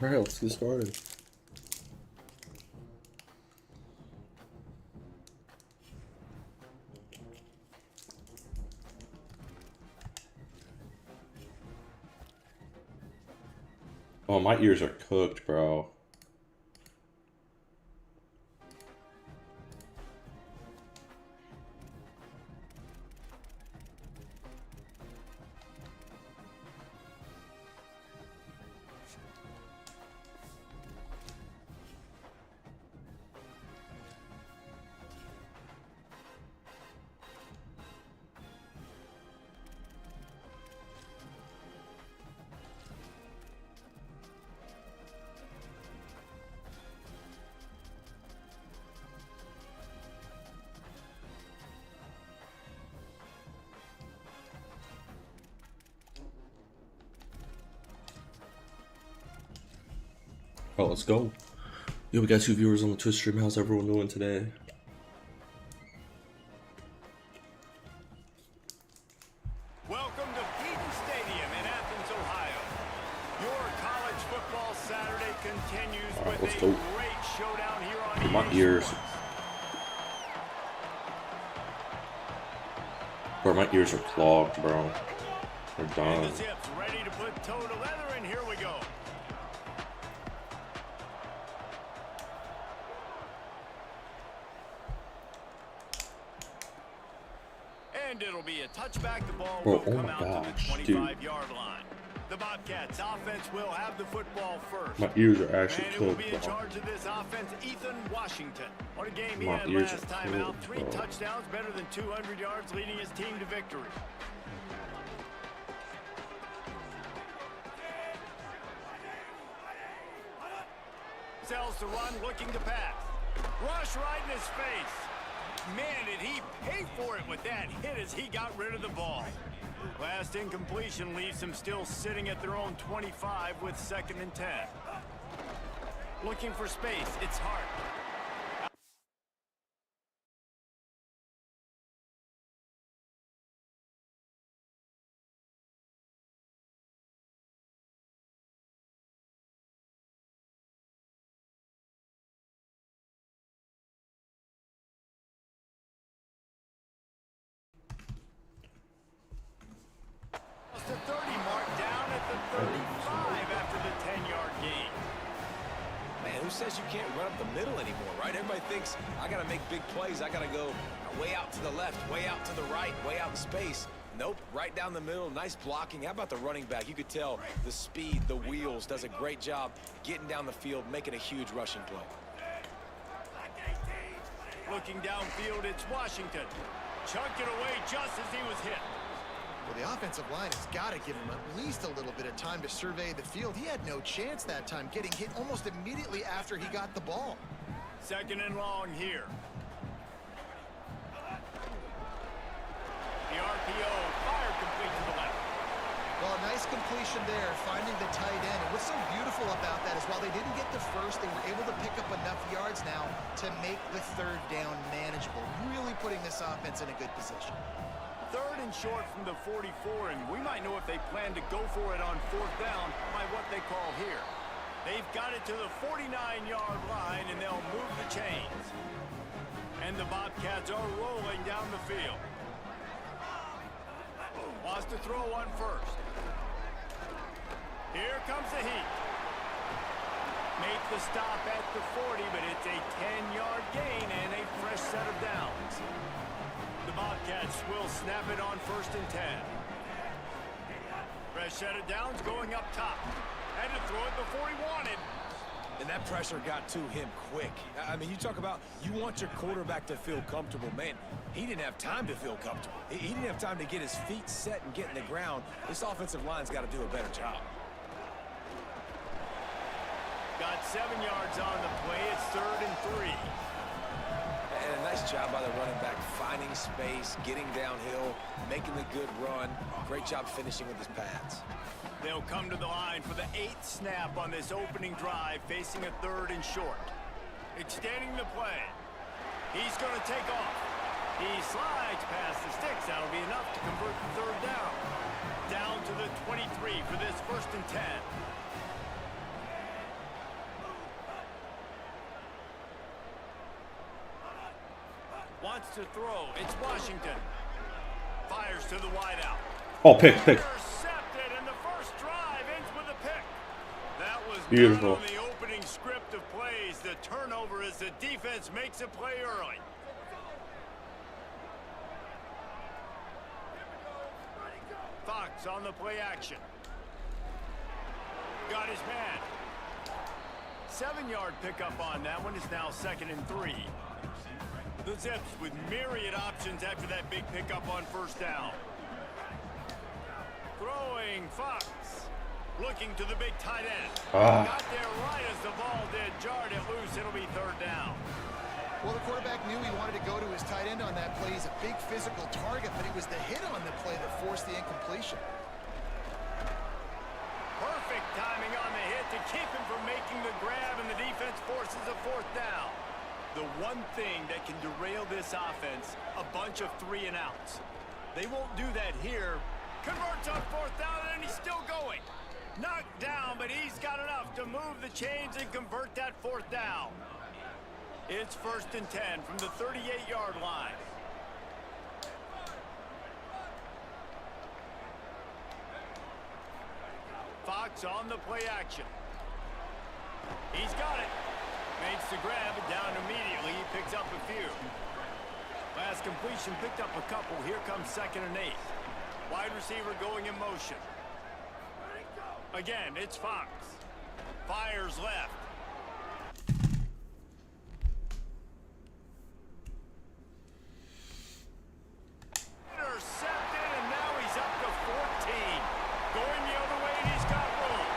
All right, let's get started. Oh, my ears are cooked, bro. Oh, let's go. Yo, we got 2 viewers on the Twitch stream. How's everyone doing today? Welcome to Peden Stadium in Athens, Ohio. Your college football Saturday continues with let's a go. great showdown here on My EA ears. Sports. Bro, my ears are clogged, bro. They're And done. the Zips ready to put toe to leather, and here we go. And it'll be a touchback. The ball Bro, will oh come my out to gosh, the dude. 25-yard line. The Bobcats offense will have the football first. My ears are actually And it will cooked, be in bro. charge of this offense, Ethan Washington. What a game he My had ears last are time out. cooked, 3 bro. touchdowns, better than 200 yards, leading his team to victory. Sells to run, looking to pass. Rush right in his face. Man, did he pay for it with that hit as he got rid of the ball. Last incompletion leaves them still sitting at their own 25 with 2nd and 10. Looking for space, it's Hart. The 30 mark down at the 35 after the 10-yard gain. Man, who says you can't run up the middle anymore, right? Everybody thinks, I got to make big plays. I got to go way out to the left, way out to the right, way out in space. Nope, right down the middle. Nice blocking. How about the running back? You could tell the speed, the wheels, does a great job getting down the field, making a huge rushing play. Looking downfield, it's Washington. Chunked it away just as he was hit. Well, the offensive line has got to give him at least a little bit of time to survey the field. He had no chance that time, getting hit almost immediately after he got the ball. 2nd and long here. The RPO, fire complete to the left. Well, a nice completion there, finding the tight end. And what's so beautiful about that is while they didn't get the first, they were able to pick up enough yards now to make the 3rd down manageable, really putting this offense in a good position. 3rd and short from the 44, and we might know if they plan to go for it on 4th down by what they call here. They've got it to the 49-yard line, and they'll move the chains. And the Bobcats are rolling down the field. Wants to throw one first. Here comes the heat. Make the stop at the 40, but it's a 10-yard gain and a fresh set of downs. The Bobcats will snap it on 1st and 10. Fresh set of downs going up top. Had to throw it before he wanted. And that pressure got to him quick. I mean, you talk about you want your quarterback to feel comfortable. Man, he didn't have time to feel comfortable. He didn't have time to get his feet set and get in the ground. This offensive line's got to do a better job. Got 7 yards on the play. It's 3rd and 3. And a nice job by the running back, finding space, getting downhill, making the good run. Great job finishing with his pads. They'll come to the line for the 8th snap on this opening drive, facing a 3rd and short. Extending the play. He's going to take off. He slides past the sticks. That'll be enough to convert the 3rd down. Down to the 23 for this 1st and 10. wants to throw. It's Washington. Fires to the wideout. Oh, pick. Intercepted, and the first drive ends with a pick. That was Beautiful. not on the opening script of plays. The turnover as the defense makes a play early. Fox on the play action. Got his man. 7-yard pickup on that one is now 2nd and 3. The Zips with myriad options after that big pickup on first down. Throwing Fox. Looking to the big tight end. Got there right as the ball did. Jarred it loose. It'll be 3rd down. Well, the quarterback knew he wanted to go to his tight end on that play. He's a big physical target, but it was the hit on the play that forced the incompletion. Perfect timing on the hit to keep him from making the grab, and the defense forces a 4th down. The one thing that can derail this offense, a bunch of 3 and outs. They won't do that here. Converts on 4th down, and he's still going. Knocked down, but he's got enough to move the chains and convert that 4th down. It's 1st and 10 from the 38-yard line. Fox on the play action. He's got it. Makes the grab and down immediately. He picks up a few. Last completion picked up a couple. Here comes 2nd and 8. Wide receiver going in motion. Again, it's Fox. Fires left. Intercepted, and now he's up to 14. Going the other way, and he's got room.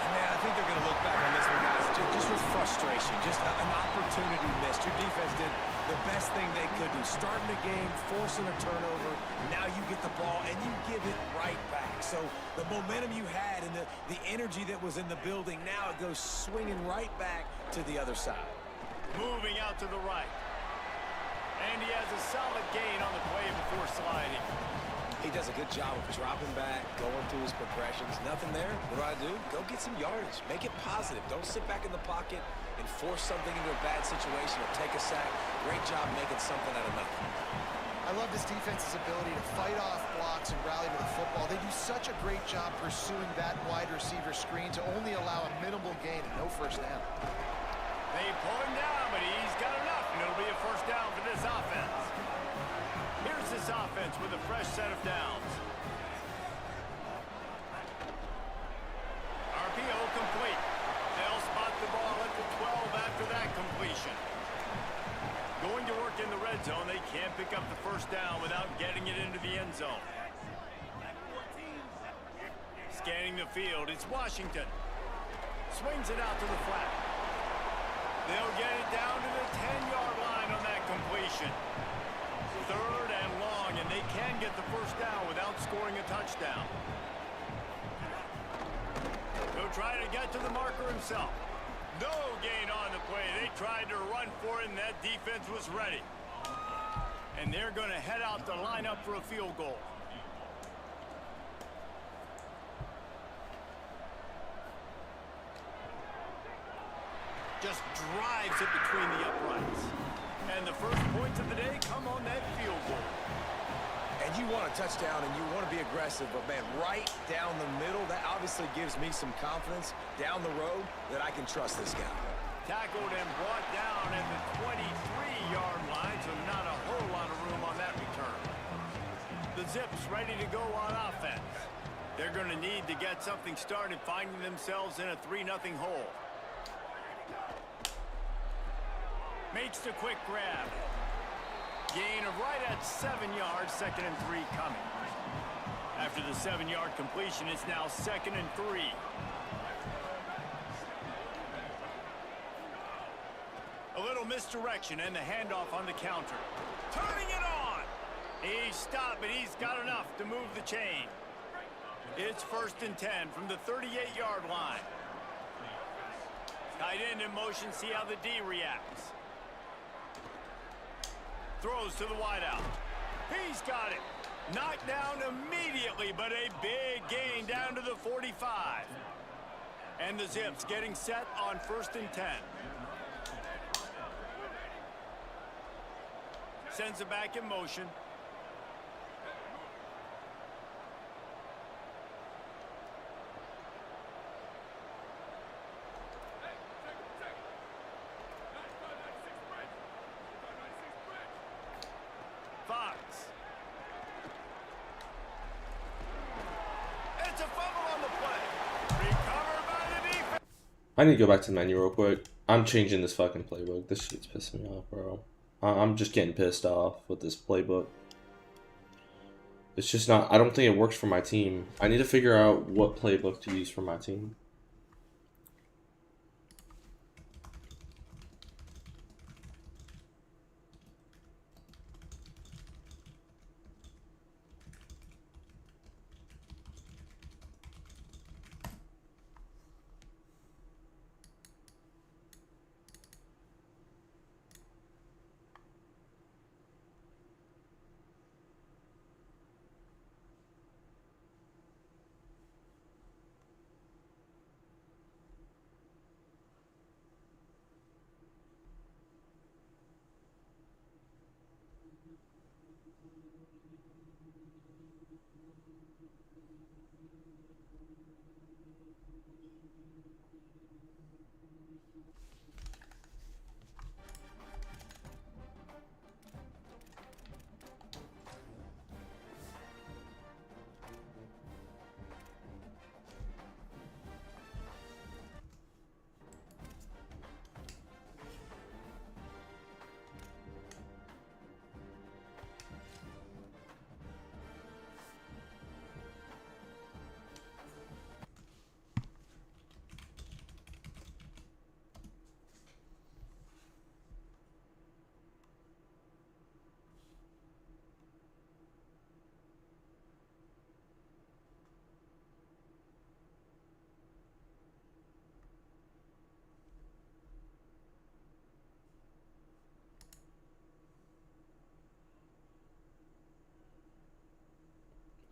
Man, I think they're going to look back on this one, guys, just with frustration. Just an opportunity missed. Your defense did the best thing they could do. Starting the game, forcing a turnover. Now you get the ball, and you give it right back. So the momentum you had and the energy that was in the building, now it goes swinging right back to the other side. Moving out to the right. And he has a solid gain on the play before sliding. He does a good job of dropping back, going through his progressions. Nothing there. What do? Go get some yardage. Make it positive. Don't sit back in the pocket and force something into a bad situation or take a sack. Great job making something out of nothing. I love this defense's ability to fight off blocks and rally to the football. They do such a great job pursuing that wide receiver screen to only allow a minimal gain and no 1st down. They pull him down, but he's got enough, and it'll be a 1st down for this offense. Here's this offense with a fresh set of downs. RPO complete. They'll spot the ball at the 12 after that completion. Going to work in the red zone. They can't pick up the 1st down without getting it into the end zone. Scanning the field, it's Washington. Swings it out to the flat. They'll get it down to the 10-yard line on that completion. 3rd and long, and they can get the 1st down without scoring a touchdown. He'll try to get to the marker himself. No gain on the play. They tried to run for it, and that defense was ready. And they're going to head out to line up for a field goal. Just drives it between the uprights. And the first points of the day come on that field goal. And you want a touchdown and you want to be aggressive, but man, right down the middle, that obviously gives me some confidence down the road that I can trust this guy. Tackled and brought down at the 23-yard line, so not a whole lot of room on that return. The Zips ready to go on offense. They're going to need to get something started, finding themselves in a 3-0 hole. Makes the quick grab. Gain of right at 7 yards, 2nd and 3 coming. After the 7-yard completion, it's now 2nd and 3. A little misdirection and the handoff on the counter. Turning it on. He stopped, but he's got enough to move the chain. It's 1st and 10 from the 38-yard line. Tight end in motion, see how the D reacts. Throws to the wideout. He's got it. Knocked down immediately, but a big gain down to the 45. And the Zips getting set on 1st and 10. Sends it back in motion. Fox. It's a fumble on the play. Recovered by the defense. I need to go back to the menu real quick. I'm changing this fucking playbook. This shit's pissing me off, bro. I'm just getting pissed off with this playbook. It's just not... I don't think it works for my team. I need to figure out what playbook to use for my team.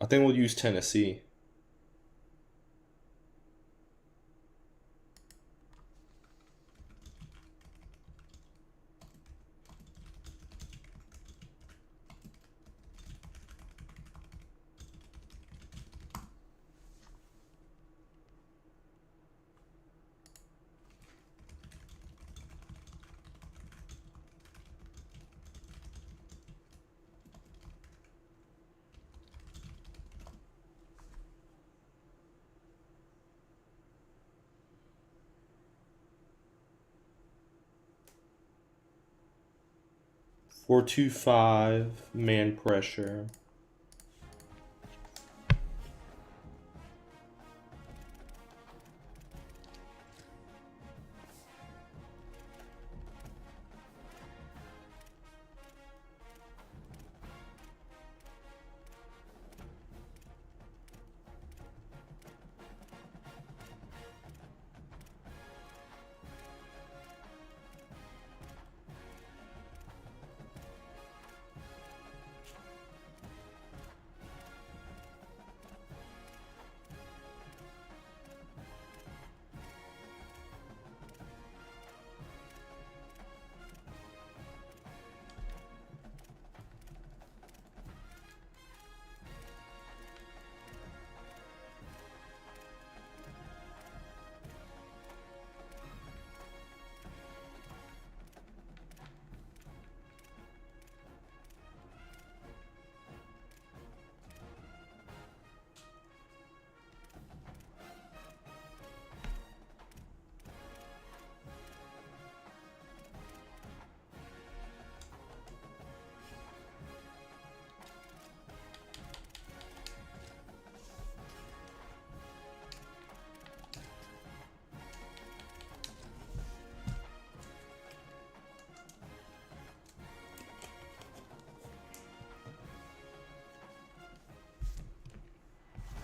I think we'll use Tennessee. Four, 2, 5, man pressure.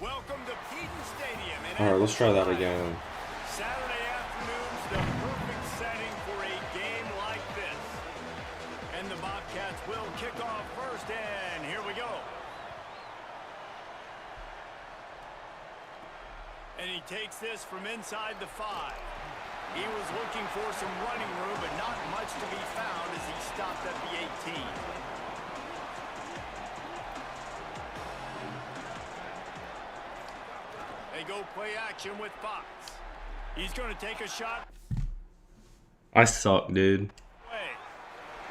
Welcome to Peden Stadium. All right, let's try that again. Saturday afternoon's the perfect setting for a game like this. And the Bobcats will kick off first, and here we go. And he takes this from inside the 5. He was looking for some running room, but not much to be found as he stopped at the 18. go play action with Fox. He's going to take a shot. I suck, dude. Way.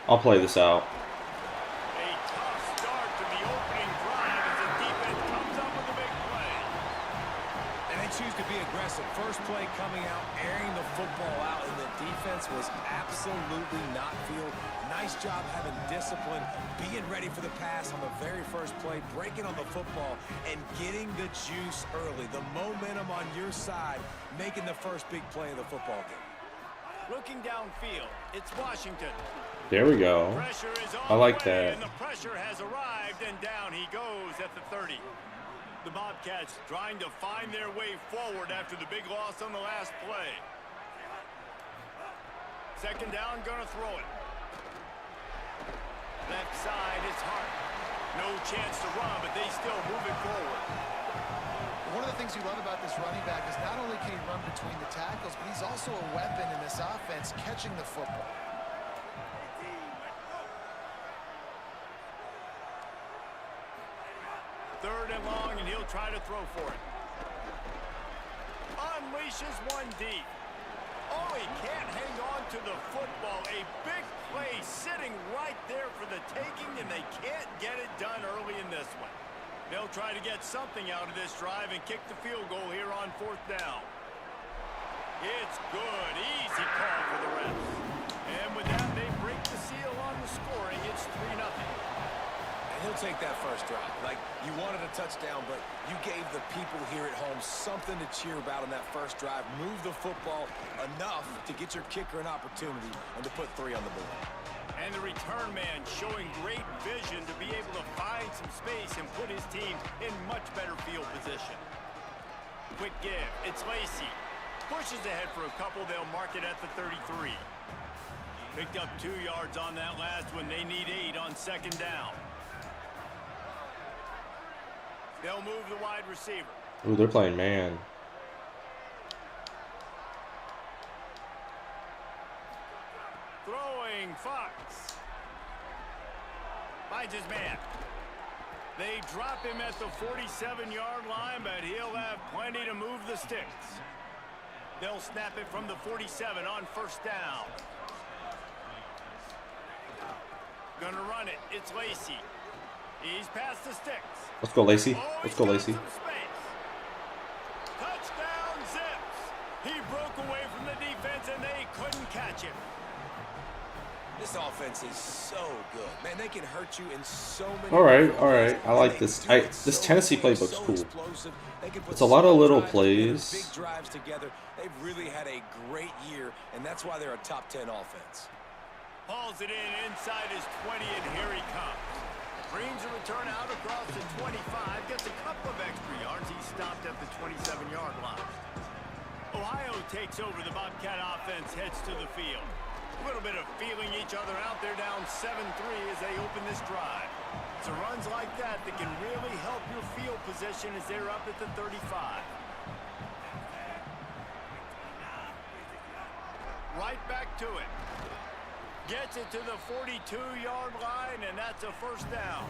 I'll play this out. A tough start to the opening drive as the defense comes up with a big play. And they choose to be aggressive. First play coming out, airing the football out, and the defense was absolutely not field. Nice job having discipline, being ready for the pass on the very first play, breaking on the football, and getting the juice early. The momentum on your side, making the first big play of the football game. Looking downfield, it's Washington. There we go. Pressure is on I like the way, that. and the pressure has arrived, and down he goes at the 30. The Bobcats trying to find their way forward after the big loss on the last play. Second down, gonna throw it. Left side is Hart. No chance to run, but they still move it forward. One of the things you love about this running back is not only can he run between the tackles, but he's also a weapon in this offense catching the football. Third and long, and he'll try to throw for it. Unleashes one deep. Oh, he can't hang on to the football. A big play sitting right there for the taking, and they can't get it done early in this one. They'll try to get something out of this drive and kick the field goal here on fourth down. It's good. Easy call for the refs. And with that, they break the seal on the scoring. It's 3-0. And he'll take that first drive. Like, you wanted a touchdown, but you gave the people here at home something to cheer about in that first drive. Move the football enough to get your kicker an opportunity and to put 3 on the board. And the return man showing great vision to be able to find some space and put his team in much better field position. Quick give. It's Lacey. Pushes ahead for a couple. They'll mark it at the 33. Picked up 2 yards on that last one. They need 8 on second down. They'll move the wide receiver. Ooh, they're playing man. Throwing Fox. Finds his man. They drop him at the 47-yard line, but he'll have plenty to move the sticks. They'll snap it from the 47 on first down. Gonna run it. It's Lacey. He's past the sticks. Let's go, Lacey. Oh, Let's go, Lacey. Touchdown, Zips. He broke away from the defense, and they couldn't catch him. This offense is so good. Man, they can hurt you in so many All right, ways. all right. I like this. This Tennessee playbook's cool. It's a lot of little plays. Big drives together. They've really had a great year, and that's why they're a top 10 offense. Hauls it in inside his 20, and here he comes. Brings a return out across the 25, gets a couple of extra yards. He stopped at the 27-yard line. Ohio takes over. The Bobcat offense heads to the field. A little bit of feeling each other out. They're down 7-3 as they open this drive. It's runs like that that can really help your field position as they're up at the 35. Right back to it. Gets it to the 42-yard line, and that's a first down.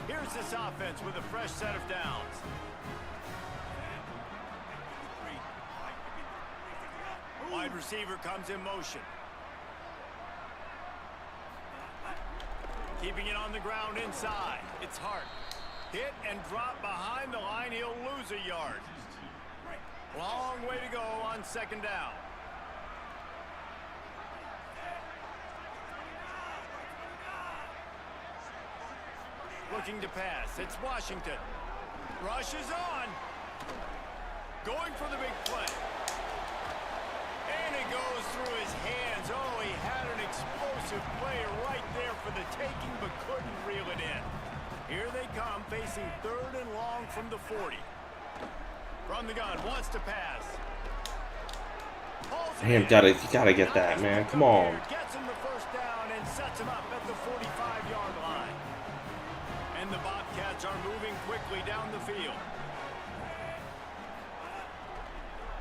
Here's this offense with a fresh set of downs. Wide receiver comes in motion. Keeping it on the ground inside. It's Hart. Hit and drop behind the line. He'll lose a yard. Long way to go on second down. Looking to pass. It's Washington. Rush is on. Going for the big play. And it goes through his hands. Oh, he had an explosive player right there for the taking, but couldn't reel it in. Here they come, facing third and long from the 40. From the gun, wants to pass. Damn, you gotta get that, man. Come on. Gets him the first down and sets him up at the 45-yard line. And the Bobcats are moving quickly down the field.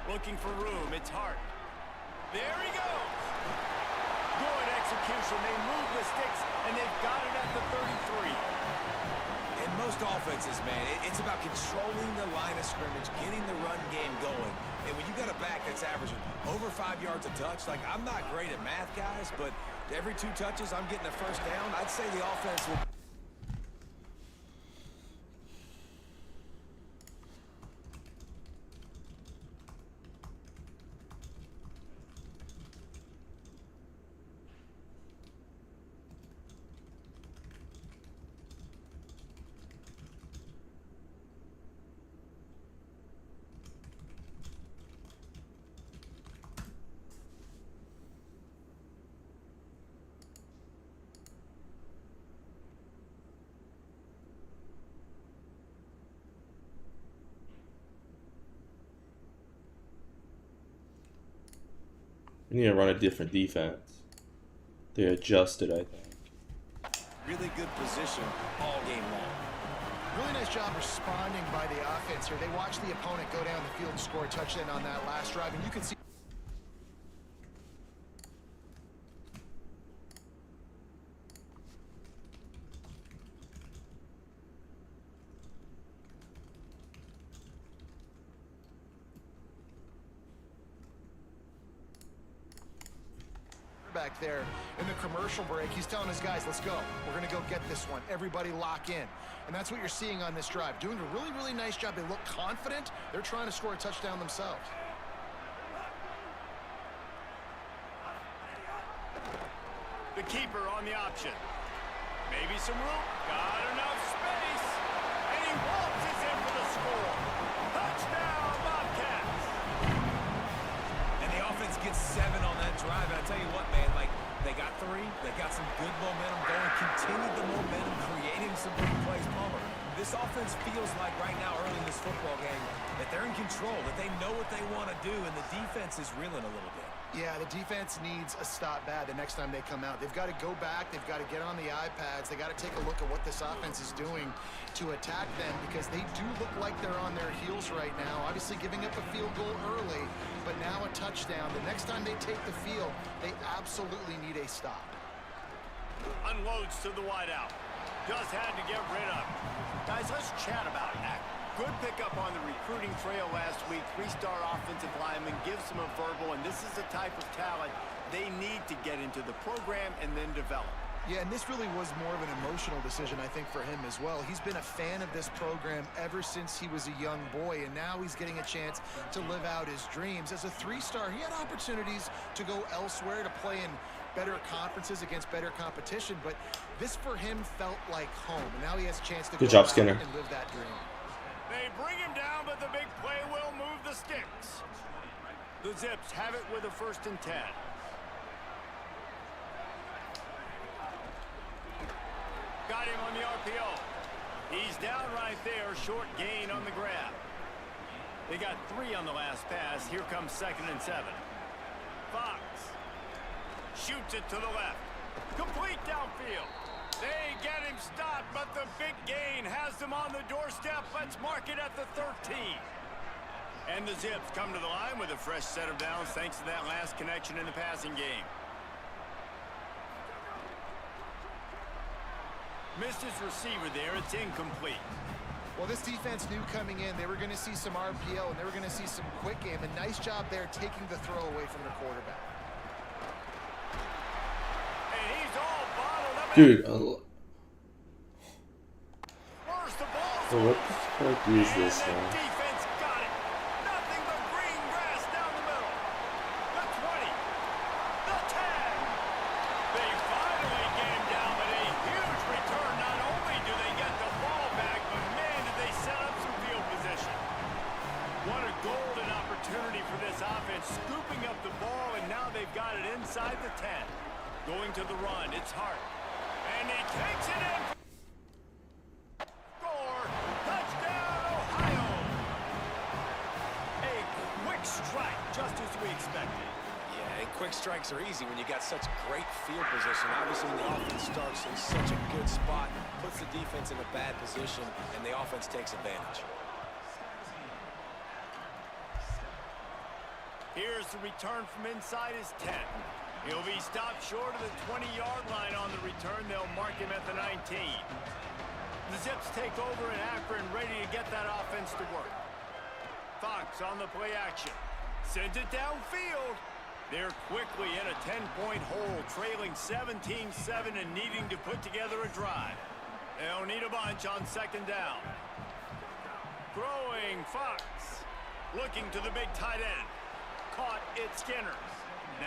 Looking for room. It's Hart. There he goes. Good execution. They move the sticks, and they've got it at the 33. In most offenses, man, it's about controlling the line of scrimmage, getting the run game going. And when you got a back that's averaging over 5 yards a touch, like, I'm not great at math, guys, but every 2 touches I'm getting a first down, I'd say the offense will... We need to run a different defense. They adjusted, I think. Really good position all game long. Really nice job responding by the offense here. They watched the opponent go down the field and score a touchdown on that last drive, and you can see back there in the commercial break. He's telling his guys, let's go. We're going to go get this one. Everybody lock in. And that's what you're seeing on this drive. Doing a really, really nice job. They look confident. They're trying to score a touchdown themselves. The keeper on the option. Maybe some room. Got enough space. And he waltzes in for the score. Touchdown, Bobcats. And the offense gets 7 on that drive. And I tell you what, man, like, they got 3. They got some good momentum going. Continued the momentum, creating some big plays. Palmer, this offense feels like right now, early in this football game, that they're in control, that they know what they want to do, and the defense is reeling a little bit. Yeah, the defense needs a stop bad the next time they come out. They've got to go back. They've got to get on the iPads. They got to take a look at what this offense is doing to attack them, because they do look like they're on their heels right now. Obviously giving up a field goal early, but now a touchdown. The next time they take the field, they absolutely need a stop. Unloads to the wideout. Just had to get rid of. Guys, let's chat about that. Good pickup on the recruiting trail last week. 3-star offensive lineman, gives them a verbal, and this is the type of talent they need to get into the program and then develop. Yeah, and this really was more of an emotional decision, I think, for him as well. He's been a fan of this program ever since he was a young boy, and now he's getting a chance to live out his dreams. As a 3-star, he had opportunities to go elsewhere, to play in better conferences against better competition, but this for him felt like home. And now he has a chance to Good go job, out Skinner. and live that dream. They bring him down, but the big play will move the sticks. The Zips have it with a 1st and 10. Got him on the RPO. He's down right there, short gain on the grab. They got 3 on the last pass. Here comes 2nd and 7. Fox shoots it to the left. Complete downfield. They get him stopped, but the big gain has them on the doorstep. Let's mark it at the 13. And the Zips come to the line with a fresh set of downs thanks to that last connection in the passing game. Missed his receiver there. It's incomplete. Well, this defense knew coming in they were going to see some RPO, and they were going to see some quick game. A nice job there taking the throw away from the quarterback. And he's all bottled up. Dude, Where's the ball? what the fuck is this, And the man? defense got it. Nothing but green grass down the middle. The 20. The 10. They finally get him down, but a huge return. Not only do they get the ball back, but man, did they set up some field position. What a golden opportunity for this offense, scooping up the ball, and now they've got it inside the 10. Going to the run, it's Hart. And he takes it in. Score! Touchdown, Ohio! A quick strike, just as we expected. Yeah, and quick strikes are easy when you got such great field position. Obviously, when the offense starts in such a good spot, puts the defense in a bad position, and the offense takes advantage. Here's the return from inside his 10. He'll be stopped short of the 20-yard line on the return. They'll mark him at the 19. The Zips take over in Akron, ready to get that offense to work. Fox on the play action. Sends it downfield. They're quickly in a 10-point hole, trailing 17-7 and needing to put together a drive. They'll need a bunch on second down. Throwing Fox. Looking to the big tight end. Caught at Skinner.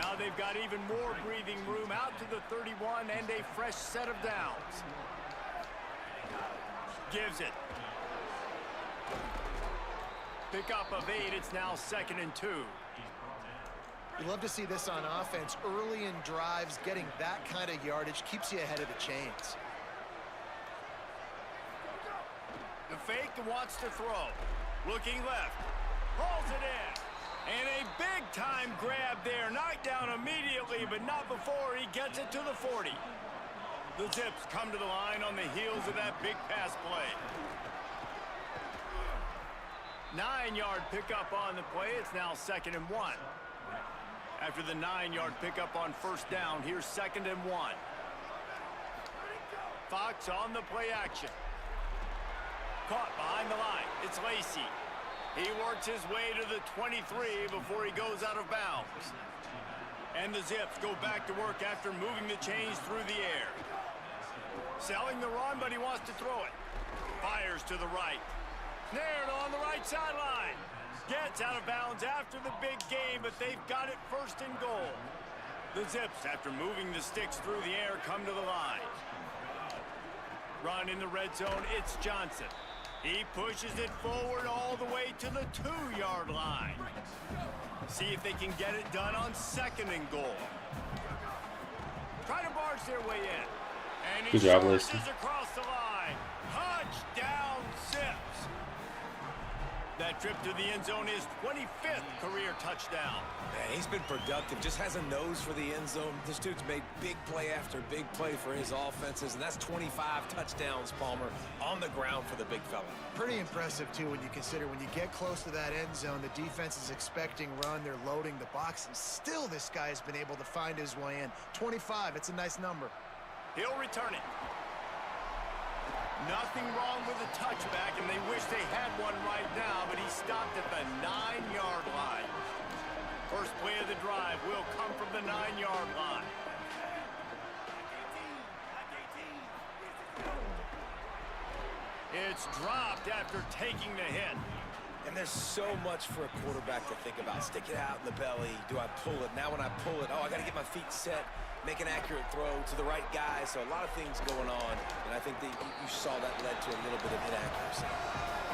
Now they've got even more breathing room out to the 31 and a fresh set of downs. Gives it. Pickup of 8. It's now 2nd and 2. You love to see this on offense. Early in drives, getting that kind of yardage keeps you ahead of the chains. The fake wants to throw. Looking left. Hauls it in. And a big-time grab there. Knocked down immediately, but not before he gets it to the 40. The Zips come to the line on the heels of that big pass play. 9-yard pickup on the play. It's now 2nd and 1. After the 9-yard pickup on first down, here's 2nd and 1. Fox on the play action. Caught behind the line. It's Lacey. He works his way to the 23 before he goes out of bounds. And the Zips go back to work after moving the chains through the air. Selling the run, but he wants to throw it. Fires to the right. Naird on the right sideline. Gets out of bounds after the big game, but they've got it 1st and goal. The Zips, after moving the sticks through the air, come to the line. Run in the red zone, it's Johnson. He pushes it forward all the way to the 2-yard line. See if they can get it done on 2nd and goal. Try to barge their way in. And he charges across the line. Touchdown, Zips. That trip to the end zone is 25th career touchdown. Man, he's been productive. Just has a nose for the end zone. This dude's made big play after big play for his offenses, and that's 25 touchdowns, Palmer, on the ground for the big fella. Pretty impressive, too, when you consider when you get close to that end zone, the defense is expecting run. They're loading the box, and still this guy has been able to find his way in. 25, it's a nice number. He'll return it. Nothing wrong with the touchback, and they wish they had one right now, but he stopped at the 9-yard line. First play of the drive will come from the 9-yard line. It's dropped after taking the hit. And there's so much for a quarterback to think about. Stick it out in the belly. Do I pull it? Now when I pull it, I got to get my feet set. Make an accurate throw to the right guy. So a lot of things going on. And I think that you saw that led to a little bit of inaccuracy.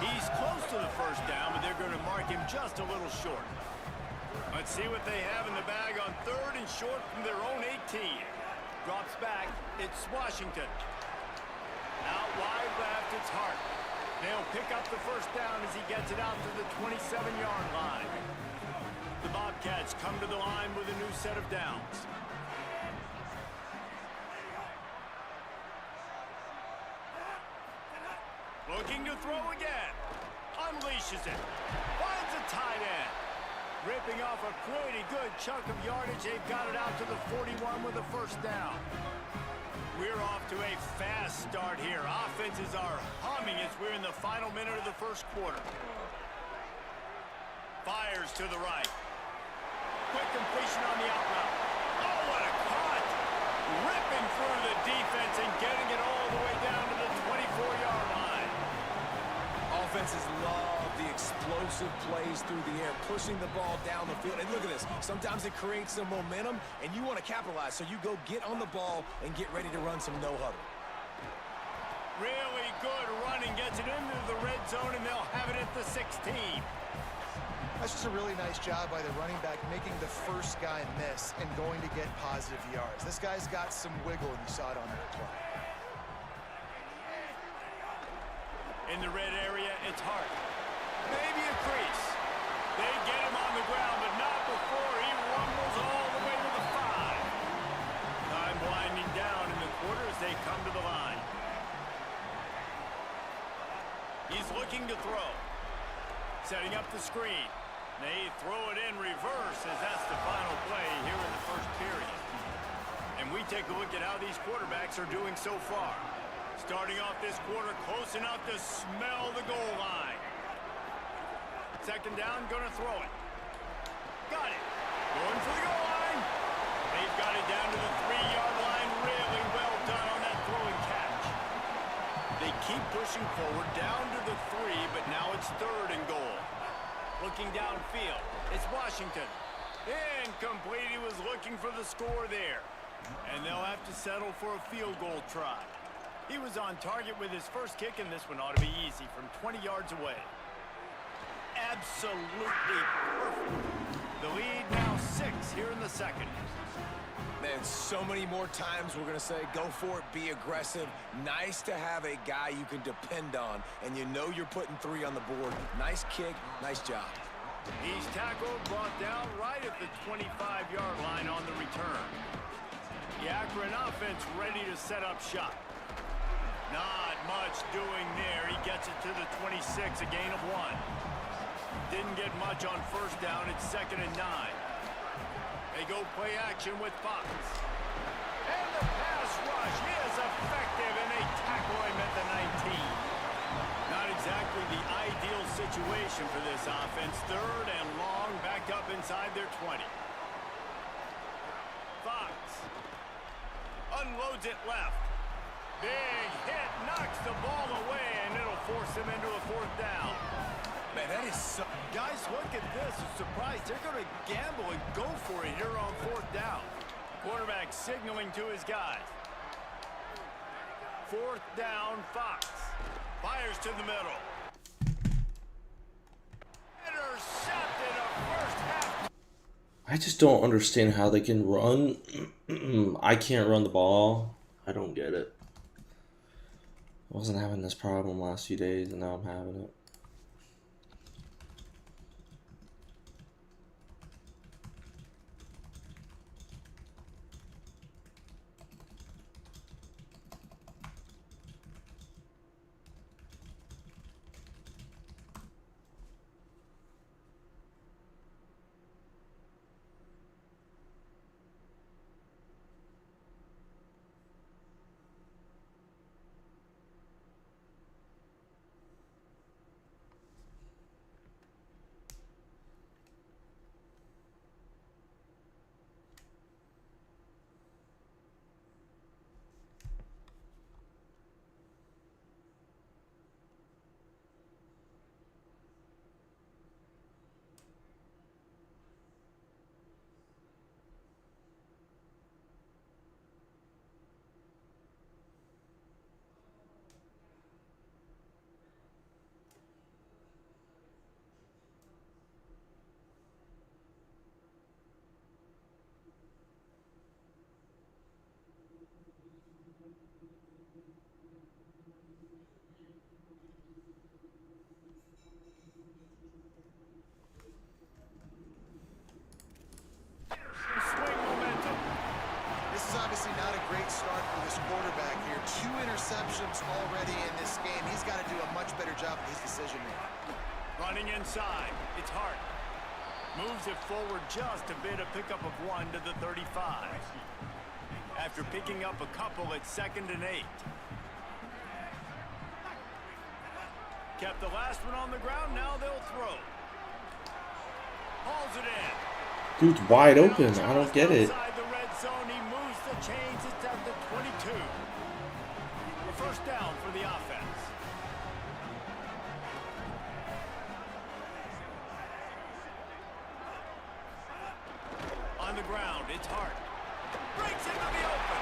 He's close to the first down, but they're going to mark him just a little short. Let's see what they have in the bag on 3rd and short from their own 18. Drops back. It's Washington. Out wide left, it's Hart. They'll pick up the first down as he gets it out to the 27-yard line. The Bobcats come to the line with a new set of downs. Looking to throw again. Unleashes it. Finds a tight end. Ripping off a pretty good chunk of yardage. They've got it out to the 41 with the first down. We're off to a fast start here. Offenses are humming as we're in the final minute of the first quarter. Fires to the right. Quick completion on the out route. Oh, what a cut! Ripping through the defense and getting it all the way down to the 24-yard line. Offenses love the explosive plays through the air, pushing the ball down the field. And look at this. Sometimes it creates some momentum, and you want to capitalize. So you go get on the ball and get ready to run some no-huddle. Really good running. Gets it into the red zone, and they'll have it at the 16. That's just a really nice job by the running back, making the first guy miss and going to get positive yards. This guy's got some wiggle, and you saw it on that play. In the red area, it's Hart. Maybe a crease. They get him on the ground, but not before he rumbles all the way to the 5. Time winding down in the quarter as they come to the line. He's looking to throw. Setting up the screen. They throw it in reverse as that's the final play here in the first period. And we take a look at how these quarterbacks are doing so far. starting off this quarter close enough to smell the goal line. Second down, gonna throw it. Got it. Going for the goal line. They've got it down to the 3-yard line. Really well done on that throwing catch. They keep pushing forward down to the 3, but now it's 3rd and goal. Looking downfield, it's Washington. Incomplete. He was looking for the score there. And they'll have to settle for a field goal try. He was on target with his first kick, and this one ought to be easy from 20 yards away. Absolutely perfect. The lead now 6 here in the second. Man, so many more times we're going to say, go for it, be aggressive. Nice to have a guy you can depend on, and you know you're putting 3 on the board. Nice kick, nice job. He's tackled, brought down right at the 25-yard line on the return. The Akron offense ready to set up shop. Not much doing there. He gets it to the 26, a gain of 1. Didn't get much on first down. It's 2nd and 9. They go play action with Fox. And the pass rush is effective, and they tackle him at the 19. Not exactly the ideal situation for this offense. 3rd and long, back up inside their 20. Fox unloads it left. Big hit, knocks the ball away, and it'll force him into a 4th down. Man, that is so... Guys, look at this. I'm surprised they're going to gamble and go for it here on 4th down. Quarterback signaling to his guys. 4th down, Fox. Fires to the middle. Intercepted a first half. I just don't understand how they can run. I can't run the ball. I don't get it. I wasn't having this problem last few days, and now I'm having it. Already in this game, he's got to do a much better job of his decision making. Running inside, it's Hart. Moves it forward just a bit, a pickup of 1 to the 35. After picking up a couple, it's 2nd and 8. Kept the last one on the ground, now they'll throw. Hauls it in. Dude's wide open. I don't get it. Outside the red zone, he moves the chains. It's at the 22. First down for the offense. On the ground, it's Hart. Breaks into the open.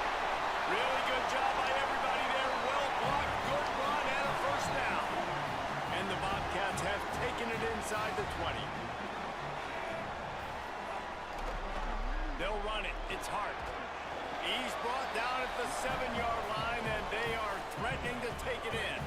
Really good job by everybody there. Well blocked, good run, and a first down. And the Bobcats have taken it inside the 20. They'll run it. It's Hart. He's brought down at the 7-yard line, and they are threatening to take it in.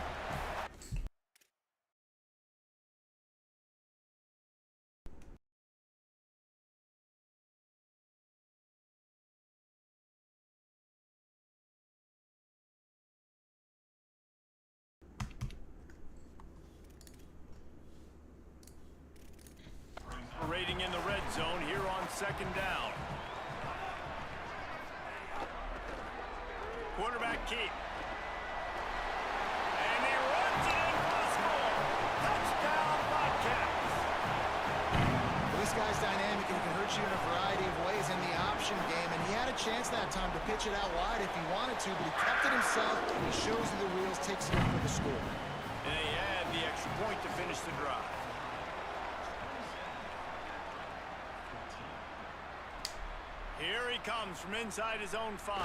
Operating in the red zone here on 2nd down. Quarterback keep. this guy's dynamic and he can hurt you in a variety of ways in the option game. And he had a chance that time to pitch it out wide if he wanted to, but he kept it himself. He shows you the wheels, takes it in for the score. And they add the extra point to finish the drive. Here he comes from inside his own 5.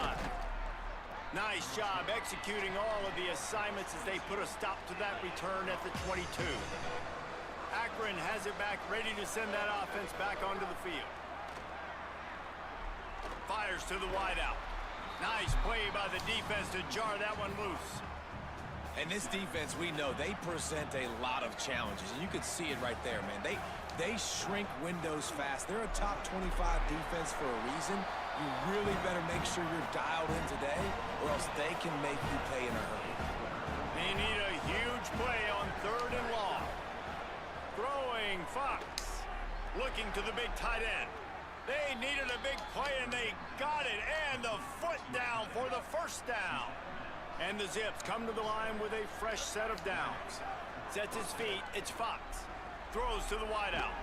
Nice job executing all of the assignments as they put a stop to that return at the 22. Akron has it back, ready to send that offense back onto the field. Fires to the wideout. Nice play by the defense to jar that one loose. And this defense, we know, they present a lot of challenges. And you can see it right there, man. They shrink windows fast. They're a top 25 defense for a reason. You really better make sure you're dialed in today, or else they can make you pay in a hurry. They need a huge play on 3rd and long. Throwing Fox. Looking to the big tight end. They needed a big play, and they got it. And the foot down for the first down. And the Zips come to the line with a fresh set of downs. Sets his feet. It's Fox. Throws to the wideout.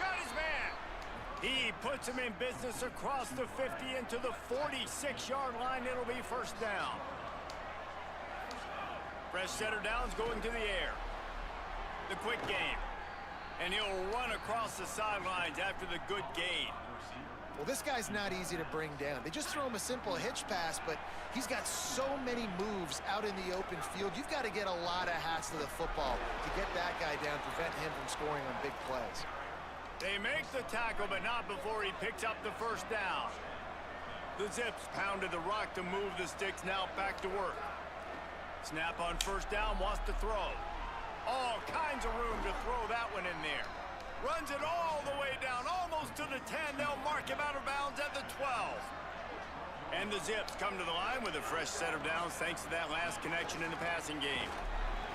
Got his man. He puts him in business across the 50 into the 46-yard line. It'll be first down. Fresh set of downs going to the air. The quick game. And he'll run across the sidelines after the good gain. Well, this guy's not easy to bring down. They just throw him a simple hitch pass, but he's got so many moves out in the open field. You've got to get a lot of hats to the football to get that guy down, prevent him from scoring on big plays. They make the tackle, but not before he picks up the first down. The Zips pounded the rock to move the sticks, now back to work. Snap on first down, wants to throw. All kinds of room to throw that one in there. Runs it all the way down, almost to the 10. They'll mark him out of bounds at the 12. And the Zips come to the line with a fresh set of downs thanks to that last connection in the passing game.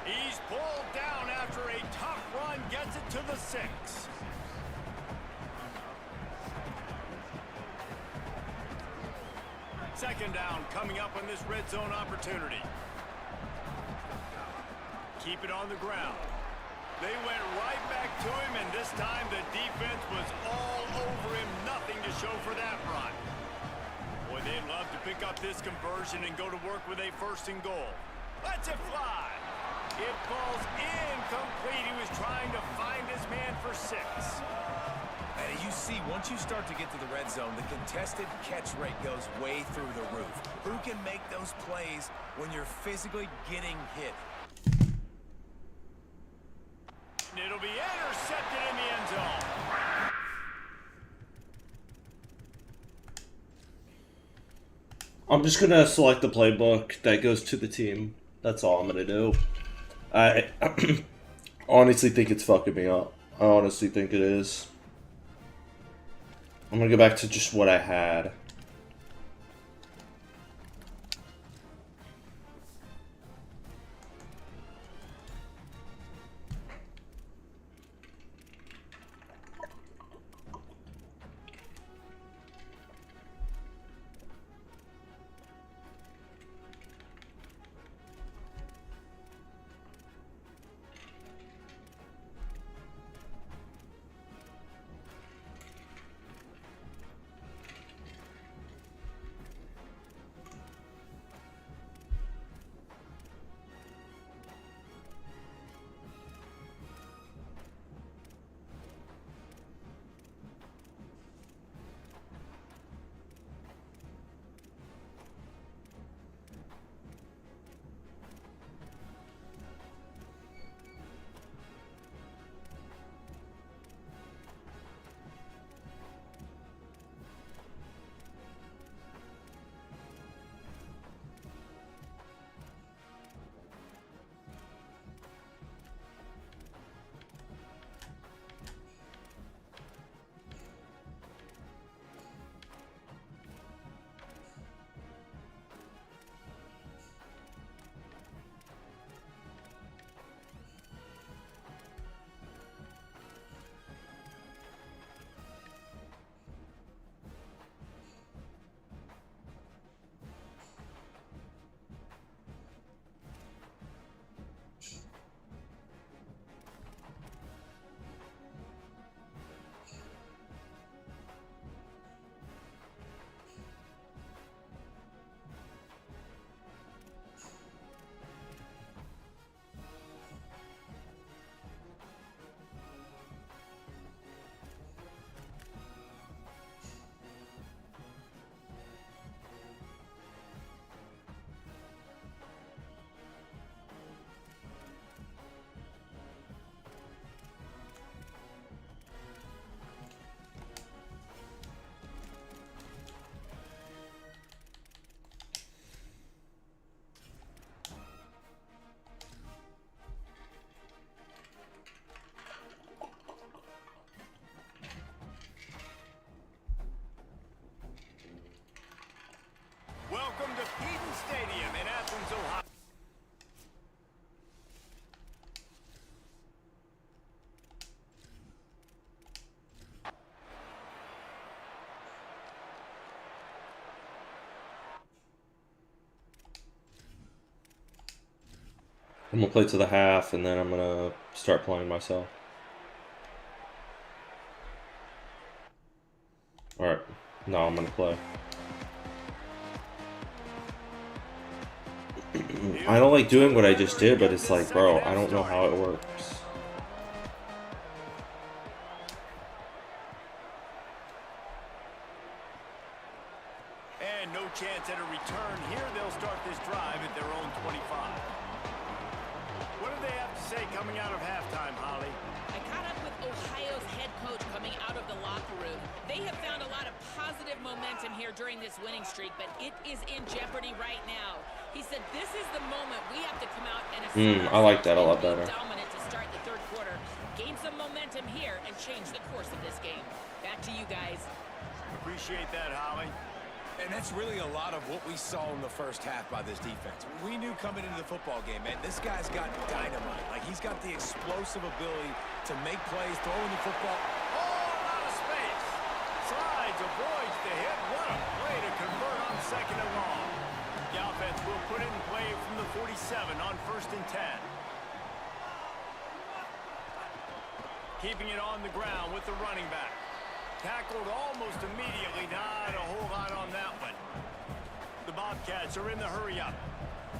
He's pulled down after a tough run, gets it to the 6. Second down coming up on this red zone opportunity. Keep it on the ground. They went right back to him, and this time the defense was all over him. Nothing to show for that run. Boy, they'd love to pick up this conversion and go to work with a 1st and goal. Lets it fly. It falls incomplete. He was trying to find his man for 6. And you see, once you start to get to the red zone, the contested catch rate goes way through the roof. Who can make those plays when you're physically getting hit? It'll be intercepted in the end zone. I'm just gonna select the playbook that goes to the team. That's all I'm gonna do. I honestly think it's fucking me up. I honestly think it is. I'm gonna go back to just what I had. I'm gonna play to the half, and then I'm gonna start playing myself. Alright. No, I'm gonna play. I don't like doing what I just did, but it's like, bro, I don't know how it works. And no chance at a return here. They'll start this drive at their own 25. What do they have to say coming out of halftime, Holly? I caught up with Ohio's head coach coming out of the locker room. They have found a lot of positive momentum here during this winning streak, but it is in jeopardy right now. He said this is the moment we have to come out and I like that a lot better. Dominant to start the third quarter, gain some momentum here, and change the course of this game. Back to you guys. Appreciate that, Holly. And that's really a lot of what we saw in the first half by this defense. We knew coming into the football game, man, this guy's got dynamite. Like, he's got the explosive ability to make plays, throwing the football. Oh, out of space. Slides, avoids the hit. What a play to convert on second and long. The offense will put it in play from the 47 on 1st and 10. Keeping it on the ground with the running back. Tackled almost immediately. Not a whole lot on that one. The Bobcats are in the hurry-up.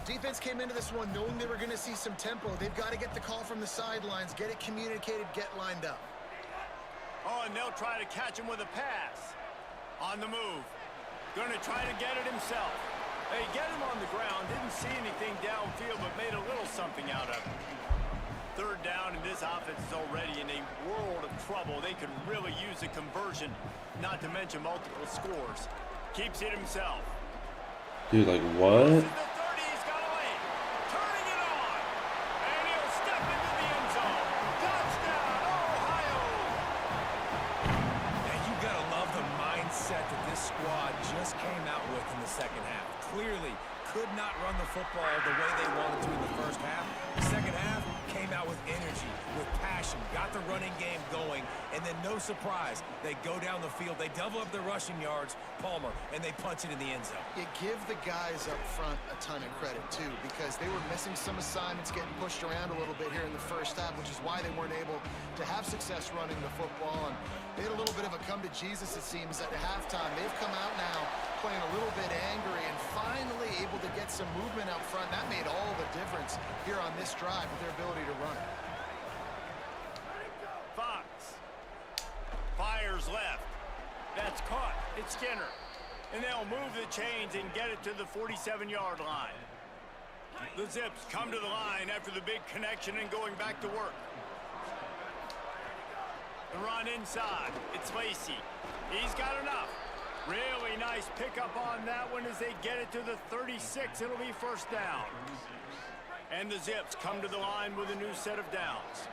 Defense came into this one knowing they were going to see some tempo. They've got to get the call from the sidelines, get it communicated, get lined up. Oh, and they'll try to catch him with a pass. On the move. Going to try to get it himself. They get him on the ground. Didn't see anything downfield, but made a little something out of it. Third down, and this offense is already in a world of trouble. They could really use a conversion, not to mention multiple scores. Keeps it himself. Dude, like, what? The 30, he's got a lead. Turning it on. And he'll step into the end zone. Touchdown, Ohio! And you got to love the mindset that this squad just came out with in the second half. Clearly could not run the football the way they wanted to in the first half. The second half came out with energy, with passion, got the running game going, and then no surprise, they go down the field, they double up their rushing yards, Palmer, and they punch it in the end zone. You give the guys up front a ton of credit, too, because they were missing some assignments, getting pushed around a little bit here in the first half, which is why they weren't able to have success running the football. And they had a little bit of a come to Jesus, it seems, at halftime. They've come out now playing a little bit angry and finally able to get some movement up front. That made all the difference here on this drive with their ability to run. Fox. Fires left. That's caught. It's Skinner. And they'll move the chains and get it to the 47-yard line. The Zips come to the line after the big connection and going back to work. The run inside. It's Lacey. He's got enough. Really nice pickup on that one as they get it to the 36. It'll be first down. And the Zips come to the line with a new set of downs.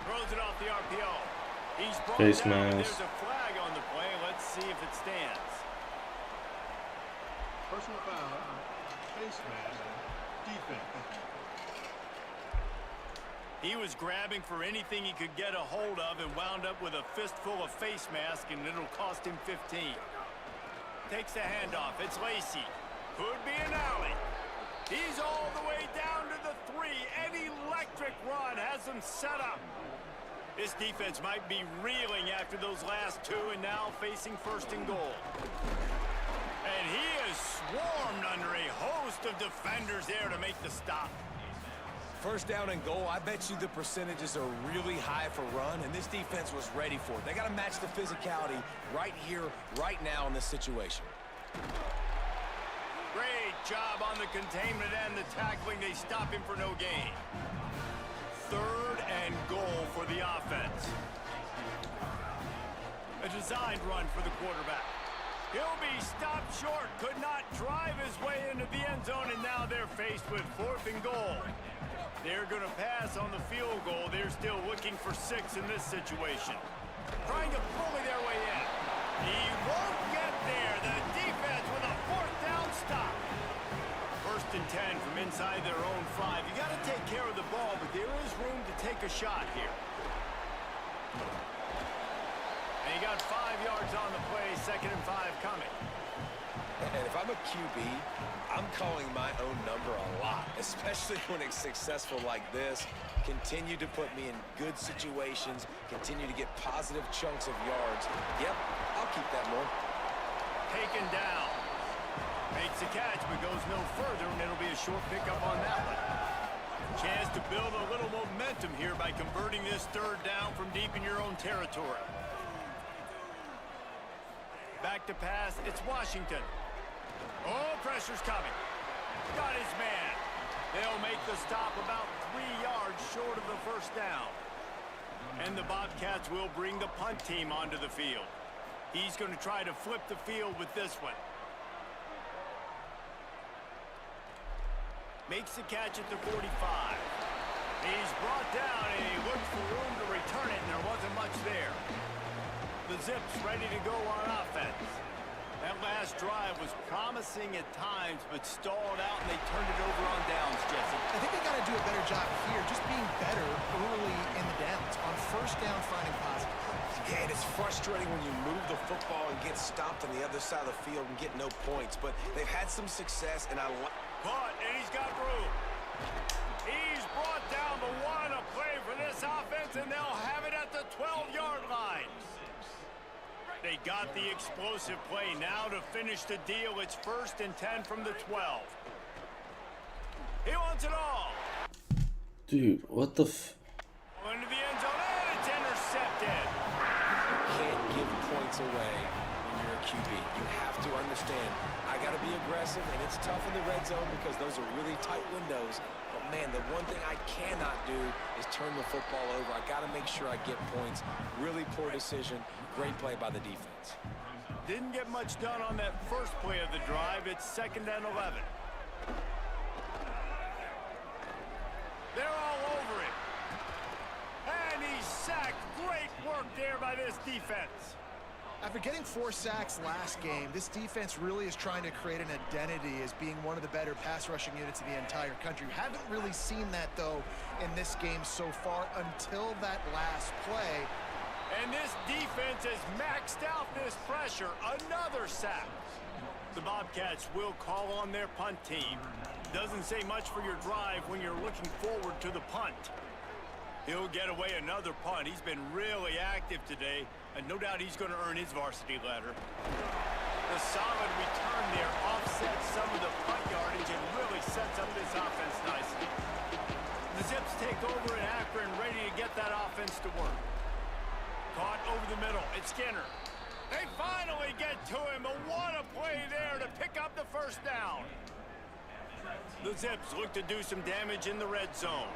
Throws it off the RPO. He's brought Face down. mask. There's a flag on the play. Let's see if it stands. Personal foul, face mask, defense. He was grabbing for anything he could get a hold of and wound up with a fistful of face mask, and it'll cost him 15. Takes the handoff. It's Lacey. Could be an alley. He's all the way down to the 3. An electric run has him set up. This defense might be reeling after those last two and now facing first and goal. And he is swarmed under a host of defenders there to make the stop. First down and goal, I bet you the percentages are really high for run, and this defense was ready for it. They got to match the physicality right here, right now in this situation. Great job on the containment and the tackling. They stop him for no gain. Third and goal for the offense. A designed run for the quarterback. He'll be stopped short. Could not drive his way into the end zone, and now they're faced with 4th and goal. They're going to pass on the field goal. They're still looking for 6 in this situation. Trying to bully their way in. He won't get there. The defense with a 4th down stop. 1st and 10 from inside their own 5. You got to take care of the ball, but there is room to take a shot here. And he got 5 yards on the play. 2nd and 5 coming. And if I'm a QB, I'm calling my own number a lot, especially when it's successful like this. Continue to put me in good situations, continue to get positive chunks of yards. Yep, I'll keep that more. Taken down. Makes the catch, but goes no further, and it'll be a short pickup on that one. Chance to build a little momentum here by converting this third down from deep in your own territory. Back to pass, it's Washington. Oh, pressure's coming. Got his man. They'll make the stop about 3 yards short of the first down. And the Bobcats will bring the punt team onto the field. He's going to try to flip the field with this one. Makes the catch at the 45. He's brought down and he looked for room to return it, and there wasn't much there. The Zips ready to go on offense. That last drive was promising at times, but stalled out, and they turned it over on downs, Jesse. I think they got to do a better job here, just being better early in the downs. On first down, finding positive plays. Yeah, and it's frustrating when you move the football and get stopped on the other side of the field and get no points. But they've had some success, and I like. But, and he's got room. He's brought down the one to play for this offense, and they'll have it at the 12-yard line. They got the explosive play. Now to finish the deal, it's 1st and 10 from the 12. He wants it all. Dude, what the Into the end zone, and it's intercepted. You can't give points away when you're a QB. You have to understand, I got to be aggressive, and it's tough in the red zone because those are really tight windows. But, man, the one thing I cannot do is turn the football over. I got to make sure I get points. Really poor decision. Great play by the defense. Didn't get much done on that first play of the drive. It's 2nd and 11. They're all over it. And he's sacked. Great work there by this defense. After getting 4 sacks last game, this defense really is trying to create an identity as being one of the better pass rushing units in the entire country. Haven't really seen that, though, in this game so far until that last play. And this defense has maxed out this pressure. Another sack. The Bobcats will call on their punt team. Doesn't say much for your drive when you're looking forward to the punt. He'll get away another punt. He's been really active today, and no doubt he's going to earn his varsity letter. The solid return there offsets some of the punt yardage and really sets up this offense nicely. The Zips take over in Akron, ready to get that offense to work. Caught over the middle. It's Skinner. They finally get to him, but what a play there to pick up the first down. The Zips look to do some damage in the red zone.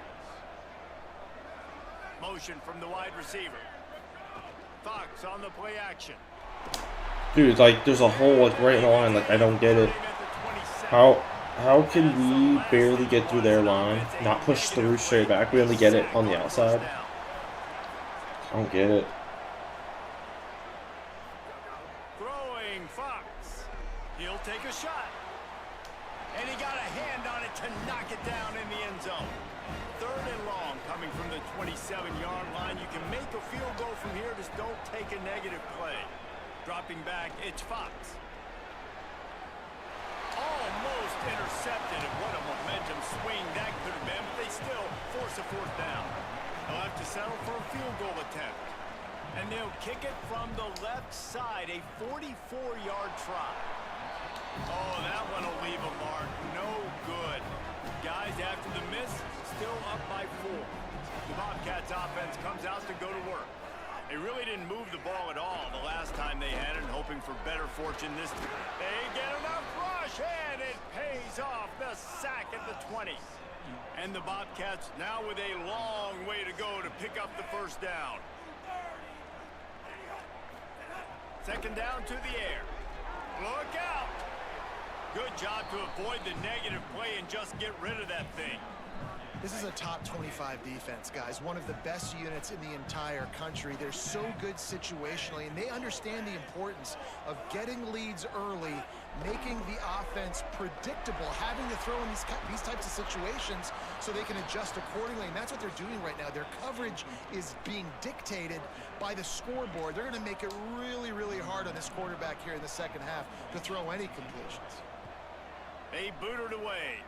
Motion from the wide receiver. Fox on the play action. dude? Like, there's a hole like right in the line. Like, I don't get it. How can we barely get through their line, not push through straight back? We only get it on the outside. I don't get it. Throwing Fox. He'll take a shot. And he got a hand on it to knock it down in the end zone. 3rd and long coming from the 27-yard line. You can make a field goal from here. Just don't take a negative play. Dropping back, it's Fox. Almost intercepted, and what a momentum swing that could have been, but they still force a 4th down. They'll have to settle for a field goal attempt. And they'll kick it from the left side, a 44-yard try. Oh, that one will leave a mark. No good. Guys, after the miss, still up by 4. The Bobcats offense comes out to go to work. They really didn't move the ball at all the last time they had it, and hoping for better fortune this time. They get enough rush, and it pays off. The sack at the 20. And the Bobcats now with a long way to go to pick up the first down. 2nd down to the air. Look out. Good job to avoid the negative play and just get rid of that thing. This is a top 25 defense, guys. One of the best units in the entire country. They're so good situationally, and they understand the importance of getting leads early, making the offense predictable, having to throw in these types of situations so they can adjust accordingly, and that's what they're doing right now. Their coverage is being dictated by the scoreboard. They're going to make it really, really hard on this quarterback here in the second half to throw any completions. They booted away.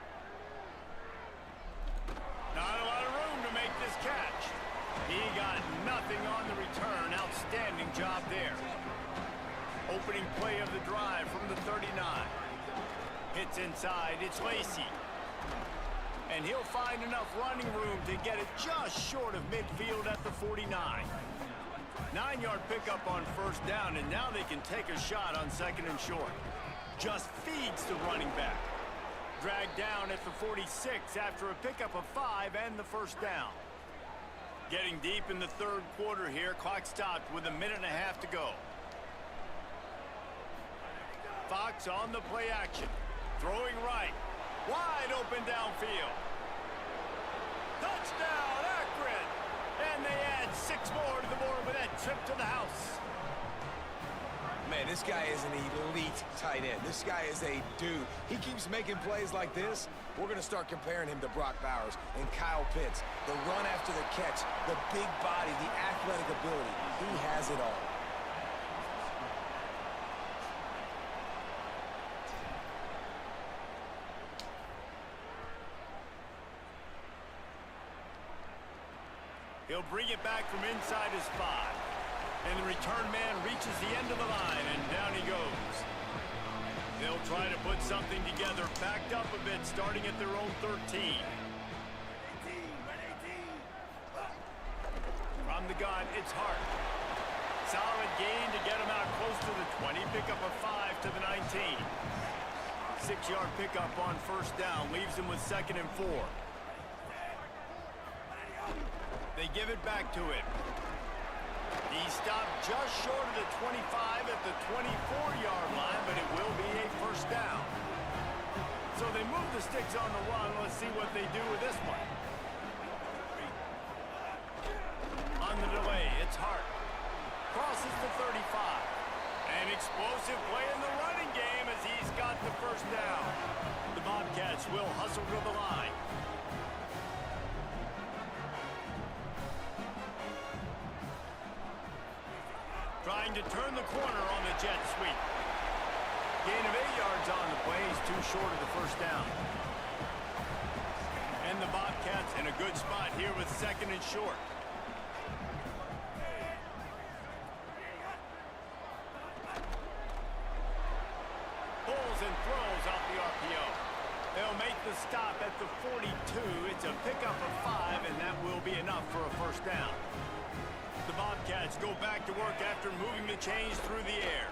Not a lot of room to make this catch. He got nothing on the return. Outstanding job there. Opening play of the drive from the 39. Hits inside. It's Lacey. And he'll find enough running room to get it just short of midfield at the 49. 9-yard pickup on first down, and now they can take a shot on second and short. Just feeds the running back. Dragged down at the 46 after a pickup of 5 and the first down. Getting deep in the third quarter here. Clock stopped with a minute and a half to go. Fox on the play action. Throwing right. Wide open downfield. Touchdown, Akron! And they add 6 more to the board with that trip to the house. Man, this guy is an elite tight end. This guy is a dude. He keeps making plays like this. We're going to start comparing him to Brock Bowers and Kyle Pitts. The run after the catch, the big body, the athletic ability. He has it all. He'll bring it back from inside his 5. And the return man reaches the end of the line, and down he goes. They'll try to put something together, backed up a bit, starting at their own 13. From the gun, it's Hart. Solid gain to get him out close to the 20. Pickup of 5 to the 19. 6-yard pickup on first down, leaves him with second and 4. They give it back to him. He stopped just short of the 25 at the 24-yard line, but it will be a first down. So they move the sticks on the run. Let's see what they do with this one. On the delay, it's Hart. Crosses the 35. An explosive play in the running game as he's got the first down. The Bobcats will hustle to the line. Trying to turn the corner on the jet sweep. Gain of 8 yards on the play. He's too short of the first down. And the Bobcats in a good spot here with second and short. Pulls and throws off the RPO. They'll make the stop at the 42. It's a pickup of 5, and that will be enough for a first down. The Bobcats go back to work after moving the chains through the air.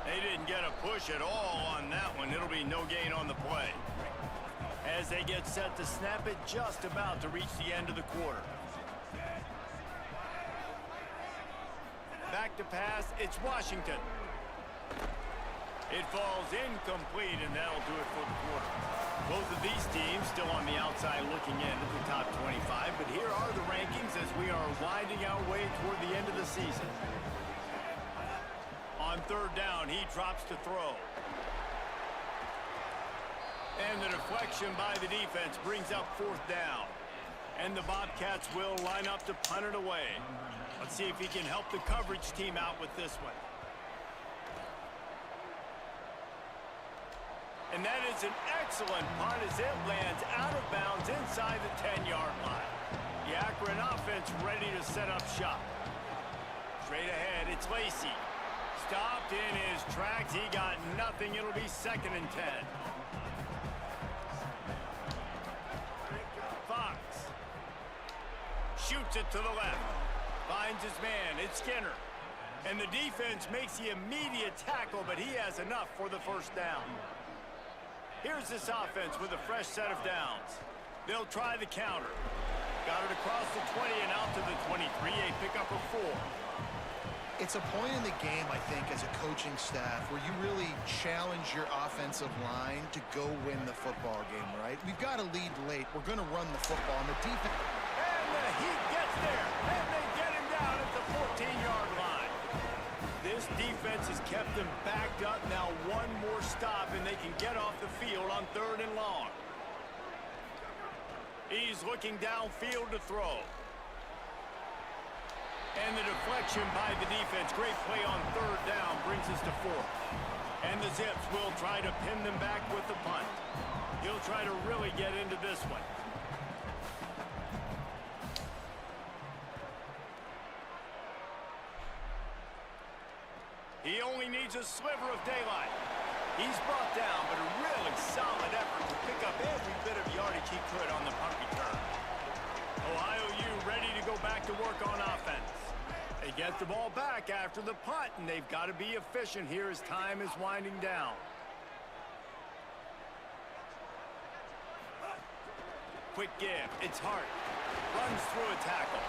They didn't get a push at all on that one. It'll be no gain on the play. As they get set to snap it, just about to reach the end of the quarter. Back to pass, it's Washington. It falls incomplete, and that'll do it for the quarter. Both of these teams still on the outside looking in at the top 25, but here are the rankings as we are winding our way toward the end of the season. On third down, he drops to throw. And the deflection by the defense brings up fourth down. And the Bobcats will line up to punt it away. Let's see if he can help the coverage team out with this one. And that is an excellent punt as it lands out of bounds inside the 10-yard line. The Akron offense ready to set up shop. Straight ahead, it's Lacey. Stopped in his tracks. He got nothing. It'll be second and 10. Fox shoots it to the left. Finds his man. It's Skinner. And the defense makes the immediate tackle, but he has enough for the first down. Here's this offense with a fresh set of downs. They'll try the counter. Got it across the 20 and out to the 23. A pickup of 4. It's a point in the game, I think, as a coaching staff where you really challenge your offensive line to go win the football game, right? We've got to lead late. We're going to run the football. And the defense... And the Heat gets there, and they get him down at the 14-yard line. This defense has kept them backed up. Now one more stop, and they can get off the field on 3rd and long. He's looking downfield to throw. And the deflection by the defense. Great play on 3rd down brings us to 4th. And the Zips will try to pin them back with the punt. He'll try to really get into this one. He only needs a sliver of daylight. He's brought down, but a really solid effort to pick up every bit of yardage he could on the punt return. Ohio U ready to go back to work on offense. They get the ball back after the punt, and they've got to be efficient here as time is winding down. Quick give. It's Hart. Runs through a tackle.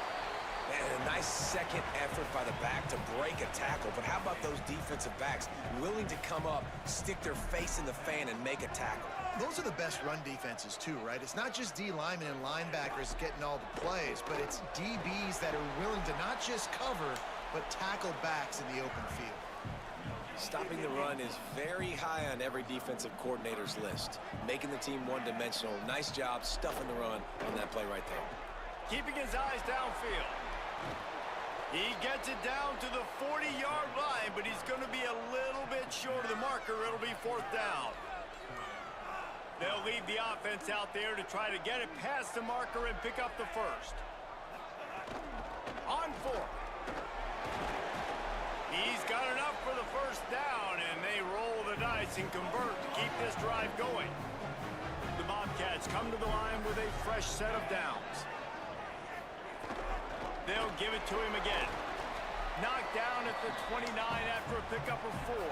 Man, a nice second effort by the back to break a tackle. But how about those defensive backs willing to come up, stick their face in the fan, and make a tackle? Those are the best run defenses, too, right? It's not just D linemen and linebackers getting all the plays, but it's DBs that are willing to not just cover, but tackle backs in the open field. Stopping the run is very high on every defensive coordinator's list. Making the team one-dimensional. Nice job stuffing the run on that play right there. Keeping his eyes downfield. He gets it down to the 40-yard line, but he's going to be a little bit short of the marker. It'll be 4th down. They'll leave the offense out there to try to get it past the marker and pick up the 1st. On 4th. He's got enough for the 1st down, and they roll the dice and convert to keep this drive going. The Bobcats come to the line with a fresh set of downs. They'll give it to him again. Knocked down at the 29 after a pickup of 4.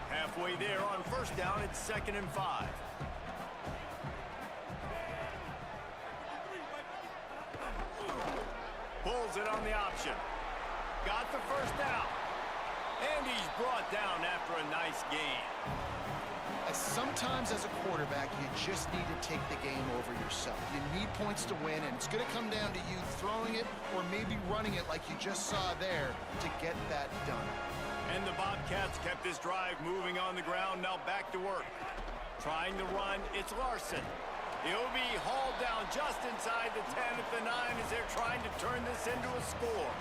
Halfway there on 1st down, it's 2nd and 5. Pulls it on the option. Got the 1st down. And he's brought down after a nice gain. Sometimes as a quarterback, you just need to take the game over yourself. You need points to win, and it's going to come down to you throwing it or maybe running it like you just saw there to get that done. And the Bobcats kept this drive moving on the ground. Now back to work. Trying to run, it's Larson. He'll be hauled down just inside the 10 at the 9 as they're trying to turn this into a score.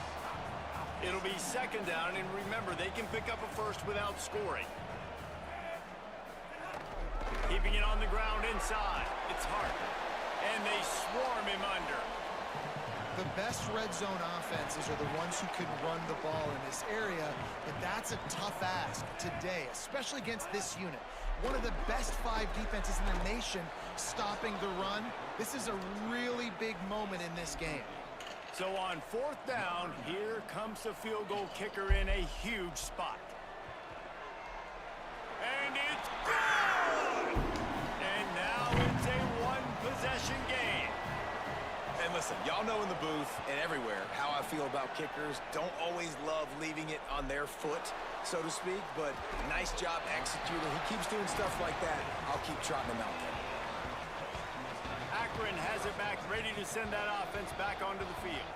It'll be 2nd down, and remember, they can pick up a 1st without scoring. Keeping it on the ground inside. It's Hart. And they swarm him under. The best red zone offenses are the ones who can run the ball in this area, but that's a tough ask today, especially against this unit. One of the best 5 defenses in the nation stopping the run. This is a really big moment in this game. So on 4th down, here comes the field goal kicker in a huge spot. And it's good! And now it's a one-possession game. And listen, y'all know in the booth and everywhere how I feel about kickers. Don't always love leaving it on their foot, so to speak, but nice job executing. He keeps doing stuff like that. I'll keep trotting him out there. Akron has it back, ready to send that offense back onto the field.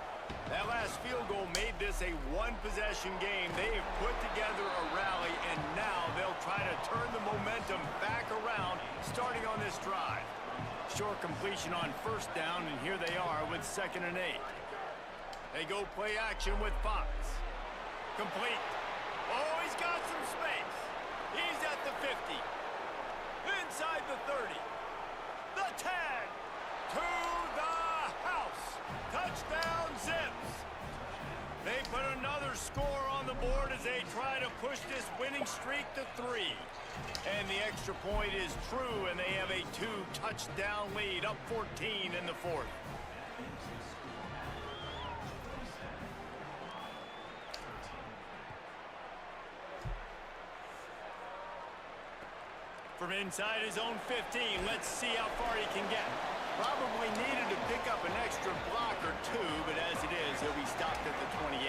That last field goal made this a one-possession game. They have put together a rally, and now they'll try to turn the momentum back around, starting on this drive. Short completion on 1st down, and here they are with 2nd and 8. They go play action with Fox. Complete. Oh, he's got some space. He's at the 50. Inside the 30. The 10. To the house. Touchdown, Zips. They put another score on the board as they try to push this winning streak to 3. And the extra point is true, and they have a 2-touchdown lead, up 14 in the 4th. From inside his own 15, let's see how far he can get. Probably needed to pick up an extra block or 2, but as it is, he'll be stopped at the 28.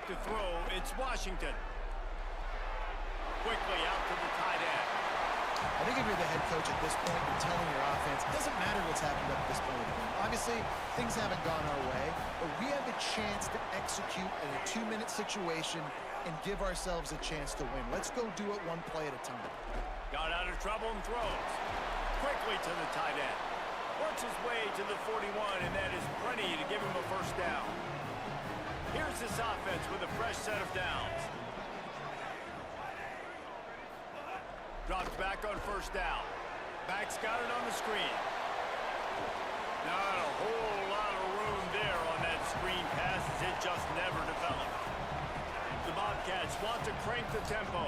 back to throw. It's Washington. Quickly out to the tight end. I think if you're the head coach at this point, you're telling your offense, it doesn't matter what's happened up to this point in the game. Obviously, things haven't gone our way, but we have a chance to execute in a 2-minute situation and give ourselves a chance to win. Let's go do it one play at a time. Got out of trouble and throws. Quickly to the tight end. Works his way to the 41, and that is plenty to give him a first down. Here's this offense with a fresh set of downs. Drops back on first down. Back's got it on the screen. Not a whole lot of room there on that screen pass as it just never developed. The Bobcats want to crank the tempo.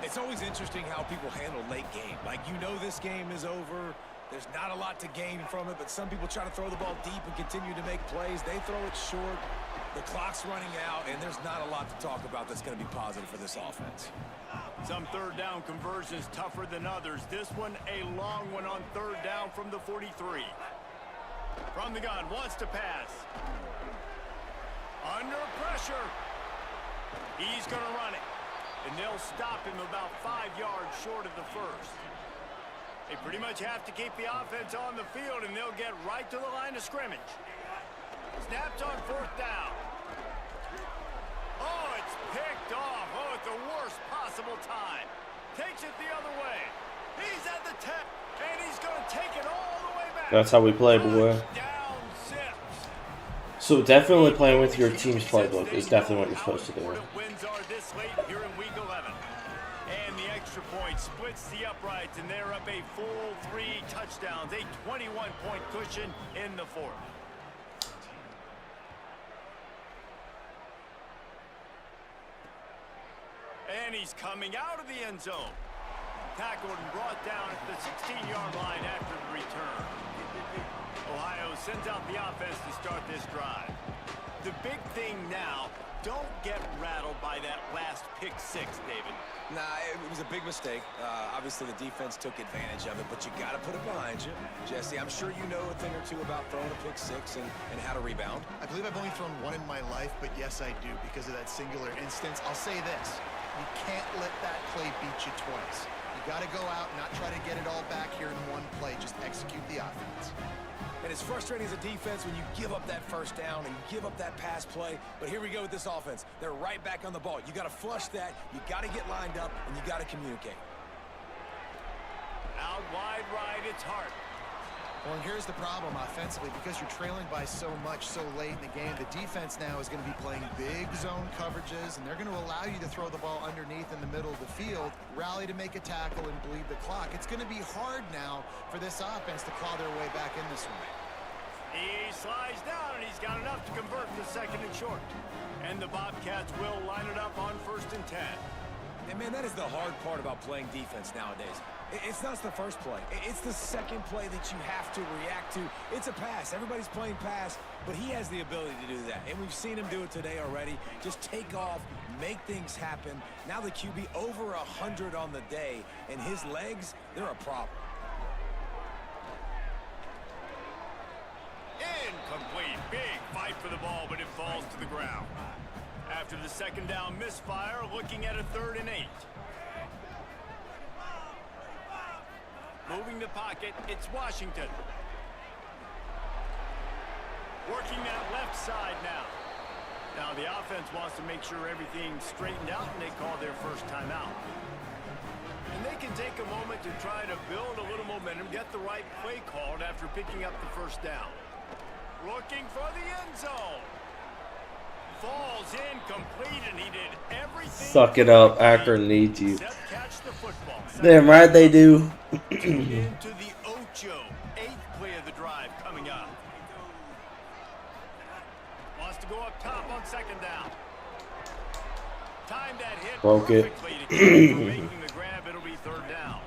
It's always interesting how people handle late game. Like, you know this game is over. There's not a lot to gain from it, but some people try to throw the ball deep and continue to make plays. They throw it short. The clock's running out, and there's not a lot to talk about that's going to be positive for this offense. Some third down conversions tougher than others. This one, a long one on third down from the 43. From the gun, wants to pass. Under pressure. He's going to run it. And they'll stop him about 5 yards short of the first. They pretty much have to keep the offense on the field, and they'll get right to the line of scrimmage. Snapped on fourth down. Oh, it's picked off. Oh, at the worst possible time. Takes it the other way. He's at the 10, and he's going to take it all the way back. That's how we play, boy. Down 6. So definitely playing with your team's playbook is definitely what you're supposed to do. Wins are this late here in week 11. And the extra point splits the uprights, and they're up a full 3 touchdowns, a 21-point cushion in the fourth. And he's coming out of the end zone. Tackled and brought down at the 16-yard line after the return. Ohio sends out the offense to start this drive. The big thing now, don't get rattled by that last pick 6, David. Nah, it was a big mistake. Obviously, the defense took advantage of it, but you got to put it behind you. Jesse, I'm sure you know a thing or two about throwing a pick 6 and how to rebound. I believe I've only thrown one in my life, but yes, I do because of that singular instance. I'll say this. You can't let that play beat you twice. You got to go out and not try to get it all back here in one play. Just execute the offense. And it's frustrating as a defense when you give up that first down and give up that pass play. But here we go with this offense. They're right back on the ball. You got to flush that. You got to get lined up, and you got to communicate. Out wide right, it's Hart. Well, and here's the problem offensively. Because you're trailing by so much so late in the game, the defense now is going to be playing big zone coverages, and they're going to allow you to throw the ball underneath in the middle of the field, rally to make a tackle, and bleed the clock. It's going to be hard now for this offense to claw their way back in this one. He slides down, and he's got enough to convert to second and short. And the Bobcats will line it up on 1st and 10. And, man, that is the hard part about playing defense nowadays. It's not the first play. It's the second play that you have to react to. It's a pass. Everybody's playing pass, but he has the ability to do that. And we've seen him do it today already. Just take off, make things happen. Now the QB over 100 on the day, and his legs, they're a problem. Incomplete. Big fight for the ball, but it falls to the ground. After the second down misfire, looking at a 3rd and 8. Moving the pocket, it's Washington. Working that left side now. Now the offense wants to make sure everything's straightened out, and they call their first timeout. And they can take a moment to try to build a little momentum, get the right play called after picking up the first down. Looking for the end zone. Falls incomplete, and he did everything. Suck it up, Akron needs you. Catch the football. Damn right they do. Into the Ocho. 8th play of the drive coming up. Wants to go up top on second down. Time that hit Broke it. perfectly to keep from making the grab. It'll be 3rd down.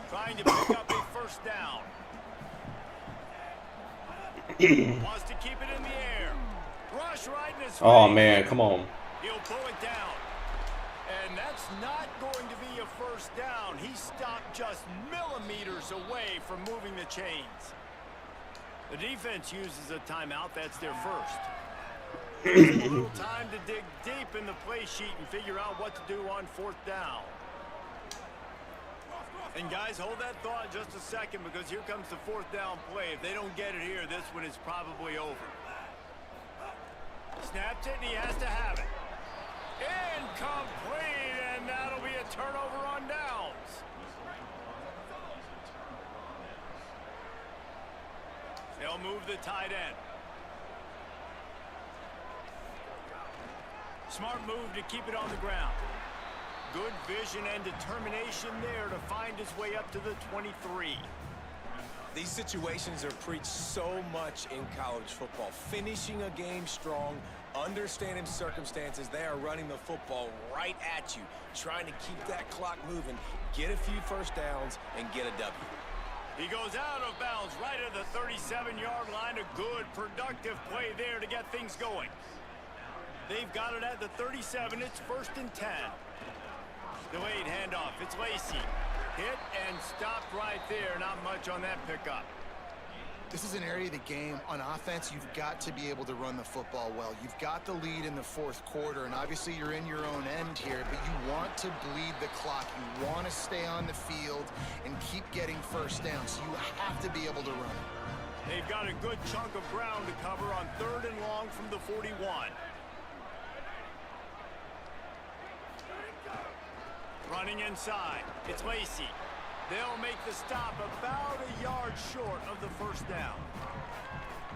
Trying to pick up a first down. Wants to keep it in the air. Rush right in his face. Oh man, come on. He'll pull it down. And that's not going to be a first down. He stopped just millimeters away from moving the chains. The defense uses a timeout. That's their first. Gives him a little time to dig deep in the play sheet and figure out what to do on 4th down. And guys, hold that thought just a second, because here comes the 4th down play. If they don't get it here, this one is probably over. Snaps it, and he has to have it. Incomplete, and that'll be a turnover on downs. They'll move the tight end. Smart move to keep it on the ground. Good vision and determination there to find his way up to the 23. These situations are preached so much in college football. Finishing a game strong, understanding circumstances. They are running the football right at you, trying to keep that clock moving, get a few first downs, and get a W. He goes out of bounds right at the 37-yard line. A good, productive play there to get things going. They've got it at the 37. It's 1st and 10. Delayed handoff. It's Lacey. Hit and stopped right there. Not much on that pickup. This is an area of the game on offense you've got to be able to run the football well. You've got the lead in the 4th quarter, and obviously you're in your own end here, but you want to bleed the clock. You want to stay on the field and keep getting first down, so you have to be able to run it. They've got a good chunk of ground to cover on 3rd and long from the 41. Running inside. It's Lacey. They'll make the stop about a yard short of the 1st down.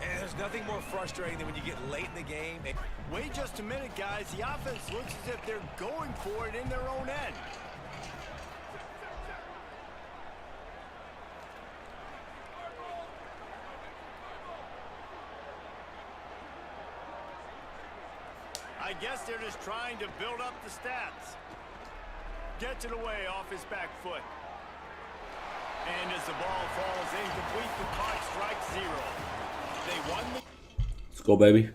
And there's nothing more frustrating than when you get late in the game. Wait just a minute, guys. The offense looks as if they're going for it in their own end. I guess they're just trying to build up the stats. Gets it away off his back foot. And as the ball falls incomplete, the clock strikes 0. They won the... Let's go, baby.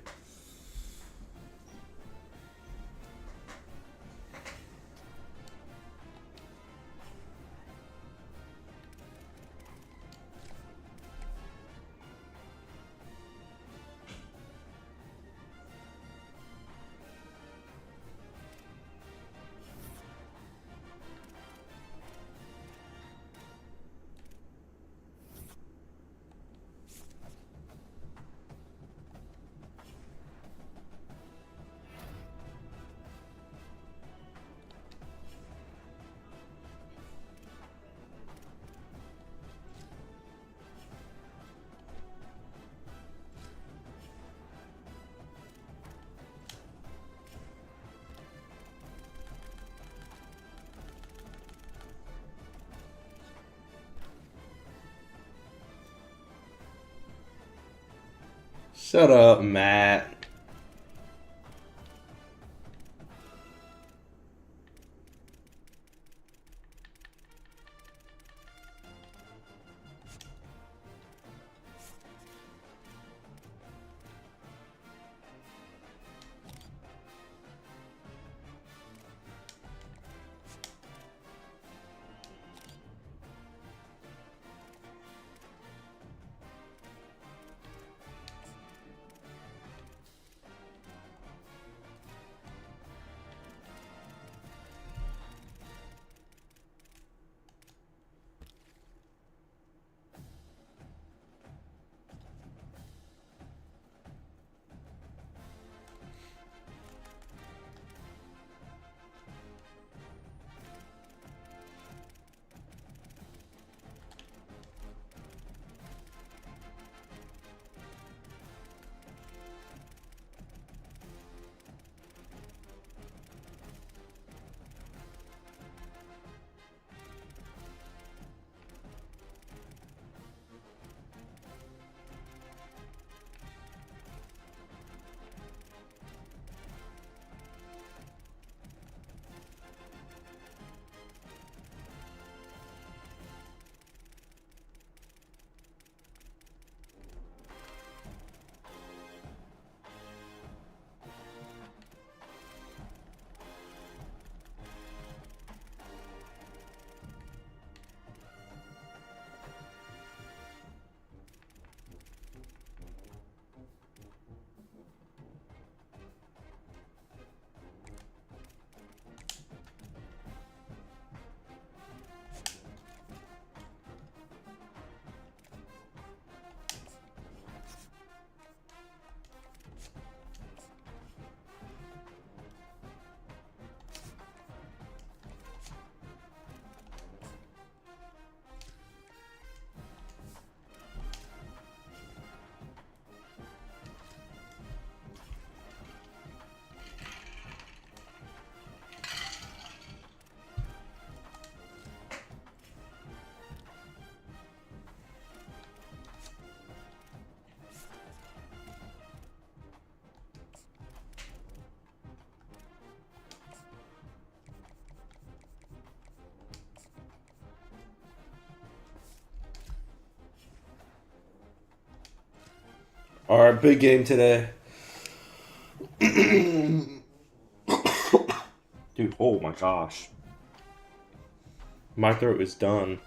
Shut up, Matt. All right, big game today. Dude, oh my gosh. My throat is done.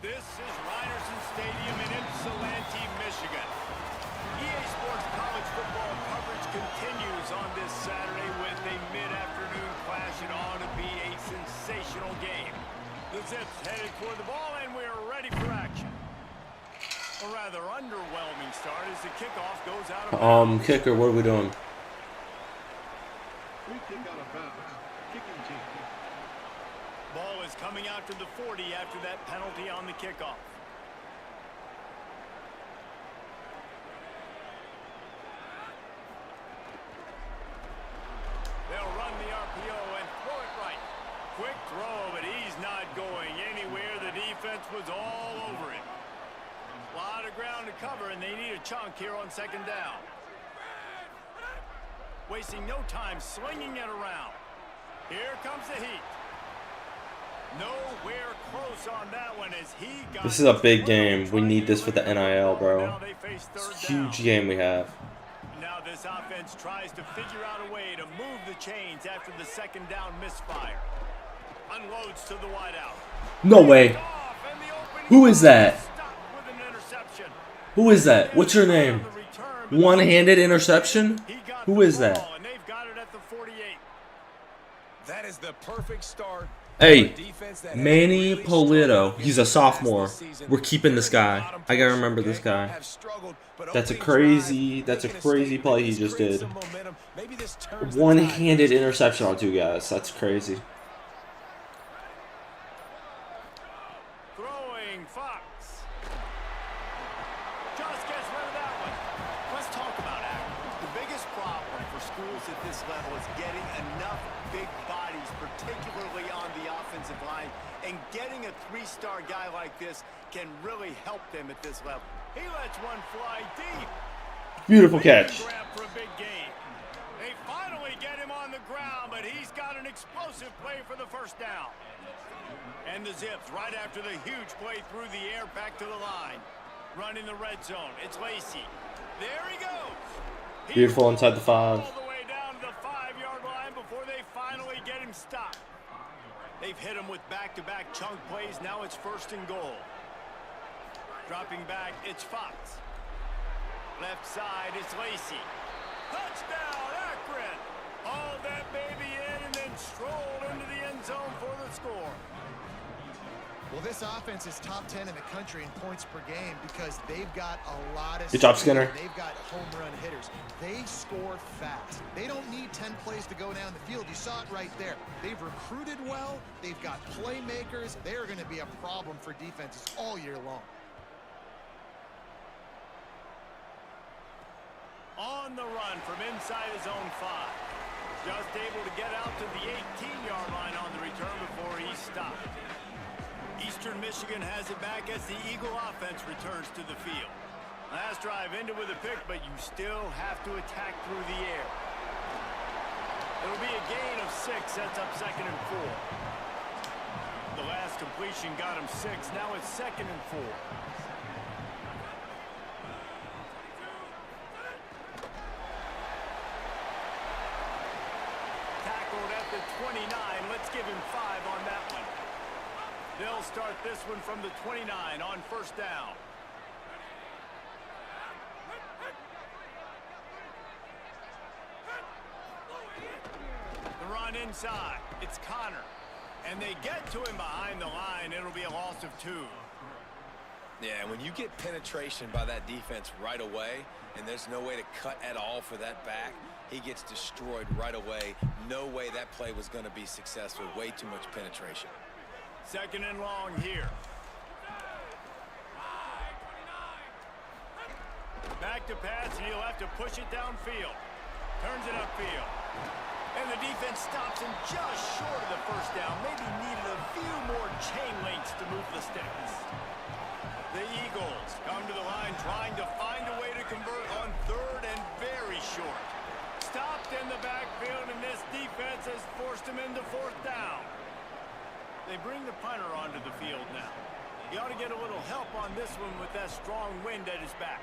This is Ryerson Stadium in Ypsilanti, Michigan. EA Sports college football coverage continues on this Saturday with a mid-afternoon clash. It ought to be a sensational game. The Zips headed for the ball, and we're ready for action. A rather underwhelming start as the kickoff goes out of bounds. Kicker, what are we doing? Free kick out of bounds. Kicking team. Ball is coming out to the 40 after that penalty on the kickoff. They'll run the RPO and throw it right. Quick throw, but he's not going anywhere. The defense was all over him. A lot of ground to cover, and they need a chunk here on second down. Wasting no time slinging it around. Here comes the heat. Nowhere close on that one as he got... This is a big game. We need this for the NIL, bro. It's a huge game we have. Now this offense tries to figure out a way to move the chains after the second down misfire. Unloads to the wideout. No way. Who is that? Who is that? What's your name? One-handed interception? Who is that? That is the perfect start. Hey, Manny Polito. He's a sophomore. We're keeping this guy. I gotta remember this guy. That's a crazy play he just did. One-handed interception on two guys. That's crazy. Throwing Fox. Just gets rid of that one. Let's talk about it. The biggest problem for schools at this level is getting enough big bodies, particularly on the offensive line, and getting a three-star guy like this can really help them at this level. He lets one fly deep. Beautiful catch. Grab for a big gain. They finally get him on the ground, but he's got an explosive play for the first down. And the Zips right after the huge play through the air back to the line. Running the red zone. It's Lacey. There he goes. Beautiful inside the 5. All the way down to the 5-yard line before they finally get him stopped. They've hit him with back-to-back chunk plays. Now it's 1st and goal. Dropping back, it's Fox. Left side, it's Lacey. Touchdown, Akron. Hauled that baby in and then strolled into the end zone for the score. Well, this offense is top 10 in the country in points per game because they've got a lot of... Good job, Skinner. They've got home run hitters. They score fast. They don't need 10 plays to go down the field. You saw it right there. They've recruited well. They've got playmakers. They're going to be a problem for defenses all year long. On the run from inside his own 5. Just able to get out to the 18-yard line on the return before he's stopped. Eastern Michigan has it back as the Eagle offense returns to the field. Last drive ended with a pick, but you still have to attack through the air. It'll be a gain of 6, sets up 2nd and 4. The last completion got him 6, now it's 2nd and 4. Tackled at the 29, let's give him 5 on that one. They'll start this one from the 29 on 1st down. The run inside. It's Connor. And they get to him behind the line. It'll be a loss of 2. Yeah, when you get penetration by that defense right away, and there's no way to cut at all for that back, he gets destroyed right away. No way that play was going to be successful. Way too much penetration. 2nd and long here. Back to pass, and he'll have to push it downfield. Turns it upfield. And the defense stops him just short of the 1st down. Maybe needed a few more chain links to move the sticks. The Eagles come to the line trying to find a way to convert on 3rd and very short. Stopped in the backfield, and this defense has forced him into 4th down. They bring the punter onto the field now. He ought to get a little help on this one with that strong wind at his back.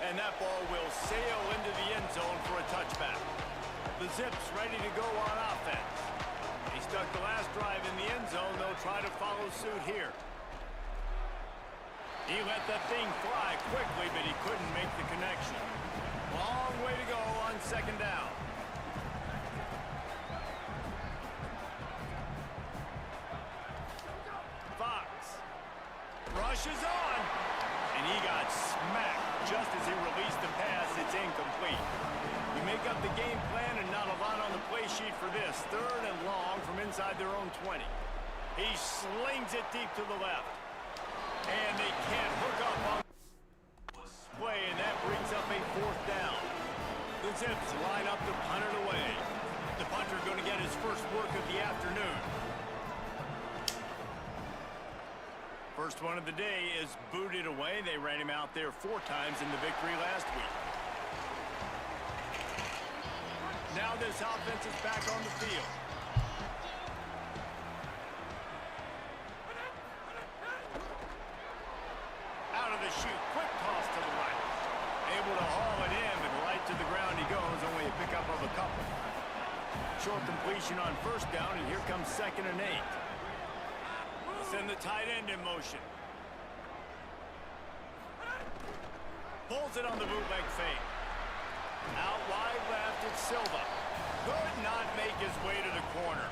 And that ball will sail into the end zone for a touchback. The Zips ready to go on offense. He stuck the last drive in the end zone. They'll try to follow suit here. He let that thing fly quickly, but he couldn't make the connection. Long way to go on second down. Fox rushes on, and he got smacked just as he released the pass. It's incomplete. You make up the game plan and not a lot on the play sheet for this. 3rd and long from inside their own 20. He slings it deep to the left. And they can't hook up on the play, and that brings up a 4th down. The Zips line up to punt it away. The punter going to get his first work of the afternoon. First one of the day is booted away. They ran him out there 4 times in the victory last week. Now this offense is back on the field. Out of the chute, quick toss to the right. Able to haul it in, but right to the ground he goes, only a pickup of a couple. Short completion on 1st down, and here comes 2nd and 8. Send the tight end in motion. Pulls it on the bootleg fake. Out wide left, it's Silva. Could not make his way to the corner.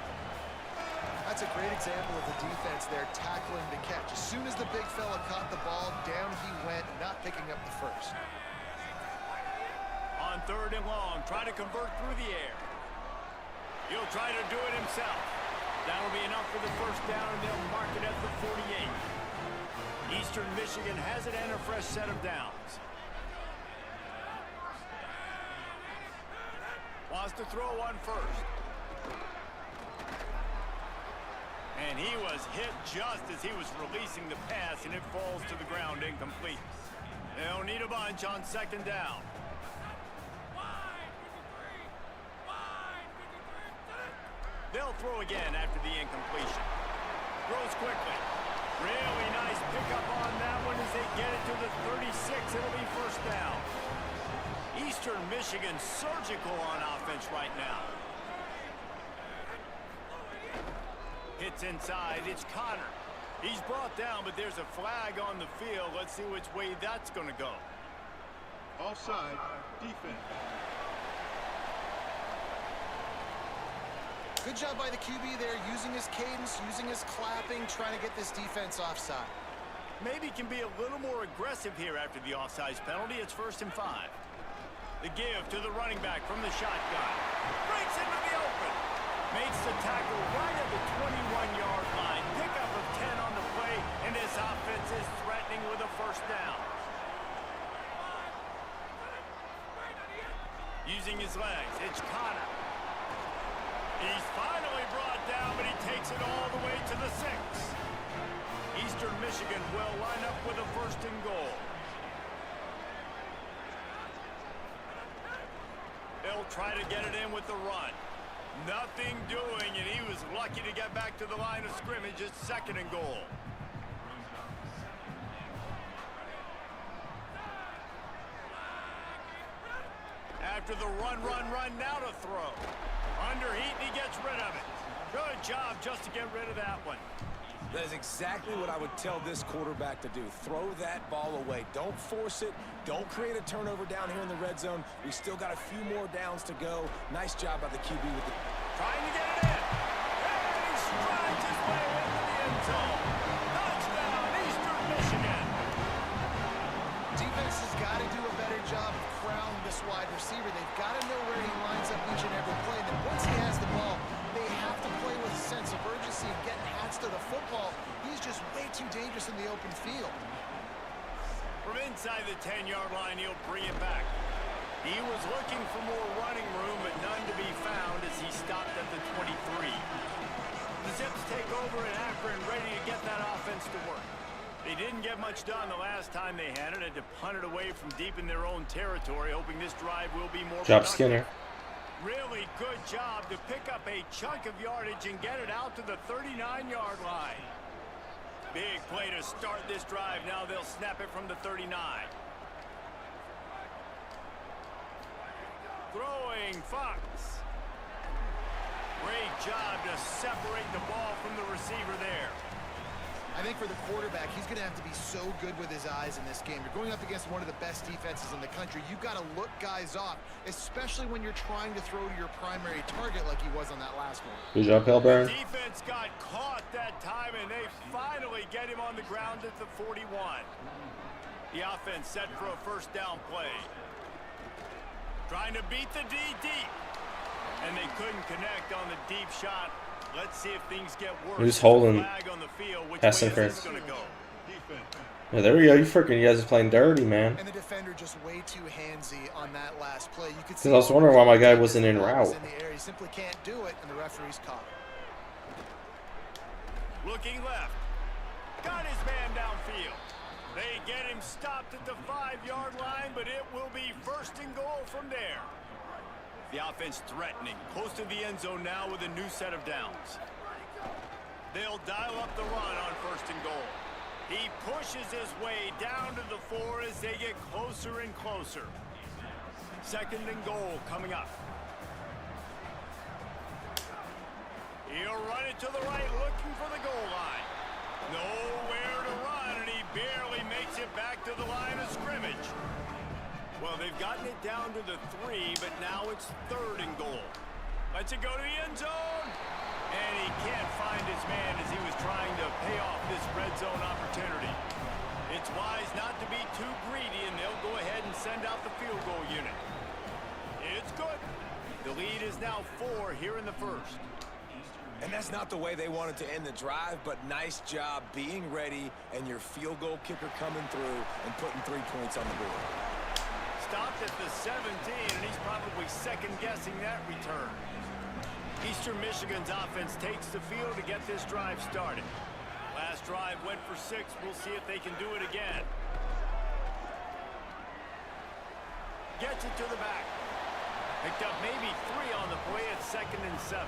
That's a great example of the defense there tackling the catch. As soon as the big fella caught the ball, down he went, not picking up the first. On 3rd and long, try to convert through the air. He'll try to do it himself. That'll be enough for the 1st down, and they'll mark it at the 48. Eastern Michigan has it and a fresh set of downs. Wants to throw one first. And he was hit just as he was releasing the pass, and it falls to the ground incomplete. They'll need a bunch on 2nd down. They'll throw again after the incompletion. Throws quickly. Really nice pickup on that one as they get it to the 36. It'll be 1st down. Eastern Michigan surgical on offense right now. Hits inside. It's Connor. He's brought down, but there's a flag on the field. Let's see which way that's going to go. Offside, defense. Good job by the QB there, using his cadence, using his clapping, trying to get this defense offside. Maybe can be a little more aggressive here after the offsides penalty. It's 1st and 5. The give to the running back from the shotgun. Breaks into the open. Makes the tackle right at the 21-yard line. Pickup of 10 on the play, and this offense is threatening with a 1st down. Using his legs, it's Connor. He's finally brought down, but he takes it all the way to the 6. Eastern Michigan will line up with a 1st and goal. They'll try to get it in with the run. Nothing doing, and he was lucky to get back to the line of scrimmage. It's 2nd and goal. After the run, now to throw. Under heat, and he gets rid of it. Good job just to get rid of that one. That is exactly what I would tell this quarterback to do. Throw that ball away. Don't force it. Don't create a turnover down here in the red zone. We still got a few more downs to go. Nice job by the QB with the... Trying to get it in. And he strides his way into the end zone. Touchdown, Eastern Michigan. Defense has got to do a better job of crowding this wide receiver. They've got to know where he lines up each and every play. And then once he has the ball, they have to play with a sense of urgency and getting hats to the football. He's just way too dangerous in the open field. From inside the 10-yard line, he'll bring it back. He was looking for more running room, but none to be found as he stopped at the 23. The Zips take over in Akron, ready to get that offense to work. They didn't get much done the last time they had it, to punt it away from deep in their own territory, hoping this drive will be more Job productive. Skinner. Really good job to pick up a chunk of yardage and get it out to the 39-yard line. Big play to start this drive. Now they'll snap it from the 39. Throwing Fox. Great job to separate the ball from the receiver there. I think for the quarterback, he's going to have to be so good with his eyes in this game. You're going up against one of the best defenses in the country. You've got to look guys off, especially when you're trying to throw to your primary target like he was on that last one. Good job, Hellburn. Defense got caught that time, and they finally get him on the ground at the 41. The offense set for a first down play. Trying to beat the D deep. And they couldn't connect on the deep shot. Let's see if things get worse. He's holding pass interference. Yeah, there we go. You guys are playing dirty, man. And the defender just way too handsy on that last play. You could see. Because I was wondering why my guy wasn't in route. He simply can't do it, and the referee's caught. Looking left. Got his man downfield. They get him stopped at the 5-yard line, but it will be first and goal from there. The offense threatening, close to the end zone now with a new set of downs. They'll dial up the run on first and goal. He pushes his way down to the 4 as they get closer and closer. Second and goal coming up. He'll run it to the right, looking for the goal line. Nowhere to run, and he barely makes it back to the line of scrimmage. Well, they've gotten it down to the 3, but now it's third and goal. Lets it go to the end zone. And he can't find his man as he was trying to pay off this red zone opportunity. It's wise not to be too greedy, and they'll go ahead and send out the field goal unit. It's good. The lead is now 4 here in the first. And that's not the way they wanted to end the drive, but nice job being ready and your field goal kicker coming through and putting 3 points on the board. Stopped at the 17, and he's probably second-guessing that return. Eastern Michigan's offense takes the field to get this drive started. Last drive went for 6. We'll see if they can do it again. Gets it to the back. Picked up maybe 3 on the play at 2nd and 7.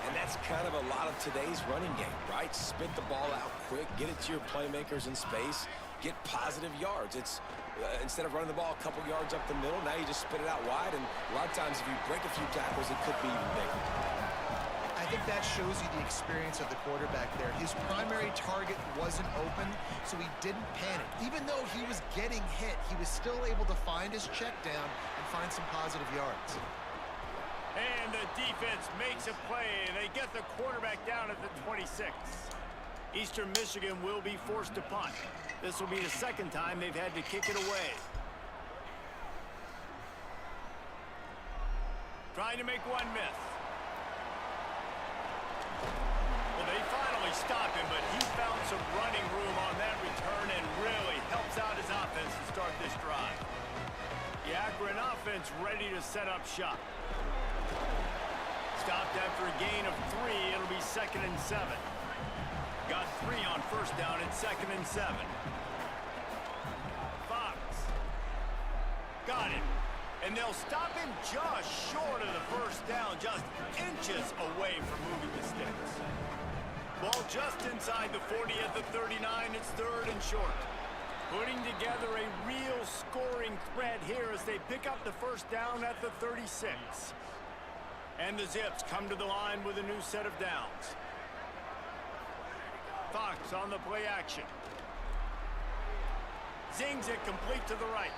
And that's kind of a lot of today's running game, right? Spit the ball out quick, get it to your playmakers in space, get positive yards. It's instead of running the ball a couple yards up the middle, now you just spit it out wide, and a lot of times if you break a few tackles, it could be even bigger. I think that shows you the experience of the quarterback there. His primary target wasn't open, so he didn't panic. Even though he was getting hit, he was still able to find his check down and find some positive yards. And the defense makes a play, and they get the quarterback down at the 26. Eastern Michigan will be forced to punt. This will be the second time they've had to kick it away. Trying to make one miss. Well, they finally stop him, but he found some running room on that return and really helps out his offense to start this drive. The Akron offense ready to set up shop. Stopped after a gain of 3. It'll be 2nd and 7. Got 3 on first down at 2nd and 7. Fox. Got him. And they'll stop him just short of the first down, just inches away from moving the sticks. Ball just inside the 40 at the 39. It's 3rd and short. Putting together a real scoring threat here as they pick up the first down at the 36. And the Zips come to the line with a new set of downs. Fox on the play action. Zings it complete to the right.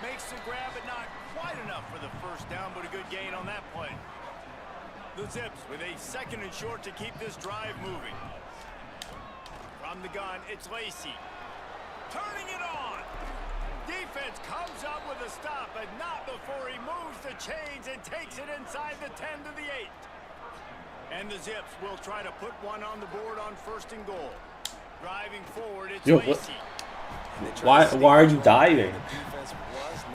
Makes the grab, but not quite enough for the first down, but a good gain on that play. The Zips with a 2nd and short to keep this drive moving. From the gun, it's Lacey. Turning it on. Defense comes up with a stop, but not before he moves the chains and takes it inside the 10 to the 8. And the Zips will try to put one on the board on 1st and goal. Driving forward, it's Lacey. Why are you diving?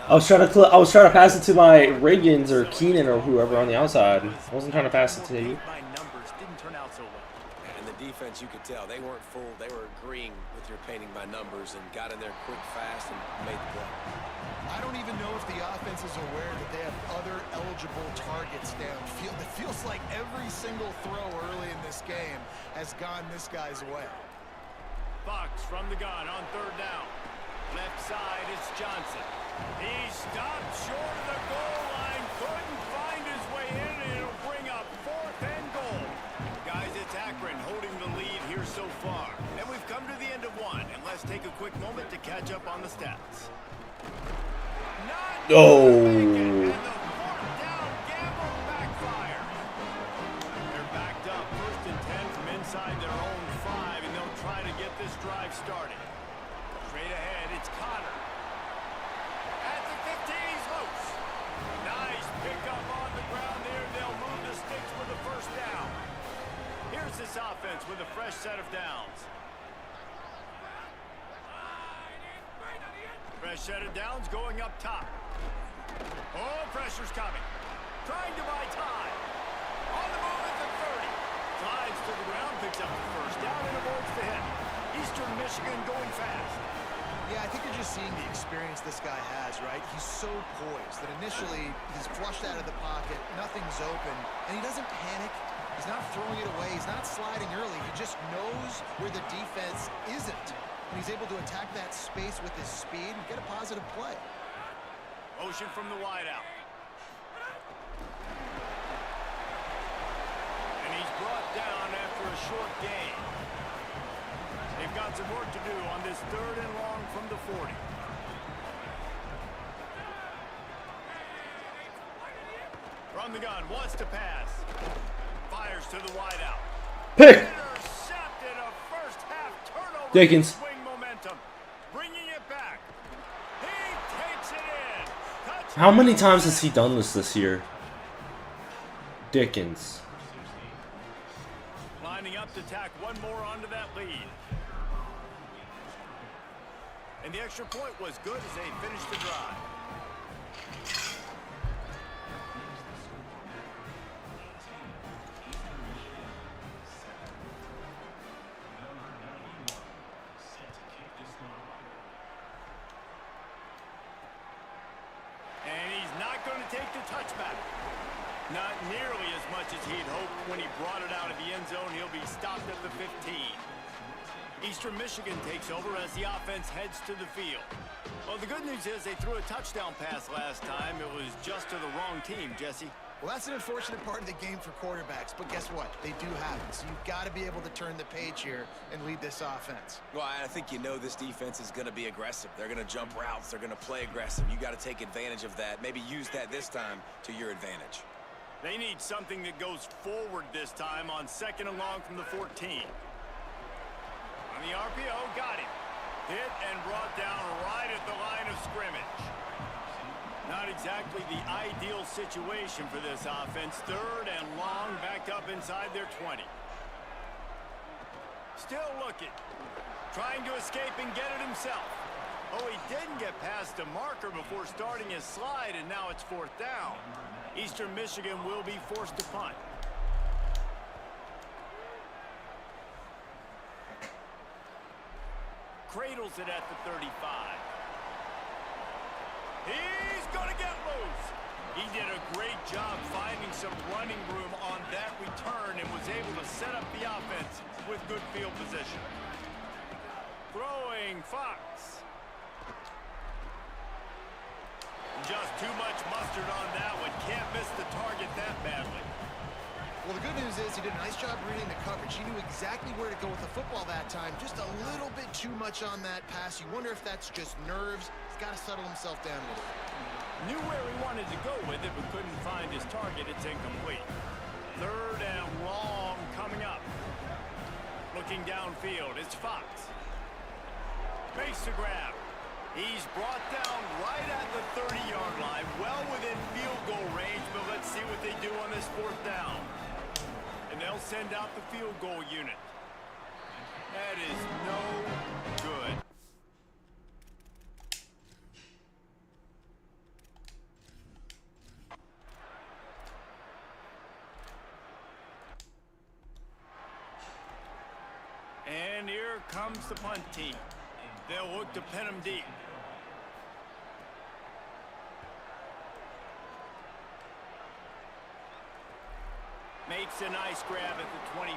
I was trying to pass it to my Riggins or Keenan or whoever on the outside. I wasn't trying to pass it to you. And the defense, you could tell, they weren't fooled. They were agreeing with your painting by numbers and got in there quick, fast, and made the play. I don't even know if the offense is aware that they have other eligible targets downfield. It feels like every single throw early in this game has gone this guy's way. Fox from the gun on third down. Left side, it's Johnson. He stopped short of the goal line, couldn't find his way in, and it'll bring up 4th and goal. Guys, it's Akron holding the lead here so far. And we've come to the end of one, and let's take a quick moment to catch up on the stats. Oh. And the 4th down gamble backfires. They're backed up, 1st and 10 from inside their own 5, and they'll try to get this drive started. Straight ahead, it's Connor. At the 15, he's loose. Nice pickup on the ground there. They'll move the sticks with the 1st down. Here's this offense with a fresh set of downs. Fresh set of downs going up top. Oh, pressure's coming. Trying to buy time. On the move at the 30. Slides to the ground, picks up the 1st down and avoids the hit. Eastern Michigan going fast. Yeah, I think you're just seeing the experience this guy has, right? He's so poised that initially he's flushed out of the pocket, nothing's open, and he doesn't panic. He's not throwing it away. He's not sliding early. He just knows where the defense isn't. And he's able to attack that space with his speed and get a positive play. Motion from the wideout. And he's brought down after a short gain. They've got some work to do on this 3rd and long from the 40. From the gun, wants to pass. Fires to the wideout. Pick. Intercepted, a 1st half turnover. Dickens. Swing momentum. Bringing it back. He takes it in. Touchdown. How many times has he done this year? Dickens. Lining up to tack one more onto that lead. And the extra point was good as they finished the drive. And he's not going to take the touchback. Not nearly as much as he'd hoped when he brought it out of the end zone. He'll be stopped at the 15. Eastern Michigan takes over as the offense heads to the field. Well, the good news is they threw a touchdown pass last time. It was just to the wrong team, Jesse. Well, that's an unfortunate part of the game for quarterbacks, but guess what? They do have it, so you've got to be able to turn the page here and lead this offense. Well, I think you know this defense is going to be aggressive. They're going to jump routes. They're going to play aggressive. You got to take advantage of that. Maybe use that this time to your advantage. They need something that goes forward this time on 2nd and long from the 14. On the RPO, got him. Hit and brought down right at the line of scrimmage. Not exactly the ideal situation for this offense. 3rd and long, backed up inside their 20. Still looking. Trying to escape and get it himself. Oh, he didn't get past the marker before starting his slide, and now it's 4th down. Eastern Michigan will be forced to punt. Cradles it at the 35. He's going to get loose. He did a great job finding some running room on that return and was able to set up the offense with good field position. Throwing Fox. Just too much mustard on that one. Can't miss the target that badly. Well, the good news is he did a nice job reading the coverage. He knew exactly where to go with the football that time. Just a little bit too much on that pass. You wonder if that's just nerves. He's got to settle himself down a little bit. Knew where he wanted to go with it, but couldn't find his target. It's incomplete. 3rd and long coming up. Looking downfield, it's Fox. Face to grab. He's brought down right at the 30-yard line, well within field goal range, but let's see what they do on this 4th down. And they'll send out the field goal unit. That is no good. comes the punt team. They'll look to pin them deep. Makes a nice grab at the 25.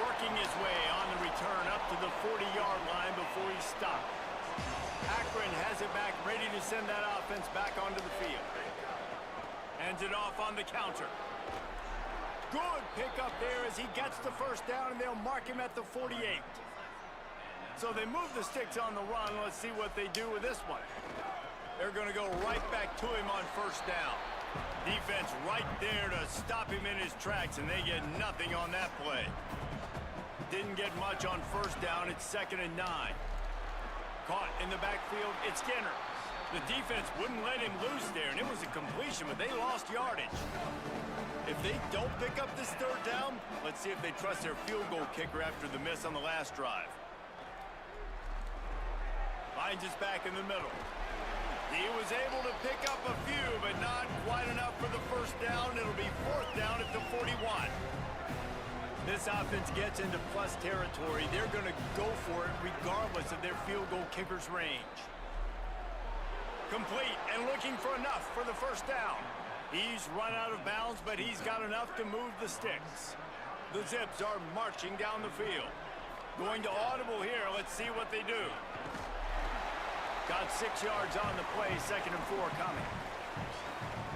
Working his way on the return up to the 40-yard line before he stopped. Akron has it back, ready to send that offense back onto the field. Hands it off on the counter. Good pickup there as he gets the first down, and they'll mark him at the 48. So they move the sticks on the run. Let's see what they do with this one. They're going to go right back to him on first down. Defense right there to stop him in his tracks, and they get nothing on that play. Didn't get much on first down. It's 2nd and 9. Caught in the backfield. It's Skinner. The defense wouldn't let him loose there, and it was a completion, but they lost yardage. If they don't pick up this third down, let's see if they trust their field goal kicker after the miss on the last drive. Finds us back in the middle. He was able to pick up a few, but not quite enough for the first down. It'll be 4th down at the 41. This offense gets into plus territory. They're going to go for it regardless of their field goal kicker's range. Complete and looking for enough for the first down. He's run out of bounds, but he's got enough to move the sticks. The Zips are marching down the field. Going to audible here. Let's see what they do. Got 6 yards on the play, 2nd and 4 coming.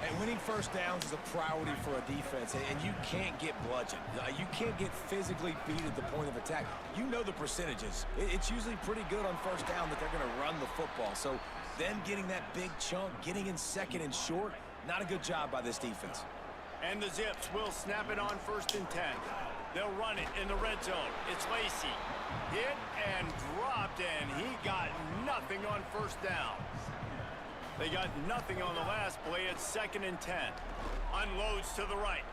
And winning first downs is a priority for a defense, and you can't get bludgeoned. You can't get physically beat at the point of attack. You know the percentages. It's usually pretty good on first down that they're going to run the football. So them getting that big chunk, getting in 2nd and short, not a good job by this defense. And the Zips will snap it on 1st and 10. They'll run it in the red zone. It's Lacey. Hit and dropped, and he got nothing on first down. They got nothing on the last play. It's 2nd and 10. Unloads to the right.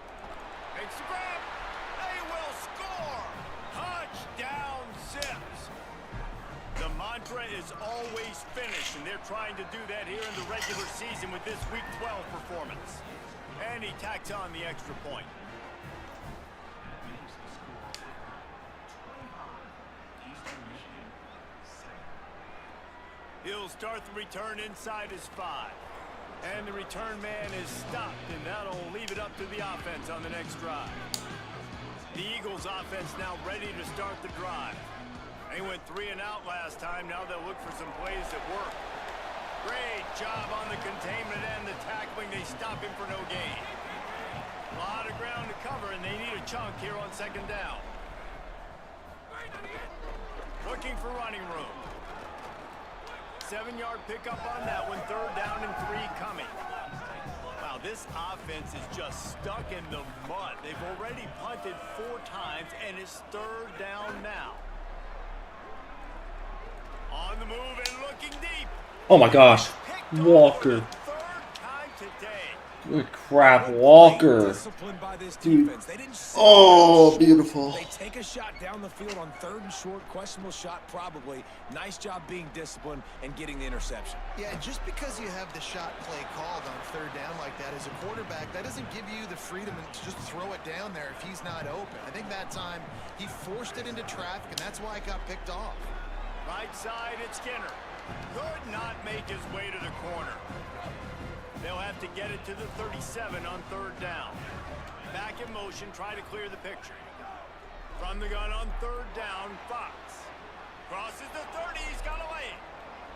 Makes the grab. They will score. Touchdown, Zips. The mantra is always finish, and they're trying to do that here in the regular season with this Week 12 performance. And he tacks on the extra point. He'll start the return inside his 5. And the return man is stopped, and that'll leave it up to the offense on the next drive. The Eagles offense now ready to start the drive. They went 3 and out last time. Now they'll look for some plays that work. Great job on the containment and the tackling. They stop him for no gain. A lot of ground to cover, and they need a chunk here on 2nd down. Looking for running room. 7-yard pickup on that one. 3rd down and 3 coming. Wow, this offense is just stuck in the mud. They've already punted 4 times, and it's 3rd down now. On the move and looking deep. Oh my gosh. Walker. 3rd time today. Good crap, Walker. Disciplined by this defense. They didn't Oh, beautiful. They take a shot down the field on 3rd and short. Questionable shot probably. Nice job being disciplined and getting the interception. Yeah, just because you have the shot play called on 3rd down like that as a quarterback, that doesn't give you the freedom to just throw it down there if he's not open. I think that time he forced it into traffic, and that's why it got picked off. Right side, it's Skinner. Could not make his way to the corner. They'll have to get it to the 37 on 3rd down. Back in motion, try to clear the picture. From the gun on 3rd down, Fox. Crosses the 30, he's got away.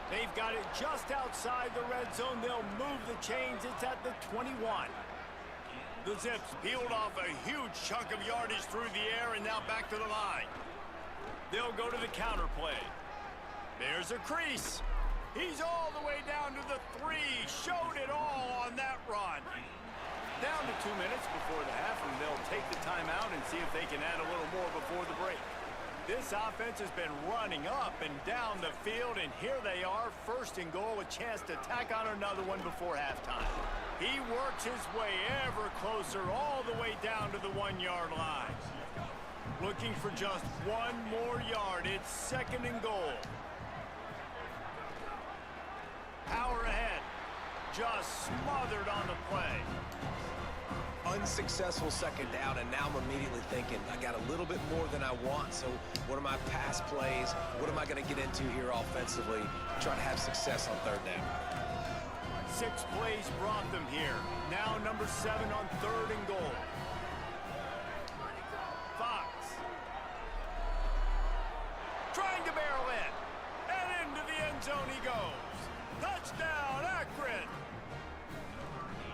They've got it just outside the red zone. They'll move the chains. It's at the 21. The Zips peeled off a huge chunk of yardage through the air and now back to the line. They'll go to the counter play. There's a crease. He's all the way down to the 3. Showed it all on that run. Down to 2 minutes before the half, and they'll take the timeout and see if they can add a little more before the break. This offense has been running up and down the field, and here they are, 1st and goal, a chance to tack on another one before halftime. He works his way ever closer all the way down to the 1-yard line. Looking for just 1 more yard. It's 2nd and goal. Power ahead. Just smothered on the play. Unsuccessful second down, and now I'm immediately thinking, I got a little bit more than I want, so what are my pass plays? What am I going to get into here offensively? Try to have success on third down. 6 plays brought them here. Now number 7 on 3rd and goal. Fox. Trying to barrel in. And into the end zone he goes. Touchdown, Akron.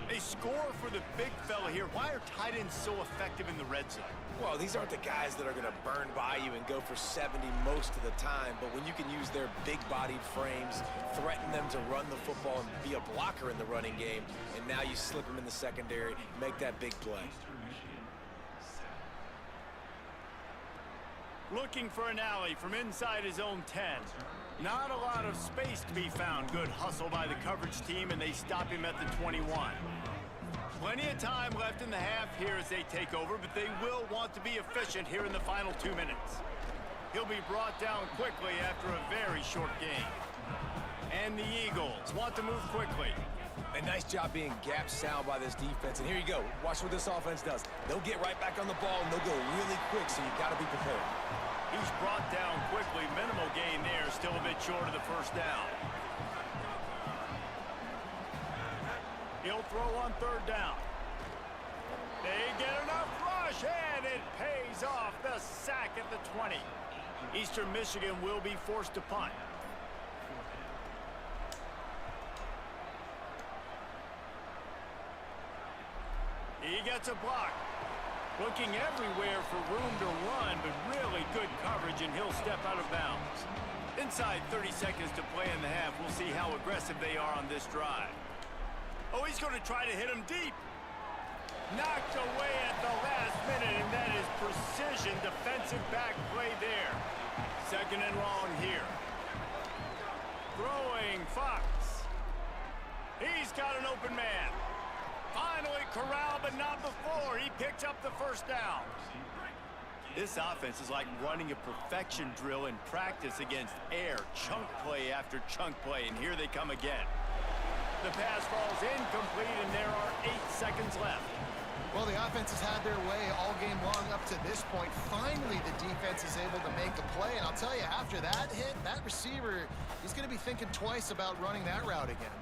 A score for the big fella here. Why are tight ends so effective in the red zone? Well, these aren't the guys that are going to burn by you and go for 70 most of the time, but when you can use their big-bodied frames, threaten them to run the football and be a blocker in the running game, and now you slip them in the secondary, make that big play. Looking for an alley from inside his own 10. Not a lot of space to be found. Good hustle by the coverage team, and they stop him at the 21. Plenty of time left in the half here as they take over, but they will want to be efficient here in the final 2 minutes. He'll be brought down quickly after a very short game. And the Eagles want to move quickly. A nice job being gap sound by this defense. And here you go. Watch what this offense does. They'll get right back on the ball, and they'll go really quick, so you got to be prepared. He's brought down quickly. Minimal gain there. Still a bit short of the first down. He'll throw on 3rd down. They get enough rush, and it pays off. The sack at the 20. Eastern Michigan will be forced to punt. He gets a block. Looking everywhere for room to run, but really good coverage, and he'll step out of bounds. Inside 30 seconds to play in the half. We'll see how aggressive they are on this drive. Oh, he's going to try to hit him deep. Knocked away at the last minute, and that is precision defensive back play there. 2nd and long here. Throwing Fox. He's got an open man. Finally corralled, but not before. He picks up the first down. This offense is like running a perfection drill in practice against air. Chunk play after chunk play, and here they come again. The pass falls incomplete, and there are 8 seconds left. Well, the offense has had their way all game long up to this point. Finally, the defense is able to make a play, and I'll tell you, after that hit, that receiver, he's going to be thinking twice about running that route again.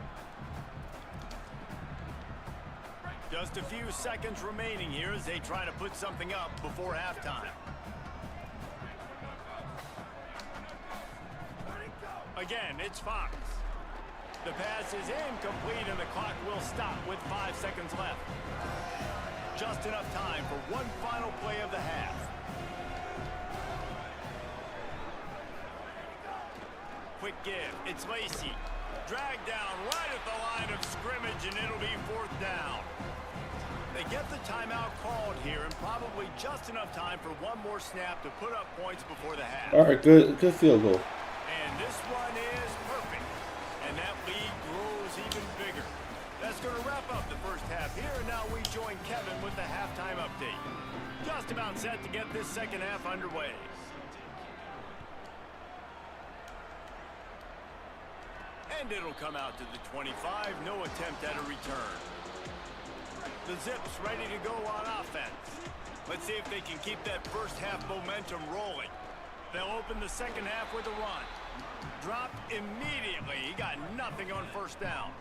Just a few seconds remaining here as they try to put something up before halftime. Again, it's Fox. The pass is incomplete, and the clock will stop with 5 seconds left. Just enough time for one final play of the half. Quick give. It's Lacey. Dragged down right at the line of scrimmage, and it'll be 4th down. They get the timeout called here, and probably just enough time for one more snap to put up points before the half. All right, good field goal. And this one is perfect. And that lead grows even bigger. That's going to wrap up the first half here, and now we join Kevin with the halftime update. Just about set to get this second half underway. And it'll come out to the 25. No attempt at a return. The Zips ready to go on offense. Let's see if they can keep that first half momentum rolling. They'll open the second half with a run. Dropped immediately. He got nothing on first down.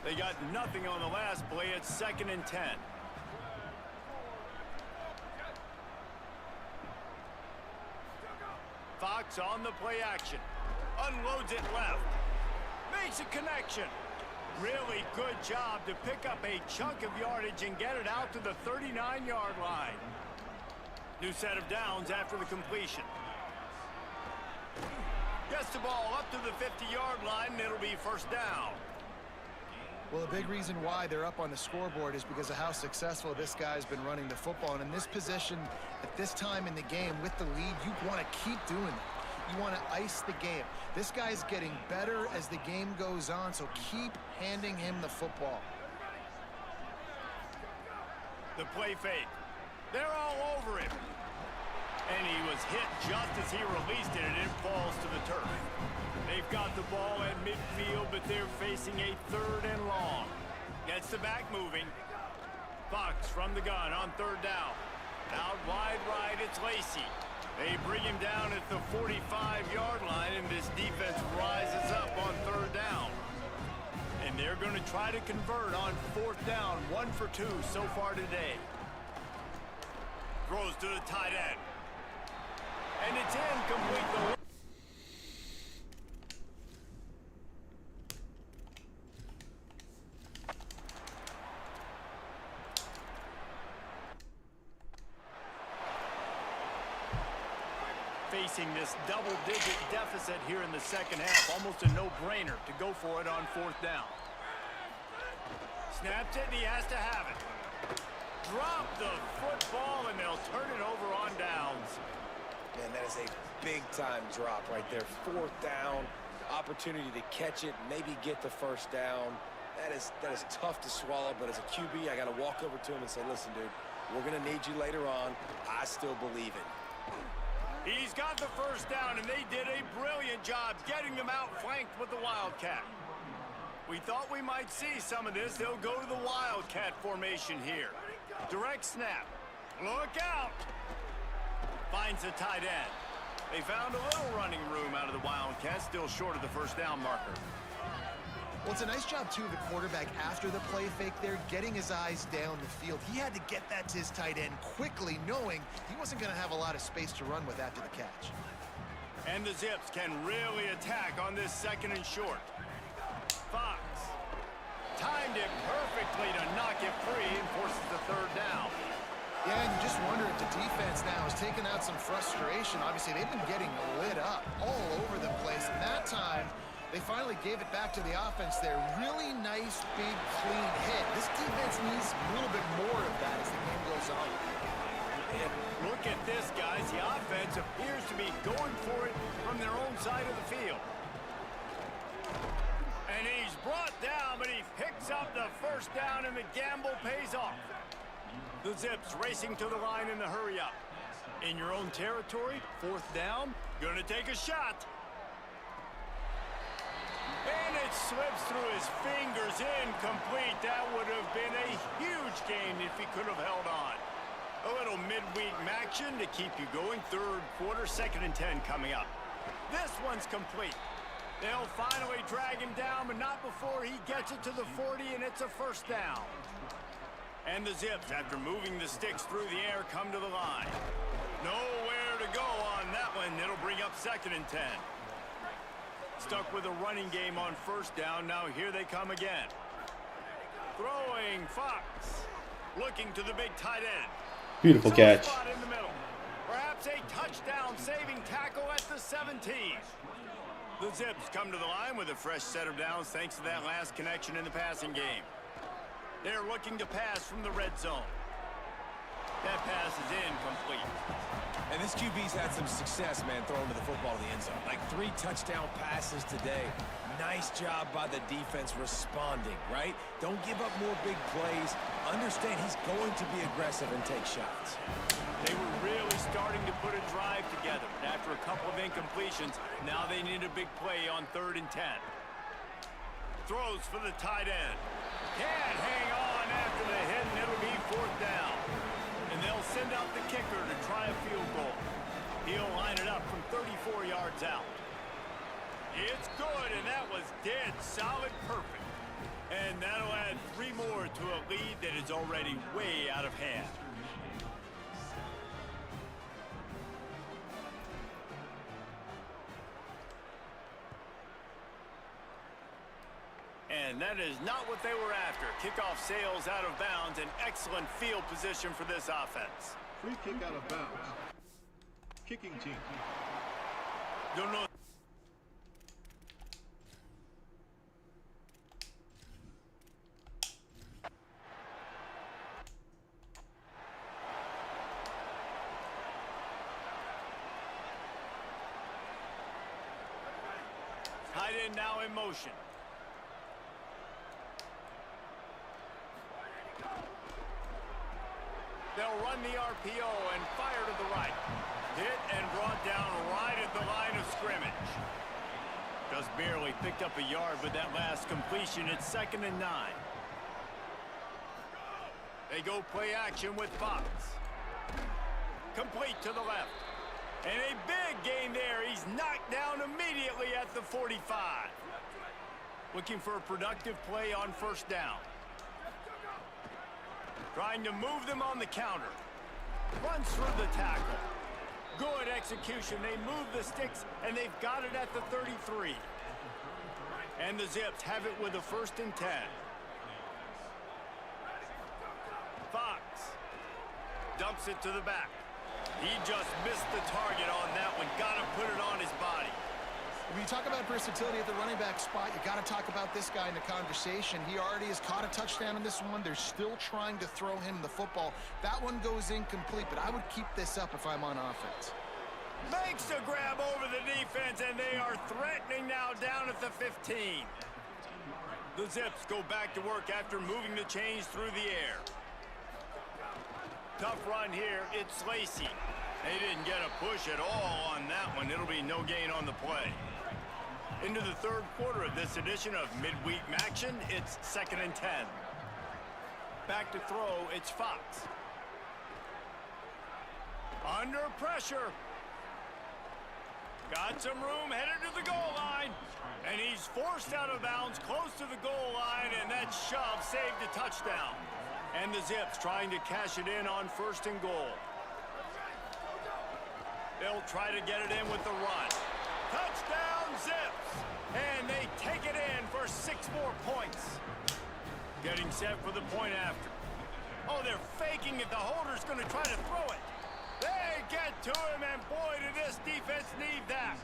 They got nothing on the last play. It's 2nd and 10. Fox on the play action. Unloads it left. Makes a connection. Really good job to pick up a chunk of yardage and get it out to the 39-yard line. New set of downs after the completion. Gets the ball up to the 50-yard line, and it'll be 1st down. Well, a big reason why they're up on the scoreboard is because of how successful this guy's been running the football. And in this position, at this time in the game, with the lead, you want to keep doing that. You want to ice the game. This guy's getting better as the game goes on, so keep handing him the football. The play fake. They're all over him. And he was hit just as he released it, and it falls to the turf. They've got the ball at midfield, but they're facing a 3rd and long. Gets the back moving. Fox from the gun on third down. Out wide right, it's Lacey. They bring him down at the 45-yard line, and this defense rises up on third down. And they're going to try to convert on fourth down, 1 for 2 so far today. Throws to the tight end. And it's incomplete. Facing this double-digit deficit here in the second half, almost a no-brainer to go for it on fourth down. Snaps it, and he has to have it. Drop the football, and they'll turn it over on downs. Man, that is a big-time drop right there. Fourth down, opportunity to catch it, maybe get the first down. That is tough to swallow, but as a QB, I got to walk over to him and say, listen, dude, we're going to need you later on. I still believe it. He's got the first down, and they did a brilliant job getting them outflanked with the Wildcat. We thought we might see some of this. They'll go to the Wildcat formation here. Direct snap. Look out. Finds the tight end. They found a little running room out of the Wildcat, still short of the first down marker. Well, it's a nice job, too, of the quarterback after the play fake there, getting his eyes down the field. He had to get that to his tight end quickly, knowing he wasn't going to have a lot of space to run with after the catch. And the Zips can really attack on this second and short. Fox timed it perfectly to knock it free and forces the third down. Yeah, and you just wonder if the defense now has taken out some frustration. Obviously, they've been getting lit up all over the place, and that time they finally gave it back to the offense there. Really nice, big, clean hit. This defense needs a little bit more of that as the game goes on. And look at this, guys. The offense appears to be going for it from their own side of the field. And he's brought down, but he picks up the first down, and the gamble pays off. The Zips racing to the line in the hurry-up. In your own territory, fourth down, gonna take a shot. And it slips through his fingers, incomplete. That would have been a huge gain if he could have held on. A little midweek action to keep you going. Third quarter, 2nd and 10 coming up. This one's complete. They'll finally drag him down, but not before he gets it to the 40, and it's a first down. And the Zips, after moving the sticks through the air, come to the line. Nowhere to go on that one. It'll bring up 2nd and 10. Stuck with a running game on first down. Now here they come again. Throwing Fox. Looking to the big tight end. Beautiful catch. Spot in the middle. Perhaps a touchdown saving tackle at the 17. The Zips come to the line with a fresh set of downs thanks to that last connection in the passing game. They're looking to pass from the red zone. That pass is incomplete. And this QB's had some success, man, throwing to the football to the end zone. Like 3 touchdown passes today. Nice job by the defense responding, right? Don't give up more big plays. Understand he's going to be aggressive and take shots. They were really starting to put a drive together. After a couple of incompletions, now they need a big play on 3rd and 10. Throws for the tight end. Can't hang on after the hit, and it'll be 4th down. And they'll send out the kicker to try a field goal. He'll line it up from 34 yards out. It's good, and that was dead solid perfect. And that'll add 3 more to a lead that is already way out of hand. And that is not what they were after. Kickoff sails out of bounds. An excellent field position for this offense. Free kick out of bounds. Kicking team. Don't know. Tight end now in motion. They'll run the RPO and fire to the right. Hit and brought down right at the line of scrimmage. Just barely picked up a yard with that last completion. It's 2nd and 9. They go play action with Fox. Complete to the left. And a big gain there. He's knocked down immediately at the 45. Looking for a productive play on first down. Trying to move them on the counter. Runs through the tackle. Good execution. They move the sticks, and they've got it at the 33. And the Zips have it with a 1st and 10. Fox dumps it to the back. He just missed the target on that one. Got to put it on his body. When you talk about versatility at the running back spot, you got to talk about this guy in the conversation. He already has caught a touchdown in this one. They're still trying to throw him the football. That one goes incomplete, but I would keep this up if I'm on offense. Makes a grab over the defense, and they are threatening now down at the 15. The Zips go back to work after moving the chains through the air. Tough run here. It's Lacey. They didn't get a push at all on that one. It'll be no gain on the play. Into the 3rd quarter of this edition of Midweek Action, it's 2nd and 10. Back to throw, it's Fox. Under pressure. Got some room, headed to the goal line. And he's forced out of bounds, close to the goal line, and that shove saved a touchdown. And the Zips trying to cash it in on 1st and goal. They'll try to get it in with the run. Touchdown, Zips! And they take it in for 6 more points. Getting set for the point after. Oh, they're faking it. The holder's going to try to throw it. They get to him, and boy, did this defense need that.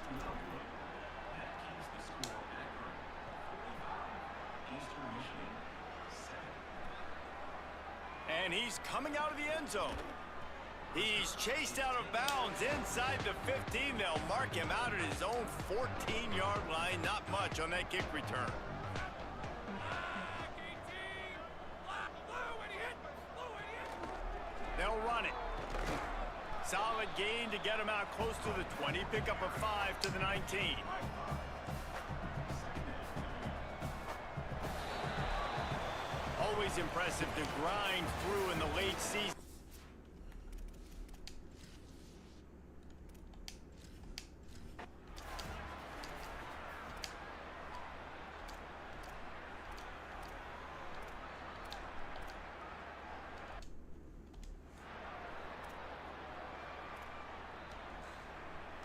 And he's coming out of the end zone. He's chased out of bounds inside the 15. They'll mark him out at his own 14-yard line. Not much on that kick return. They'll run it. Solid gain to get him out close to the 20. Pick up a 5 to the 19. Always impressive to grind through in the late season.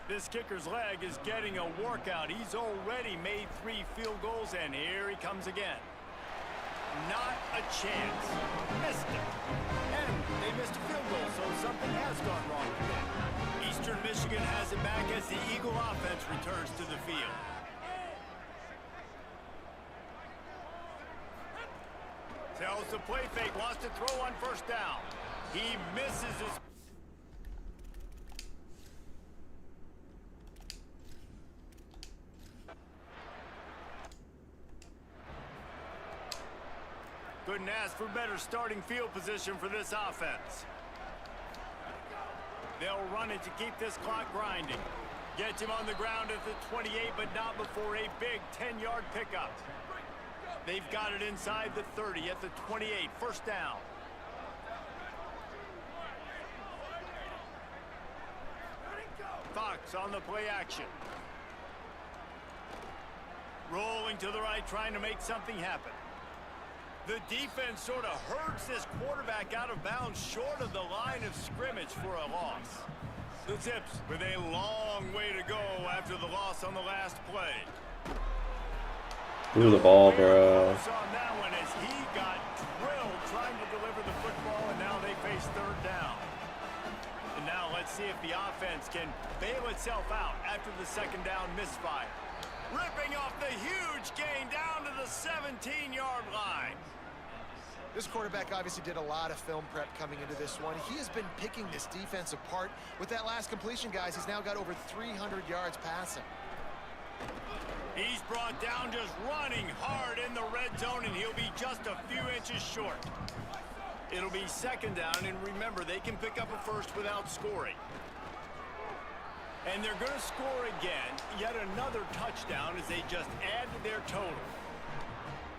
This kicker's leg is getting a workout. He's already made 3 field goals, and here he comes again. Not a chance. Missed it. And they missed a field goal, so something has gone wrong today. Eastern Michigan has it back as the Eagle offense returns to the field. Tells the play fake, wants to throw on 1st down. He misses his... Couldn't ask for better starting field position for this offense. They'll run it to keep this clock grinding. Gets him on the ground at the 28, but not before a big 10-yard pickup. They've got it inside the 30 at the 28, 1st down. Fox on the play action. Rolling to the right, trying to make something happen. The defense sort of hurts this quarterback out of bounds short of the line of scrimmage for a loss. The Zips with a long way to go after the loss on the last play. Blew the ball, bro. On that one as he got drilled trying to deliver the football, and now they face 3rd down. And now let's see if the offense can bail itself out after the 2nd down misfire. Ripping off the huge gain down to the 17-yard line. This quarterback obviously did a lot of film prep coming into this one. He has been picking this defense apart. With that last completion, guys, he's now got over 300 yards passing. He's brought down just running hard in the red zone, and he'll be just a few inches short. It'll be 2nd down, and remember, they can pick up a 1st without scoring. And they're going to score again, yet another touchdown as they just add to their total.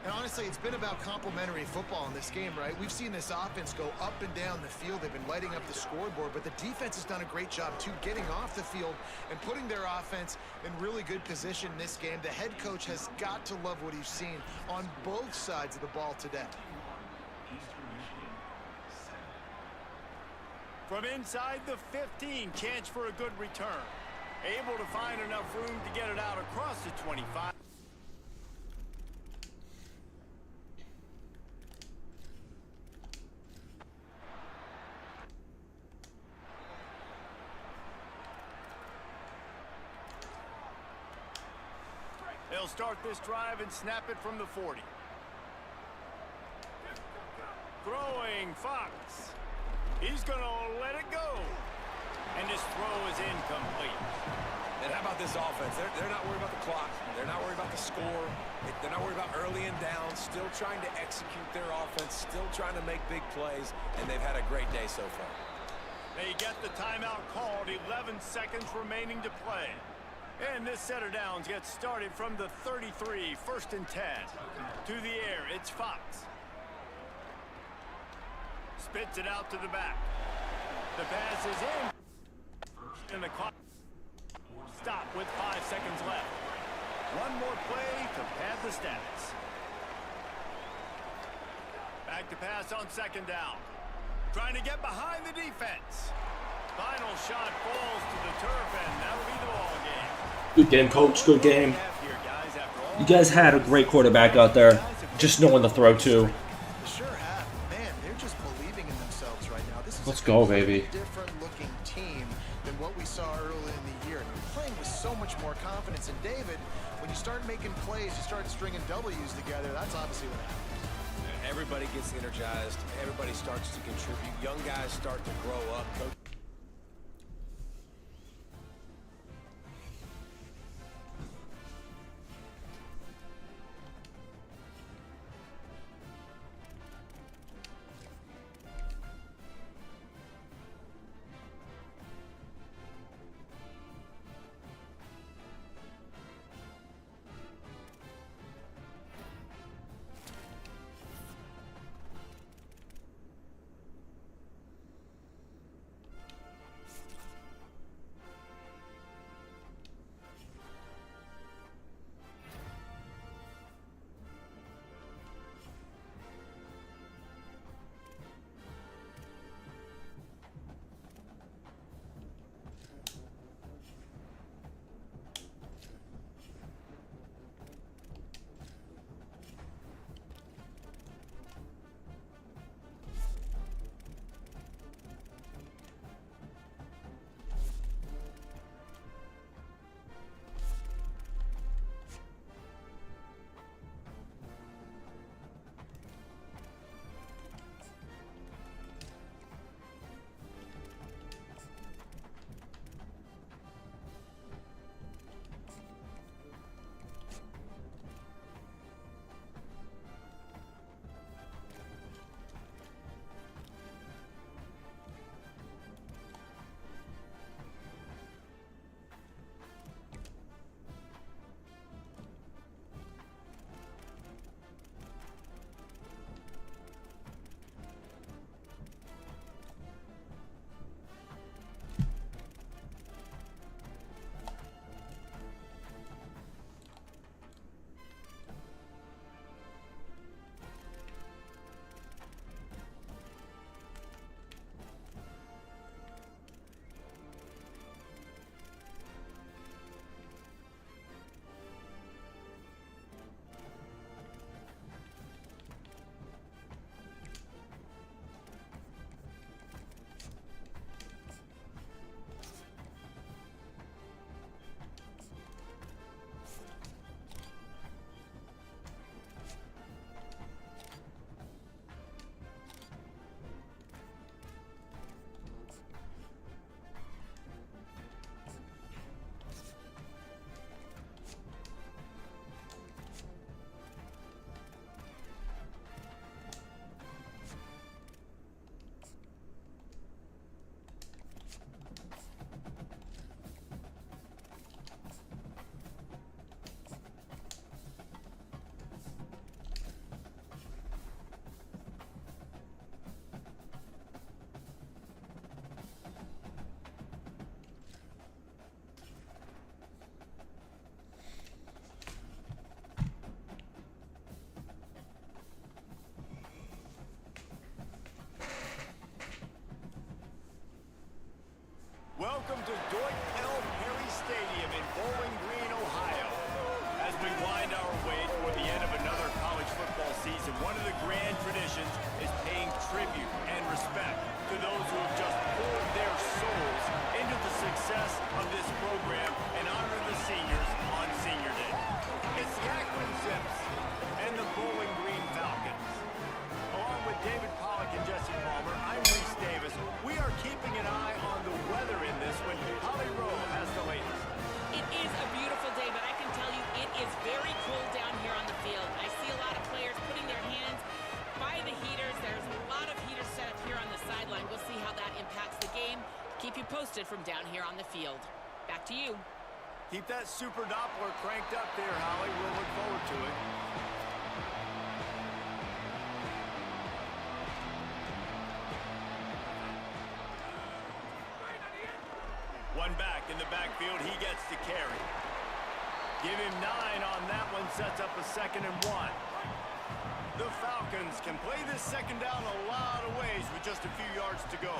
And honestly, it's been about complementary football in this game, right? We've seen this offense go up and down the field. They've been lighting up the scoreboard, but the defense has done a great job, too, getting off the field and putting their offense in really good position in this game. The head coach has got to love what he's seen on both sides of the ball today. From inside the 15, chance for a good return. Able to find enough room to get it out across the 25. They'll start this drive and snap it from the 40. Throwing Fox. He's going to let it go. And his throw is incomplete. And how about this offense? They're not worried about the clock. They're not worried about the score. They're not worried about early and down. Still trying to execute their offense. Still trying to make big plays. And they've had a great day so far. They get the timeout called. 11 seconds remaining to play. And this set of downs gets started from the 33, 1st and 10. To the air, it's Fox. Spits it out to the back. The pass is in. And the clock stop with 5 seconds left. One more play to pad the stats. Back to pass on 2nd down. Trying to get behind the defense. Final shot falls to the turf, and that'll be the ball game. Good game, coach. Good game. You guys had a great quarterback out there. Just knowing the throw, too. Sure have. Man, they're just believing in themselves right now. This is Let's go, baby. Different looking team than what we saw early in the year. They're playing with so much more confidence. And David, when you start making plays, you start stringing W's together. That's obviously what happens. Everybody gets energized. Everybody starts to contribute. Young guys start to grow up. Coach respect to those who have just poured their souls into the success of this program and honor the seniors on Senior Day. It's the Akron Zips and the Bowling Green Falcons. Along with David Pollack and Jesse Palmer, I'm Reese Davis. We are keeping an eye on the weather in this one. Holly Rowe has the latest. It is a beautiful day, but I can tell you it is very cold down here on the field. I see a lot of players putting their hands by the heaters. There's a lot of heaters set up here on the sideline. We'll see how that impacts the game. Keep you posted from down here on the field. Back to you. Keep that Super Doppler cranked up there, Holly. We'll look forward to it. One back in the backfield. He gets to carry. Give him 9 on that one. Sets up a 2nd and 1. The Falcons can play this second down a lot of ways with just a few yards to go.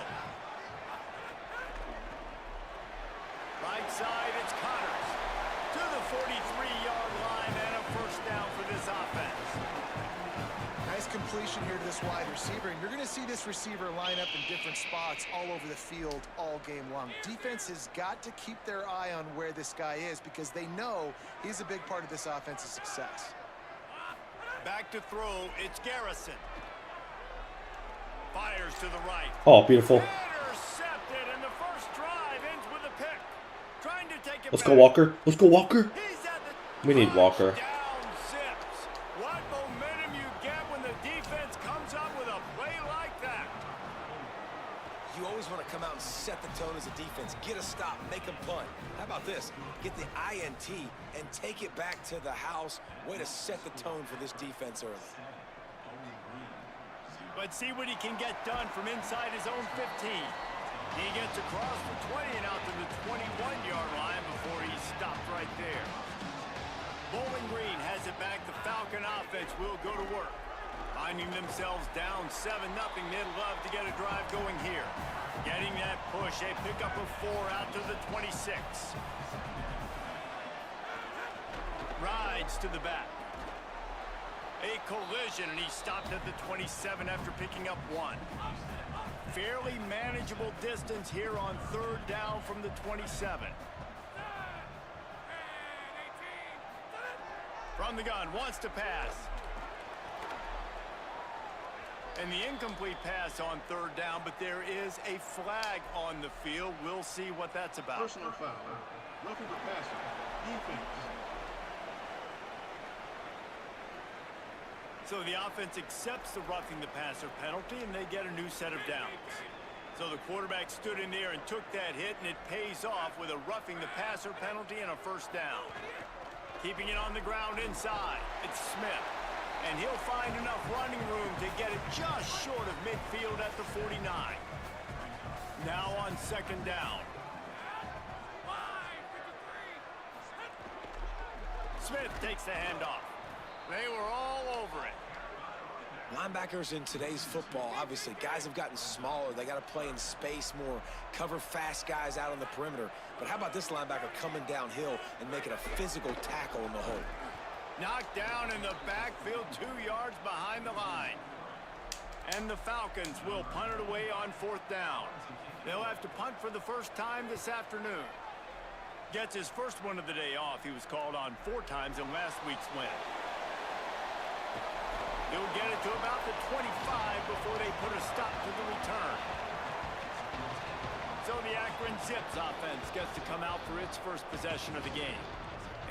Right side, it's Connors to the 43-yard line and a first down for this offense. Nice completion here to this wide receiver, and you're going to see this receiver line up in different spots all over the field all game long. Defense has got to keep their eye on where this guy is because they know he's a big part of this offense's success. Back to throw, it's Garrison. Fires to the right. Oh, beautiful. Intercepted, and the first drive ends with a pick. Trying to take it Let's back. go, Walker. Let's go, Walker. He's at the We need Walker. touchdown Zips. What momentum you get when the defense comes up with a play like that. You always want to come out and set the tone as a defense. Get a stop, make them punt. How about this? Get the INT and take it back to the house. Way to set the tone for this defense early. But see what he can get done from inside his own 15. He gets across the 20 and out to the 21-yard line before he's stopped right there. Bowling Green has it back. The Falcon offense will go to work. Finding themselves down 7-0, they'd love to get a drive going here. Getting that push, a pickup of 4 out to the 26. Rides to the back. A collision, and he stopped at the 27 after picking up 1. Fairly manageable distance here on 3rd down from the 27. From the gun, wants to pass. And the incomplete pass on 3rd down, but there is a flag on the field. We'll see what that's about. Personal foul. Roughing the passer. Defense. So the offense accepts the roughing the passer penalty, and they get a new set of downs. So the quarterback stood in there and took that hit, and it pays off with a roughing the passer penalty and a first down. Keeping it on the ground inside, it's Smith. And he'll find enough running room to get it just short of midfield at the 49. Now on 2nd down. Smith takes the handoff. They were all over it. Linebackers in today's football, obviously, guys have gotten smaller. They got to play in space more, cover fast guys out on the perimeter. But how about this linebacker coming downhill and making a physical tackle in the hole? Knocked down in the backfield, 2 yards behind the line. And the Falcons will punt it away on 4th down. They'll have to punt for the first time this afternoon. Gets his first one of the day off. He was called on 4 times in last week's win. He'll get it to about the 25 before they put a stop to the return. So the Akron Zips offense gets to come out for its first possession of the game.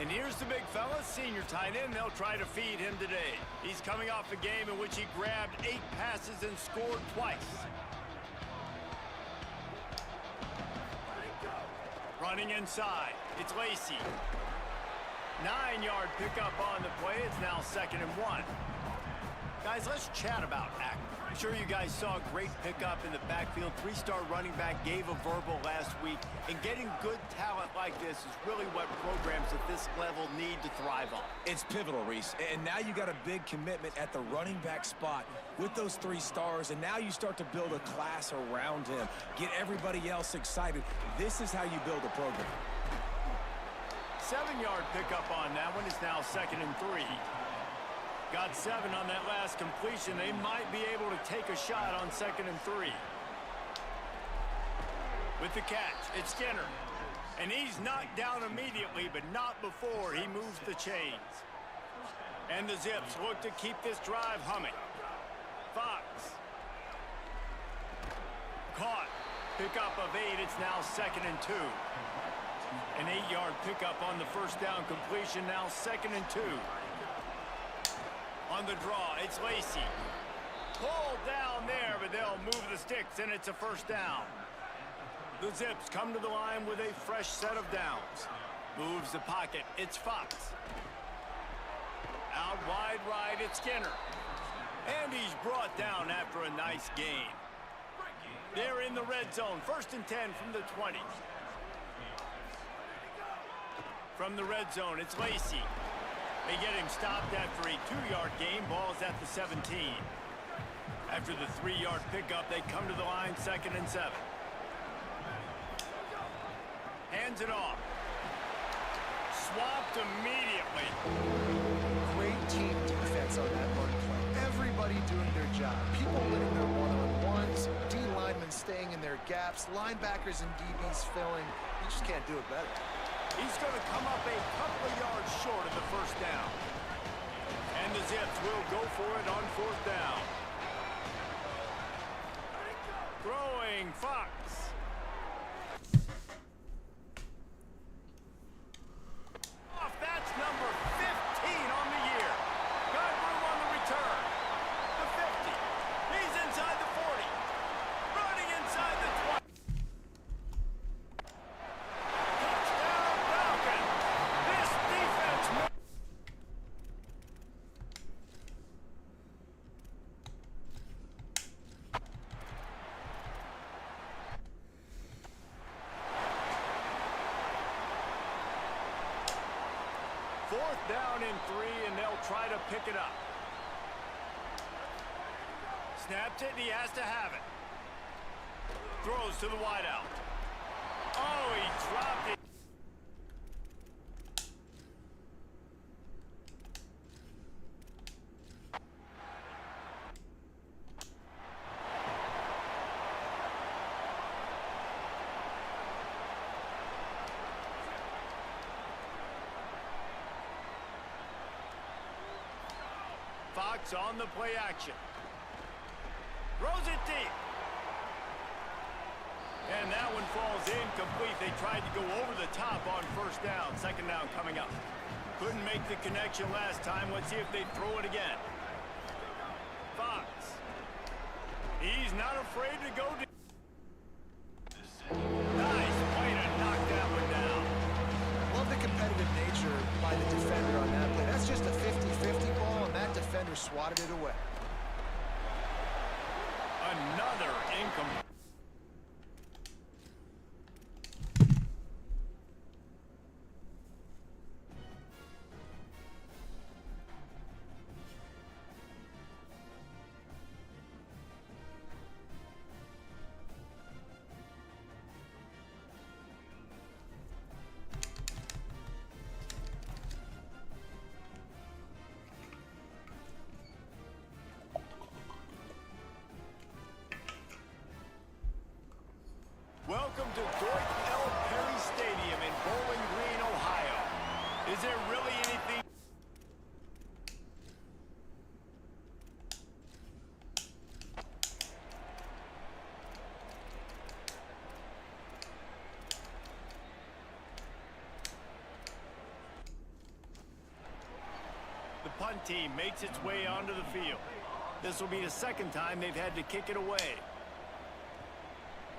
And here's the big fella, senior tight end. They'll try to feed him today. He's coming off a game in which he grabbed 8 passes and scored twice. Running inside, it's Lacey. 9-yard pickup on the play. It's now 2nd and 1. Guys, let's chat about Akron. I'm sure you guys saw a great pickup in the backfield. 3-star running back gave a verbal last week. And getting good talent like this is really what programs at this level need to thrive on. It's pivotal, Reese. And now you got a big commitment at the running back spot with those 3 stars. And now you start to build a class around him. Get everybody else excited. This is how you build a program. 7-yard pickup on that one. Is now 2nd and 3. Got 7 on that last completion. They might be able to take a shot on 2nd and 3. With the catch, it's Skinner. And he's knocked down immediately, but not before he moves the chains. And the Zips look to keep this drive humming. Fox. Caught. Pickup of 8. It's now 2nd and 2. An 8-yard pickup on the first down completion. Now 2nd and 2. On the draw, it's Lacey. Pulled down there, but they'll move the sticks, and it's a first down. The Zips come to the line with a fresh set of downs. Moves the pocket. It's Fox. Out wide right, it's Skinner. And he's brought down after a nice gain. They're in the red zone. 1st and 10 from the 20. From the red zone, it's Lacey. They get him stopped after a 2-yard gain. Ball's at the 17. After the 3-yard pickup, they come to the line 2nd and 7. Hands it off. Swapped immediately. Great team defense on that run play. Everybody doing their job. People winning their one-on-ones, D linemen staying in their gaps, linebackers and DBs filling. You just can't do it better. He's going to come up a couple of yards short of the first down. And the Zips will go for it on 4th down. Throwing Fox. That's number 15 on the year. Got room on the return. The 50. He's inside the 40. Running inside the 20. Touchdown Falcon. This defense. Fourth down and 3, and they'll try to pick it up. Snaps it, and he has to have it. Throws to the wideout. Oh, he dropped it. Fox on the play action. Throws it deep. And that one falls incomplete. They tried to go over the top on 1st down. 2nd down coming up. Couldn't make the connection last time. Let's see if they throw it again. Fox. He's not afraid to go deep. Nice way to knock that one down. Love the competitive nature by the defender on that play. That's just a 50-50 ball, and that defender swatted it away. Another incomplete. Welcome to Dwight L. Perry Stadium in Bowling Green, Ohio. Is there really anything? The punt team makes its way onto the field. This will be the 2nd time they've had to kick it away.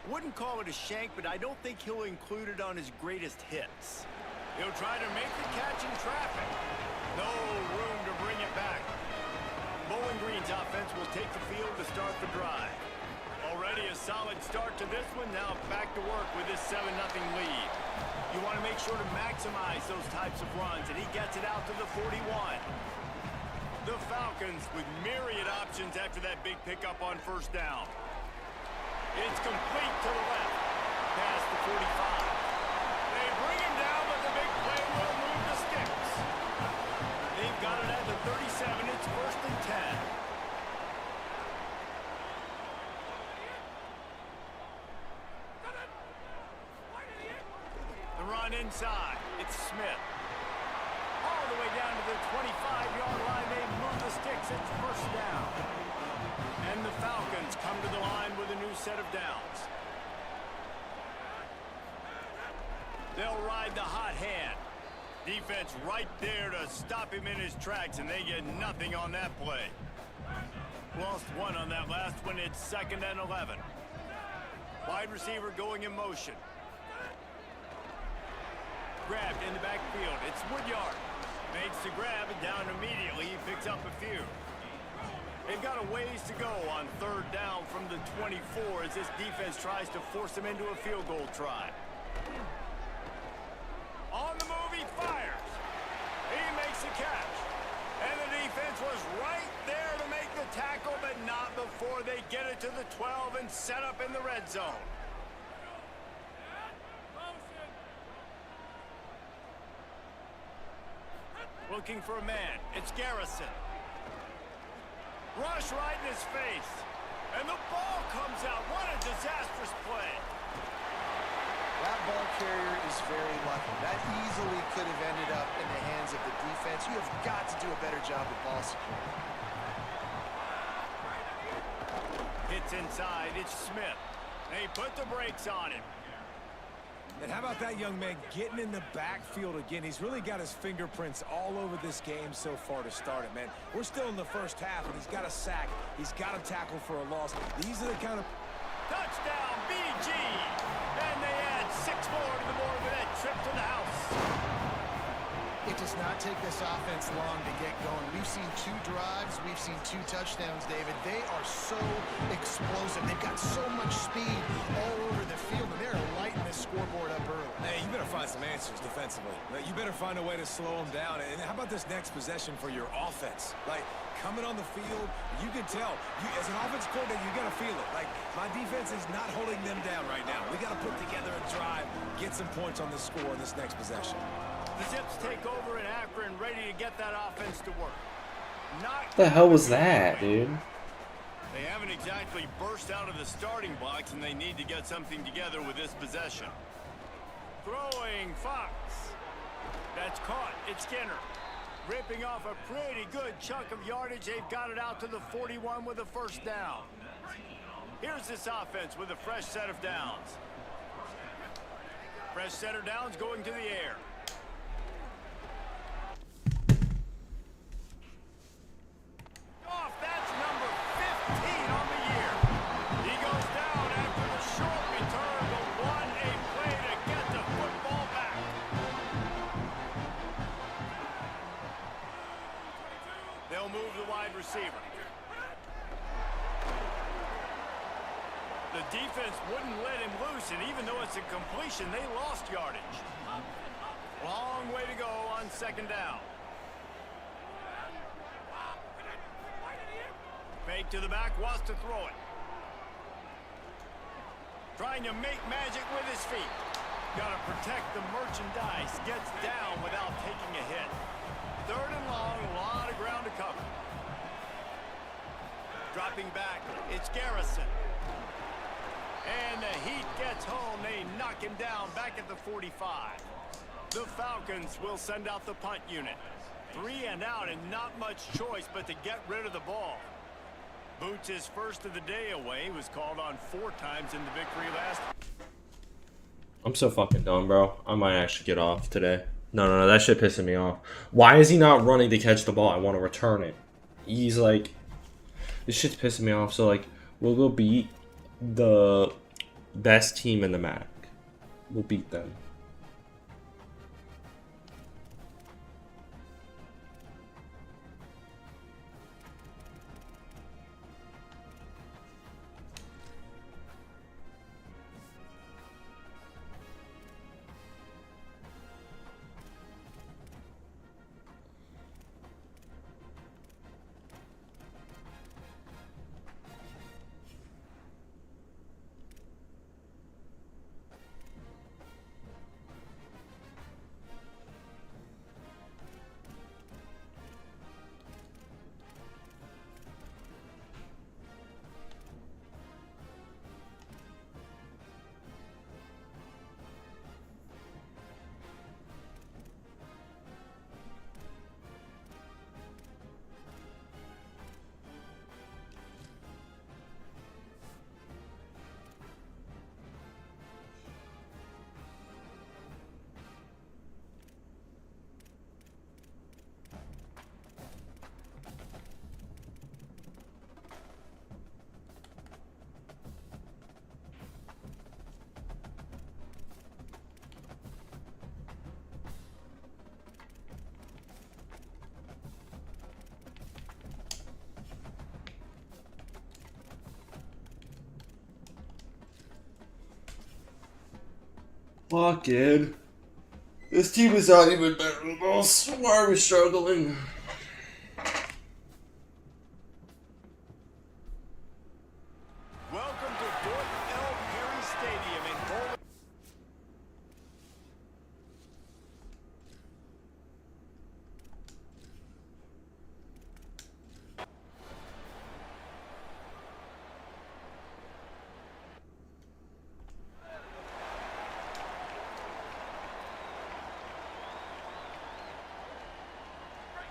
Wouldn't call it a shank, but I don't think he'll include it on his greatest hits. He'll try to make the catch in traffic. No room to bring it back. Bowling Green's offense will take the field to start the drive. Already a solid start to this one. Now back to work with this 7-0 lead. You want to make sure to maximize those types of runs, and he gets it out to the 41. The Falcons with myriad options after that big pickup on 1st down. It's complete to the left. Past the 45. They bring him down, but the big play will move the sticks. They've got it at the 37. It's 1st and 10. run inside. It's Smith. All the way down to the 25-yard line. They move the sticks. It's first down. And the Falcons come to the line with a new set of downs. They'll ride the hot hand. Defense right there to stop him in his tracks, and they get nothing on that play. Lost one on that last one. It's 2nd and 11. Wide receiver going in motion. Grabbed in the backfield. It's Woodyard. Makes the grab and down immediately. He picks up a few. They've got a ways to go on 3rd down from the 24 as this defense tries to force them into a field goal try. On the move, he fires. He makes the catch. And the defense was right there to make the tackle, but not before they get it to the 12 and set up in the red zone. Looking for a man. It's Garrison. Rush right in his face. And the ball comes out. What a disastrous play. That ball carrier is very lucky. That easily could have ended up in the hands of the defense. You have got to do a better job with ball security. Hits inside. It's Smith. They put the brakes on him. And how about that young man getting in the backfield again? He's really got his fingerprints all over this game so far to start it, man. We're still in the first half, and he's got a sack. He's got a tackle for a loss. These are the kind of... Touchdown, BG! And they add 6 more to the board with that trip to the house. It does not take this offense long to get going. We've seen 2 drives. We've seen 2 touchdowns, David. They are so explosive. They've got so much speed all over the field, and they're lighting this scoreboard up early. Hey, you better find some answers defensively. You better find a way to slow them down. And how about this next possession for your offense? Like, coming on the field, you can tell. As an offense coordinator, you got to feel it. Like, my defense is not holding them down right now. We got to put together a drive, get some points on the score in this next possession. The Zips take over in Akron, ready to get that offense to work. What the hell was that, dude? They haven't exactly burst out of the starting blocks, and they need to get something together with this possession. Throwing Fox. That's caught. It's Skinner. Ripping off a pretty good chunk of yardage. They've got it out to the 41 with a first down. Here's this offense with a fresh set of downs. Fresh set of downs going to the air. Off, that's number 15 on the year. He goes down after the short return, but what a play to get the football back. They'll move the wide receiver. The defense wouldn't let him loose, and even though it's a completion, they lost yardage. Long way to go on 2nd down. Fake to the back, wants to throw it. Trying to make magic with his feet. Got to protect the merchandise. Gets down without taking a hit. 3rd and long, a lot of ground to cover. Dropping back, it's Garrison. And the Heat gets home. They knock him down back at the 45. The Falcons will send out the punt unit. 3 and out, and not much choice but to get rid of the ball. Boots his first of the day away. Was called on 4 times in the victory last. I'm so fucking dumb, bro. I might actually get off today. No, that shit pissing me off. Why is he not running to catch the ball? I want to return it. He's like, this shit's pissing me off. So like, we'll go beat the best team in the MAC. We'll beat them. Fucking. This team is not even better than us. Why are we struggling? Welcome to Fort L. Perry Stadium in Boulder.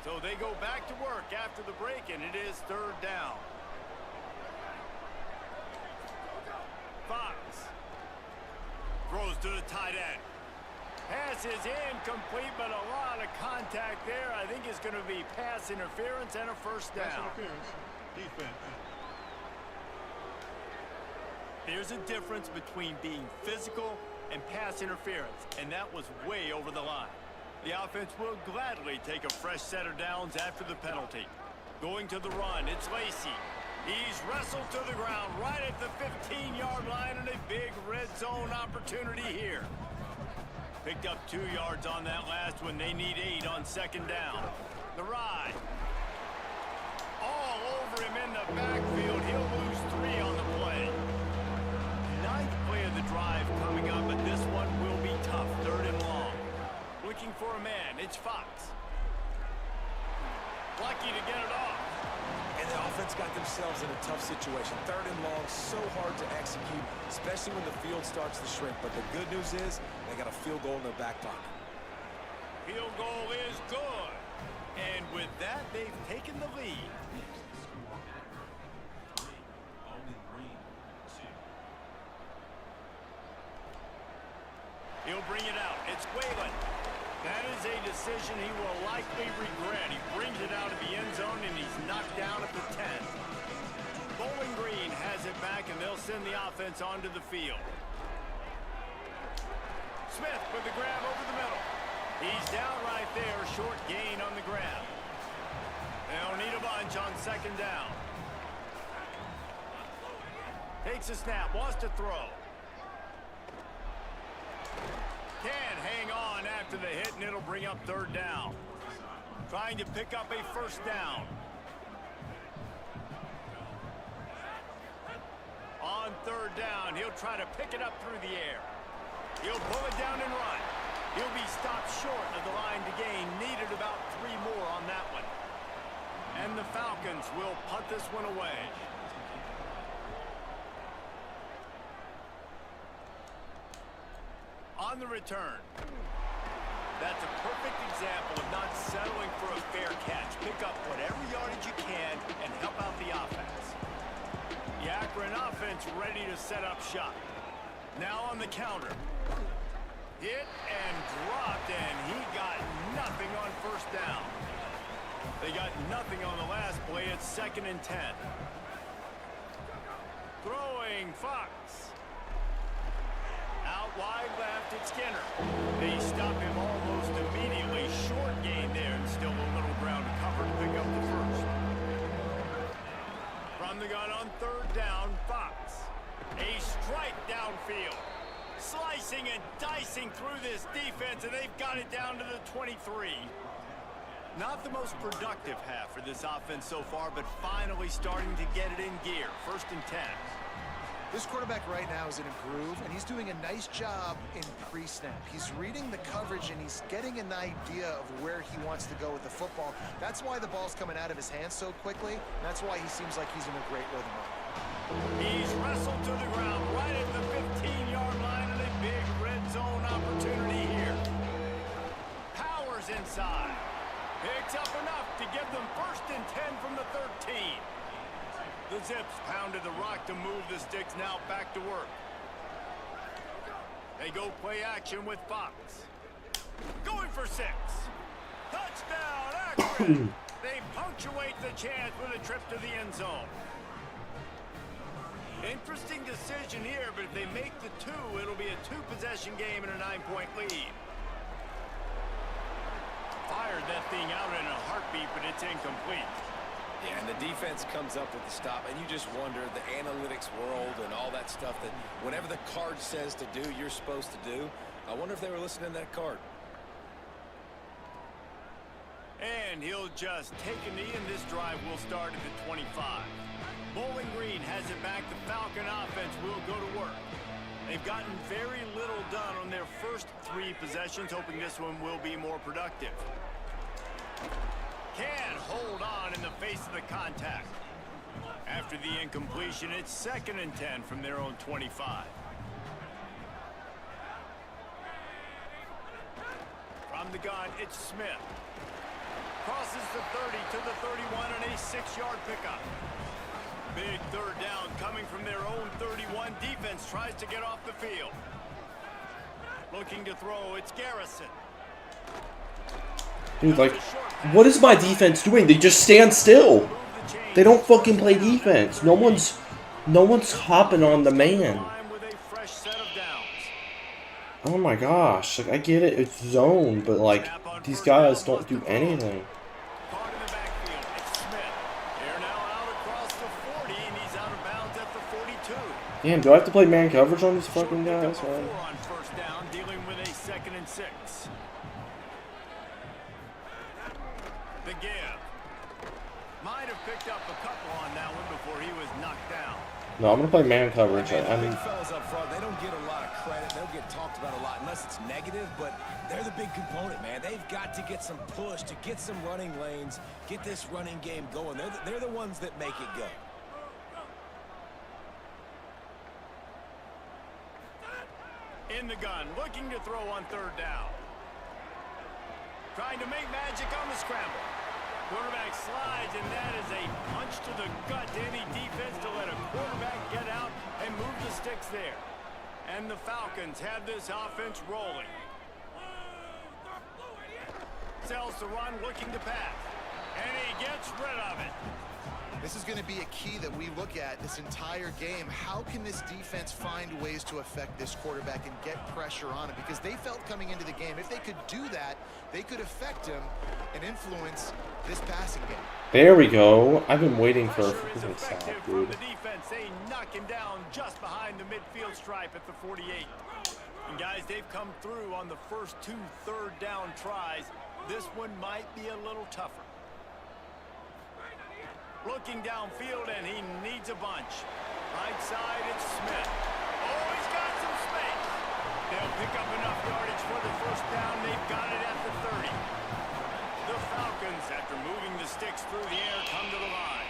So they go back to work after the break, and it is third down. Fox throws to the tight end. Pass is incomplete, but a lot of contact there. I think it's going to be pass interference and a first down. Pass interference. Defense. There's a difference between being physical and pass interference, and that was way over the line. The offense will gladly take a fresh set of downs after the penalty. Going to the run, it's Lacey. He's wrestled to the ground right at the 15-yard line, and a big red zone opportunity here. Picked up 2 yards on that last one. They need 8 on second down. The ride. All over him in the backfield. He'll lose 3 on the play. 9th play of the drive coming up, but this one will be tough. 3rd and long. Looking for a man. It's Fox. Lucky to get it off. And the offense got themselves in a tough situation. 3rd and long, so hard to execute, especially when the field starts to shrink. But the good news is they got a field goal in their back pocket. Field goal is good. And with that, they've taken the lead. He'll bring it out. It's Whalen. That is a decision he will likely regret. He brings it out of the end zone, and he's knocked down at the 10. Bowling Green has it back, and they'll send the offense onto the field. Smith with the grab over the middle. He's down right there, short gain on the grab. They'll need a bunch on second down. Takes a snap, wants to throw. Can't hang on after the hit, and it'll bring up 3rd down. Trying to pick up a first down. On 3rd down, he'll try to pick it up through the air. He'll pull it down and run. He'll be stopped short of the line to gain. Needed about 3 more on that one. And the Falcons will punt this one away. On the return. That's a perfect example of not settling for a fair catch. Pick up whatever yardage you can and help out the offense. The Akron offense ready to set up shop. Now on the counter. Hit and dropped, and he got nothing on first down. They got nothing on the last play. It's 2nd and 10. Throwing Fox. Out wide left, it's Skinner. They stop him almost immediately. Short gain there, and still a little ground to cover to pick up the first. From the gun on 3rd down, Fox. A strike downfield. Slicing and dicing through this defense, and they've got it down to the 23. Not the most productive half for this offense so far, but finally starting to get it in gear. 1st and 10. This quarterback right now is in a groove, and he's doing a nice job in pre-snap. He's reading the coverage, and he's getting an idea of where he wants to go with the football. That's why the ball's coming out of his hands so quickly. That's why he seems like he's in a great rhythm. He's wrestled to the ground right at the 15-yard line, and a big red zone opportunity here. Powers inside. Picks up enough to give them 1st and 10 from the 13. The Zips pounded the rock to move the sticks, now back to work. They go play action with Fox. Going for 6. Touchdown, Akron! They punctuate the chance with a trip to the end zone. Interesting decision here, but if they make the 2, it'll be a 2-possession game and a 9-point lead. Fired that thing out in a heartbeat, but it's incomplete. Yeah, and the defense comes up with the stop, and you just wonder, the analytics world and all that stuff, that whatever the card says to do, you're supposed to do. I wonder if they were listening to that card. And he'll just take a knee, and this drive will start at the 25. Bowling Green has it back. The Falcon offense will go to work. They've gotten very little done on their first 3 possessions, hoping this one will be more productive. Can't hold on in the face of the contact. After the incompletion, it's 2nd and 10 from their own 25. From the gun, it's Smith. Crosses the 30 to the 31 and a 6-yard pickup. Big 3rd down coming from their own 31. Defense tries to get off the field. Looking to throw, it's Garrison. Dude, like, what is my defense doing? They just stand still. They don't fucking play defense. No one's hopping on the man. Oh my gosh, like, I get it, it's zone, but like, these guys don't do anything. Damn, do I have to play man coverage on these fucking guys? Man? On 1st down, dealing with a 2nd and 6. The give. Might have picked up a couple on that one before he was knocked down. No, I'm gonna play man coverage. I I mean, mean, the big fellas up front, they don't get a lot of credit. They'll get talked about a lot unless it's negative, but they're the big component, man. They've got to get some push, to get some running lanes, get this running game going. They're the ones that make it go. In the gun, looking to throw on 3rd down. Trying to make magic on the scramble. Quarterback slides, and that is a punch to the gut to any defense to let a quarterback get out and move the sticks there. And the Falcons have this offense rolling. Sells the run, looking to pass. And he gets rid of it. This is going to be a key that we look at this entire game. How can this defense find ways to affect this quarterback and get pressure on him? Because they felt coming into the game, if they could do that, they could affect him and influence this passing game. there we go. I've been waiting for a Pressure is freaking effective stop, from dude. the defense. They knock him down just behind the midfield stripe at the 48. And guys, they've come through on the first 2 3rd down tries. This one might be a little tougher. Looking downfield, and he needs a bunch. Right side, it's Smith. Oh, he's got some space. They'll pick up enough yardage for the 1st down. They've got it at the 30. The Falcons, after moving the sticks through the air, come to the line.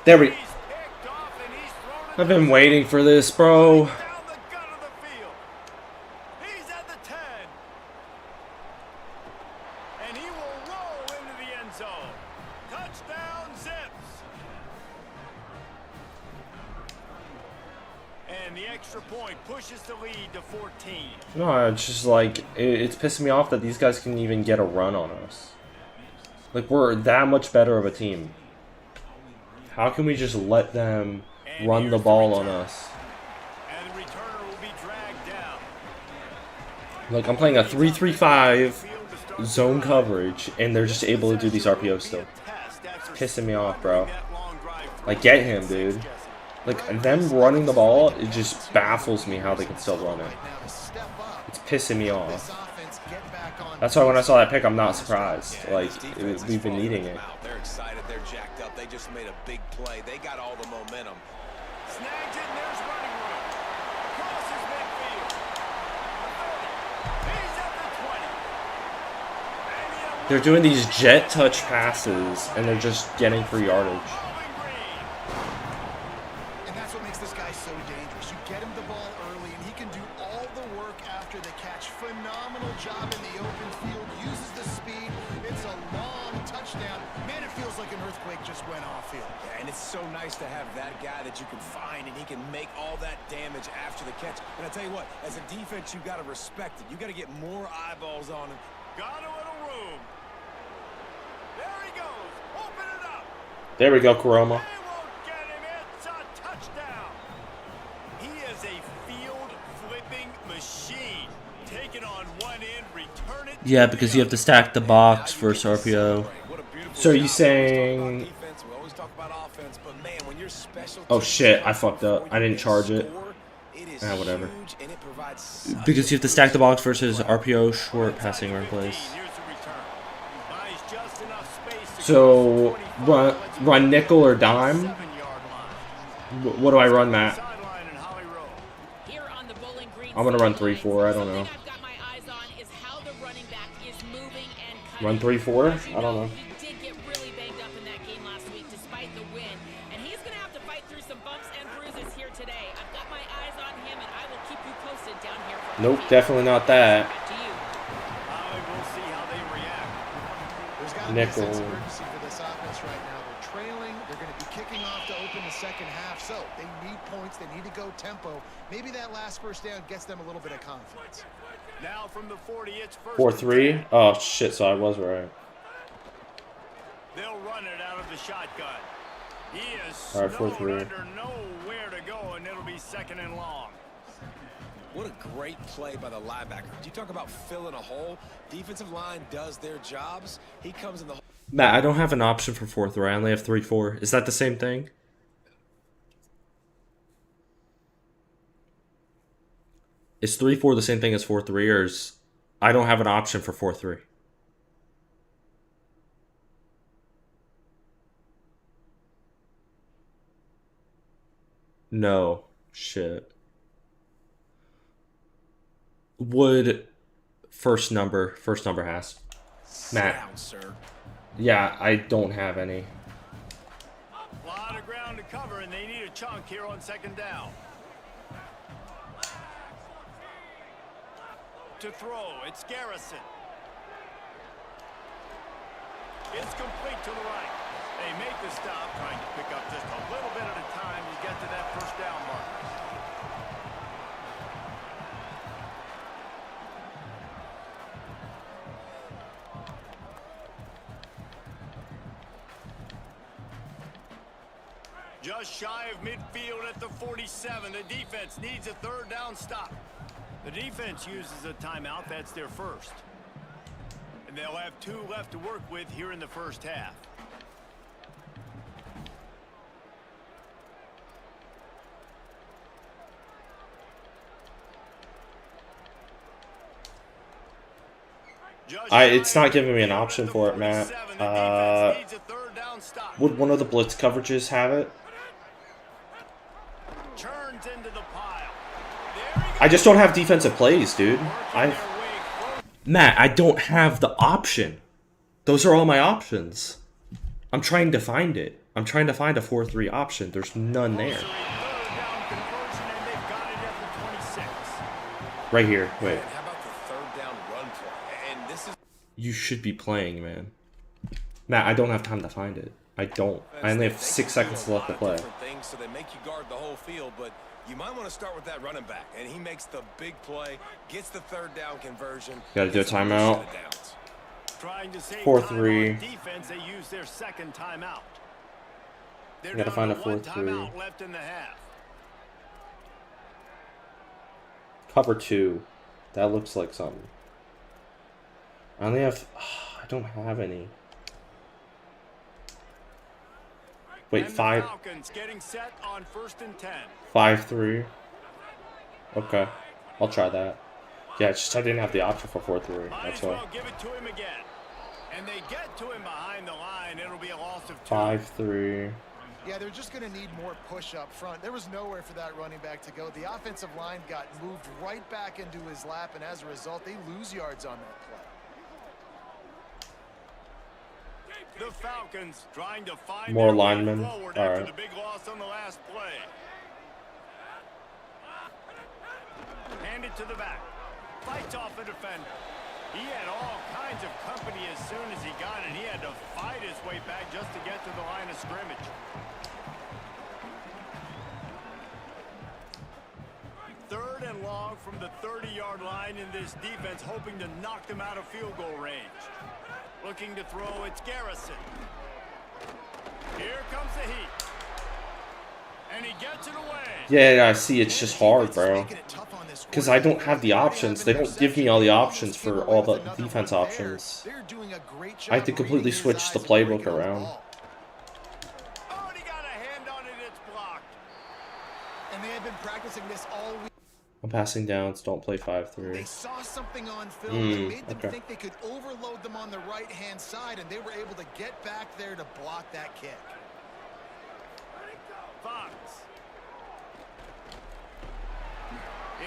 There we. He's picked off, and he's thrown it I've been waiting for this, bro. down the gut of the field. He's at the 10. And he will roll into the end zone. Touchdown, Zips. And the extra point pushes the lead to 14. No, it's just like it's pissing me off that these guys can even get a run on us. Like, we're that much better of a team. How can we just let them run the ball on us? And the returner will be dragged down. Look, I'm playing a 3-3-5 zone coverage, and they're just able to do these RPOs still. Pissing me off, bro. Like, get him, dude. Like, them running the ball, it just baffles me how they can still run it. It's pissing me off. That's why when I saw that pick, I'm not surprised. Like, we've been needing it. They're excited. They're jacked up. They just made a big play. They got all the momentum. Snags it, and there's running room. Crosses midfield. He's at the 20. They're doing these jet touch passes, and they're just getting free yardage. And that's what makes this guy so dangerous. You get him the ball early, and he can do all the work after the catch. Phenomenal job in the open field. Uses the speed. It's a long touchdown. Man, it feels like an earthquake just went off field. Yeah, and it's so nice to have that guy that you can find, and he can make all that damage after the catch. And I tell you what, as a defense, you got to respect it. You got to get more eyeballs on him. Got a little room. There he goes. Open it up. There we go, Kuroma. They won't get him. It's a touchdown. He is a field flipping machine. Take it on one end, return it. Yeah, because you have to stack the box versus RPO. So are you saying... Oh shit, I fucked up. I didn't charge it. Ah, whatever. Because you have to stack the box versus RPO short passing run plays. So, run nickel or dime? What do I run, Matt? I'm going to run 3-4. I don't know. Run 3-4? I don't know. Nope, definitely not that. Nickel. For this offense right now. They're trailing. They're going to be kicking off to open the second half. So they need points. They need to go tempo. Maybe that last first down gets them a little bit of confidence. Now from the 40, it's 4-3. Oh shit! So I was right. They'll run it out of the shotgun. He is All right, snowed 4-3. under nowhere to go, and it'll be second and long. What a great play by the linebacker. Do you talk about filling a hole? Defensive line does their jobs. He comes in the hole. Matt, I don't have an option for 4-3. I only have 3-4. Is that the same thing? Is 3-4 the same thing as 4-3, or is I don't have an option for 4-3? No. Shit. Would first number has Matt? Down, sir. Yeah, I don't have any. A lot of ground to cover, and they need a chunk here on second down. To throw, it's Garrison. It's complete to the right. They make the stop, trying to pick up just a little bit at a time to get to that first down marker. Just shy of midfield at the 47. The defense needs a third down stop. The defense uses a timeout. That's their first. And they'll have 2 left to work with here in the first half. It's not giving me an option for it, Matt. Would one of the blitz coverages have it? I just don't have defensive plays, dude. Matt, I don't have the option. Those are all my options. I'm trying to find it. I'm trying to find a 4-3 option. There's none there. Right here. Wait. How about the third down run play? And this is You should be playing, man. Matt, I don't have time to find it. I don't. I only have 6 seconds left to play. Things, so they make you guard the whole field, but you might want to start with that running back, and he makes the big play, gets the third down conversion. Gotta do a timeout. 4-3. Defense, they use their second timeout. They're Gotta find a down to 1 4-3. timeout left in the half. Cover 2. That looks like something. I only have... I don't have any. Wait, And the 5... Falcons getting set on 1st and 10. 5-3. Okay. I'll try that. Yeah, it's just I didn't have the option for 4-3. Might That's as well why. give it to him again. And they get to him behind the line. It'll be a loss of 2. 5-3. Yeah, they're just going to need more push up front. There was nowhere for that running back to go. The offensive line got moved right back into his lap, and as a result, they lose yards on that play. The Falcons trying to find More their way linemen. forward All after right. the big loss on the last play. Hand it to the back. Fights off a defender. He had all kinds of company as soon as he got it. He had to fight his way back just to get to the line of scrimmage. Third and long from the 30-yard line in this defense, hoping to knock them out of field goal range. Looking to throw, it's Garrison. Here comes the heat. And he gets it away. Yeah, I see. It's just hard, bro. Making it tough on this Because I don't have the options. They don't give me all the options for all the defense options. I have to completely switch the playbook around. Oh, and he got a hand on it. It's blocked. And they have been practicing this all week. I'm passing downs. Don't play They 5-3. saw something on film that made them think they could overload them on the right-hand side, and they were able to get back there to block that kick. Fox.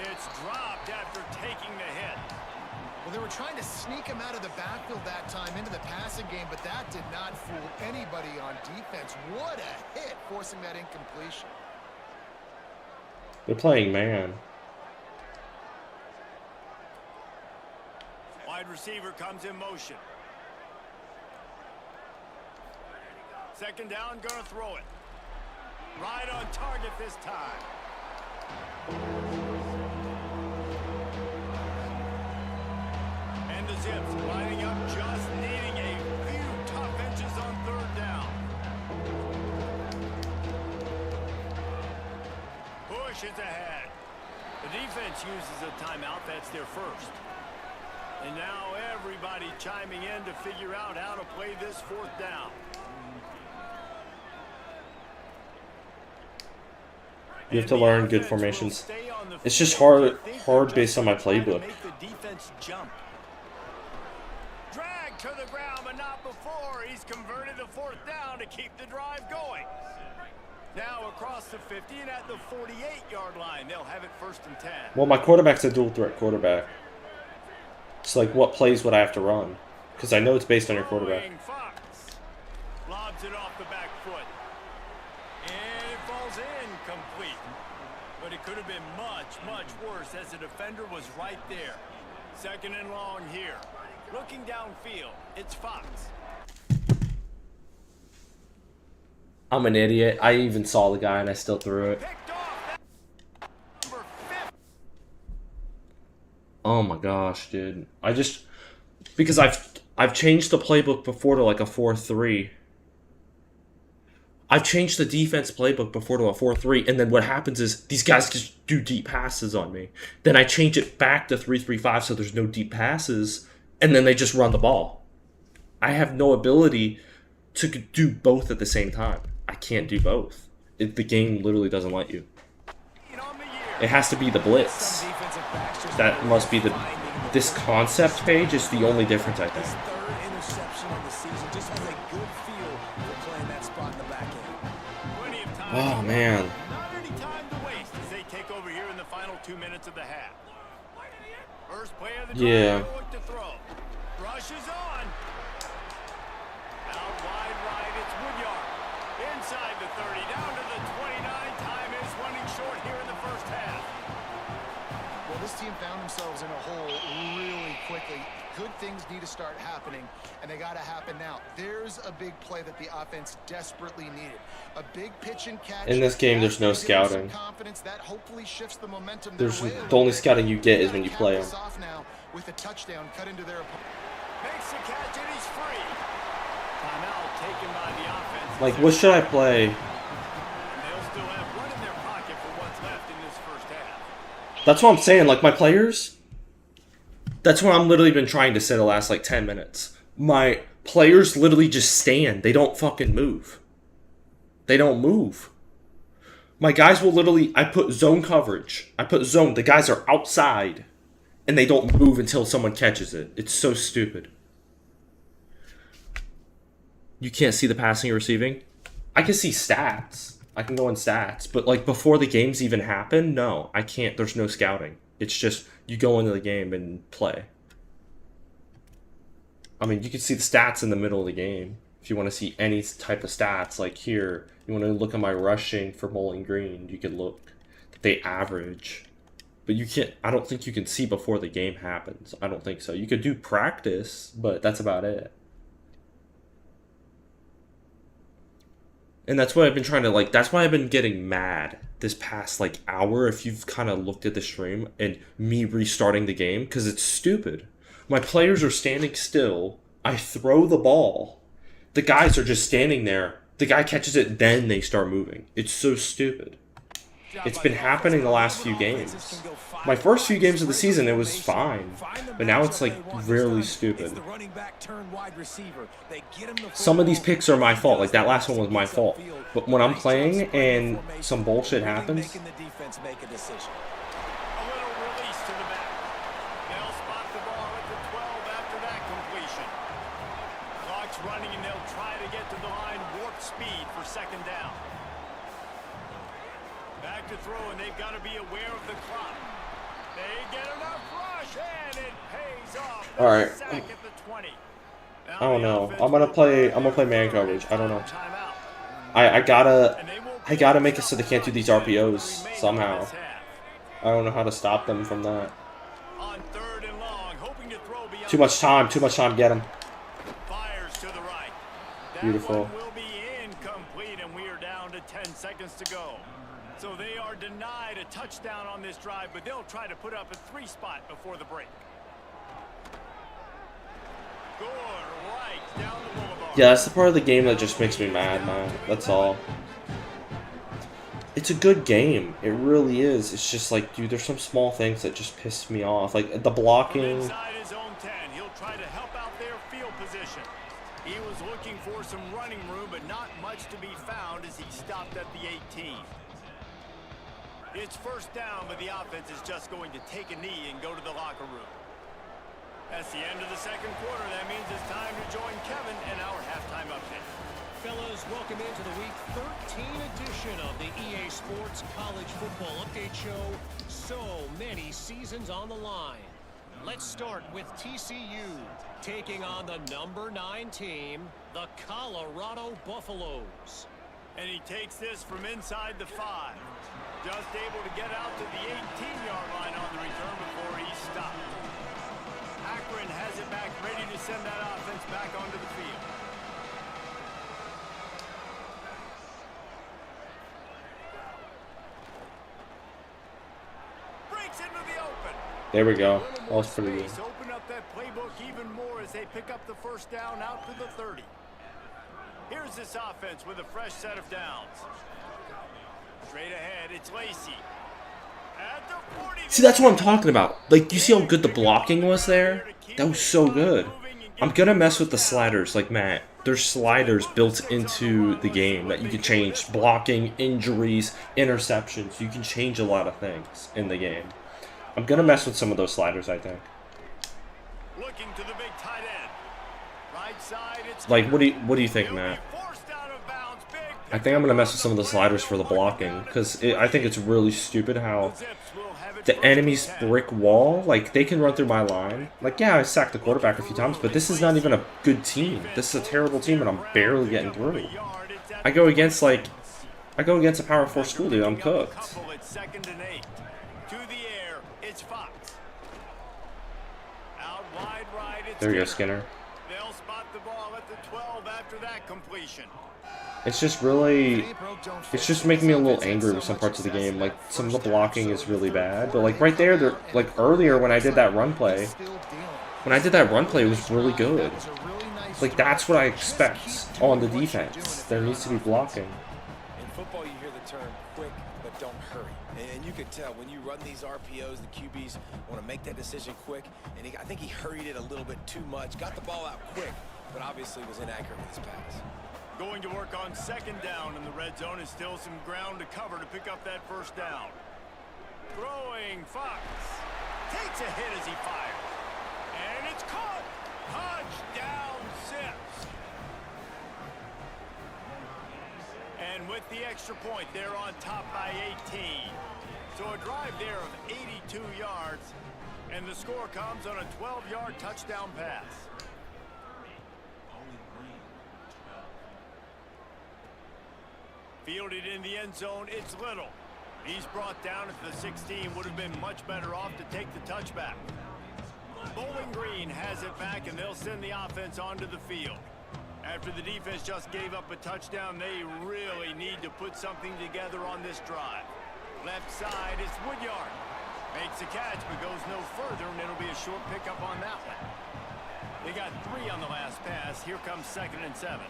It's dropped after taking the hit. Well, they were trying to sneak him out of the backfield that time into the passing game, but that did not fool anybody on defense. What a hit, forcing that incompletion. They're playing man. Wide receiver comes in motion. Second down, gonna throw it. Right on target this time. And the Zips lining up, just needing a few tough inches on third down. Push is ahead. The defense uses a timeout. That's their first. And now everybody chiming in to figure out how to play this fourth down. You have to learn good formations. It's just hard based on my playbook. Drag to the ground, but not before. He's converted the fourth down to keep the drive going. Now across the 50 and at the 48-yard line, they'll have it first and 10. Well, my quarterback's a dual threat quarterback. It's like, what plays would I have to run? Because I know it's based on your quarterback. Fox lobs it off the back foot. And it falls incomplete. But it could have been much, much worse as the defender was right there. Second and long here. Looking downfield, it's Fox. I'm an idiot. I even saw the guy and I still threw it. Picked off. Number 50. Oh my gosh, dude. Because I've changed the playbook before to like a 4-3. I've changed the defense playbook before to a 4-3, and then what happens is these guys just do deep passes on me. Then I change it back to 3-3-5 so there's no deep passes, and then they just run the ball. I have no ability to do both at the same time. I can't do both. The game literally doesn't let you. It has to be the blitz. That must be this concept page is the only difference, I think. Third interception of the season. Just has a good feel for playing that spot in the back end. Oh, man. Not any time to waste as they take over here in the final 2 minutes of the half. First play of the drive, going to throw. Rush is on. Out wide right, it's Woodyard. Inside the 30, down to the 29. Time is running short here in the first half. Well, this team found themselves in a hole really quickly. Good things need to start happening, and they got to happen now. There's a big play that the offense desperately needed. A big pitch and catch. In this game, there's no scouting. Confidence that hopefully shifts the momentum. The only scouting you get is when you play them. Now with a touchdown cut into their opponent. Makes the catch and he's free. Timeout taken by the offense. Like, what should I play? And they'll still have one in their pocket for what's left in this first half. That's what I'm saying. Like, my players... That's what I'm literally been trying to say the last, like, 10 minutes. My players literally just stand. They don't fucking move. They don't move. My guys will literally... I put zone coverage. I put zone. The guys are outside. And they don't move until someone catches it. It's so stupid. You can't see the passing or receiving? I can see stats. I can go in stats. But, like, before the games even happen, no. I can't. There's no scouting. It's just, you go into the game and play. I mean, you can see the stats in the middle of the game. If you want to see any type of stats, like here, you want to look at my rushing for Bowling Green, you can look. They average. But you can't, I don't think you can see before the game happens. I don't think so. You could do practice, but that's about it. And that's what I've been trying to, like, that's why I've been getting mad this past, like, hour, if you've kind of looked at the stream, and me restarting the game, because it's stupid. My players are standing still. I throw the ball. The guys are just standing there. The guy catches it, then they start moving. It's so stupid. It's been happening the last few games. My first few games of the season, it was fine. But now it's like really stupid. Some of these picks are my fault. Like that last one was my fault. But when I'm playing and some bullshit happens... Running, and they'll try to get to the line, warp speed for second down. Back to throw, and they've got to be aware of the clock. They get enough rush, and it pays off. All right. Sack at the 20. I don't know. I'm gonna play man coverage. I don't know. I gotta make it so they can't do these RPOs somehow. I don't know how to stop them from that. On third and long, hoping to throw beyond. Too much time. Get him. Beautiful. That one will be incomplete, and we are down to 10 seconds to go. So they are denied a touchdown on this drive, but they'll try to put up a 3-spot before the break. Good right down the boulevard. Yeah, that's the part of the game that just makes me mad, man. That's all. It's a good game. It really is. It's just like, dude, there's some small things that just piss me off. Like the blocking. Inside his own 10, he'll try to help out their field position. He was looking for some running room, but not much to be found as he stopped at the 18. It's first down, but the offense is just going to take a knee and go to the locker room. That's the end of the second quarter. That means it's time to join Kevin in our halftime update. Fellas, welcome into the Week 13 edition of the EA Sports College Football Update Show. So many seasons on the line. Let's start with TCU taking on the number 9 team, the Colorado Buffaloes. And he takes this from inside the 5. Just able to get out to the 18-yard line on the return before he stopped. Akron has it back, ready to send that offense back onto the field. Breaks into the open. There we go. That was pretty good. Open up that playbook even more as they pick up the first down out to the 30. Here's this offense with a fresh set of downs. Straight ahead, it's Lacey. At the 40. See, that's what I'm talking about. Like, you see how good the blocking was there? That was so good. I'm gonna mess with the sliders, like Matt. There's sliders built into the game that you can change. Blocking, injuries, interceptions. You can change a lot of things in the game. I'm gonna mess with some of those sliders, I think. Looking to the big tight end. Right side, it's Like, what do you think, Matt? I think I'm gonna mess with some of the sliders for the blocking, because I think it's really stupid how the enemy's brick wall, like, they can run through my line. Like, yeah, I sacked the quarterback a few times, but this is not even a good team. This is a terrible team, and I'm barely getting through. I go against a Power 4 school, dude. I'm cooked. There you go, Skinner. They'll spot the ball at the 12 after that completion. It's just really, it's just making me a little angry with some parts of the game. Like, some of the blocking is really bad, but like right there, they're, like earlier when I did that run play, it was really good. Like, that's what I expect on the defense. There needs to be blocking. In football, you hear the term quick, but don't hurry. And you can tell when you run these RPOs, the QBs want to make that decision quick. And I think he hurried it a little bit too much. Got the ball out quick, but obviously was inaccurate with his pass. Going to work on second down in the red zone, and still some ground to cover to pick up that first down. Throwing, Fox takes a hit as he fires. And it's caught. Touchdown, Zips. And with the extra point, they're on top by 18. So a drive there of 82 yards, and the score comes on a 12-yard touchdown pass. Fielded in the end zone, it's Little. He's brought down at the 16, would have been much better off to take the touchback. Bowling Green has it back, and they'll send the offense onto the field. After the defense just gave up a touchdown, they really need to put something together on this drive. Left side, it's Woodyard. Makes the catch, but goes no further, and it'll be a short pickup on that one. They got 3 on the last pass. Here comes 2nd and 7.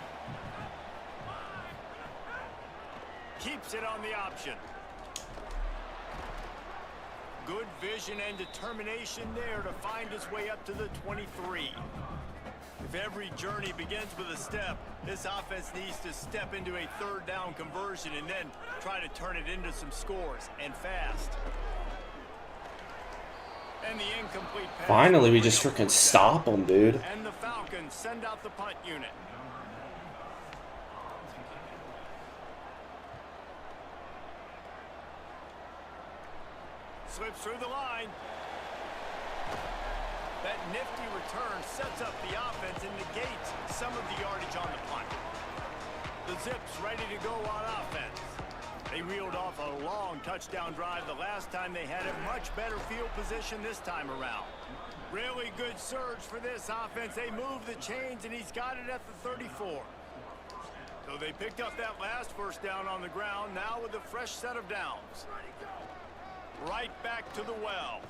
Keeps it on the option. Good vision and determination there to find his way up to the 23. If every journey begins with a step, this offense needs to step into a third down conversion and then try to turn it into some scores, and fast. And the incomplete pass. Finally, we just freaking stop them, dude. And the Falcons send out the punt unit. Slips through the line. That nifty return sets up the offense and negates some of the yardage on the punt. The Zips ready to go on offense. They reeled off a long touchdown drive the last time they had a much better field position this time around. Really good surge for this offense. They move the chains, and he's got it at the 34. So they picked up that last first down on the ground, now with a fresh set of downs. Right back to the well.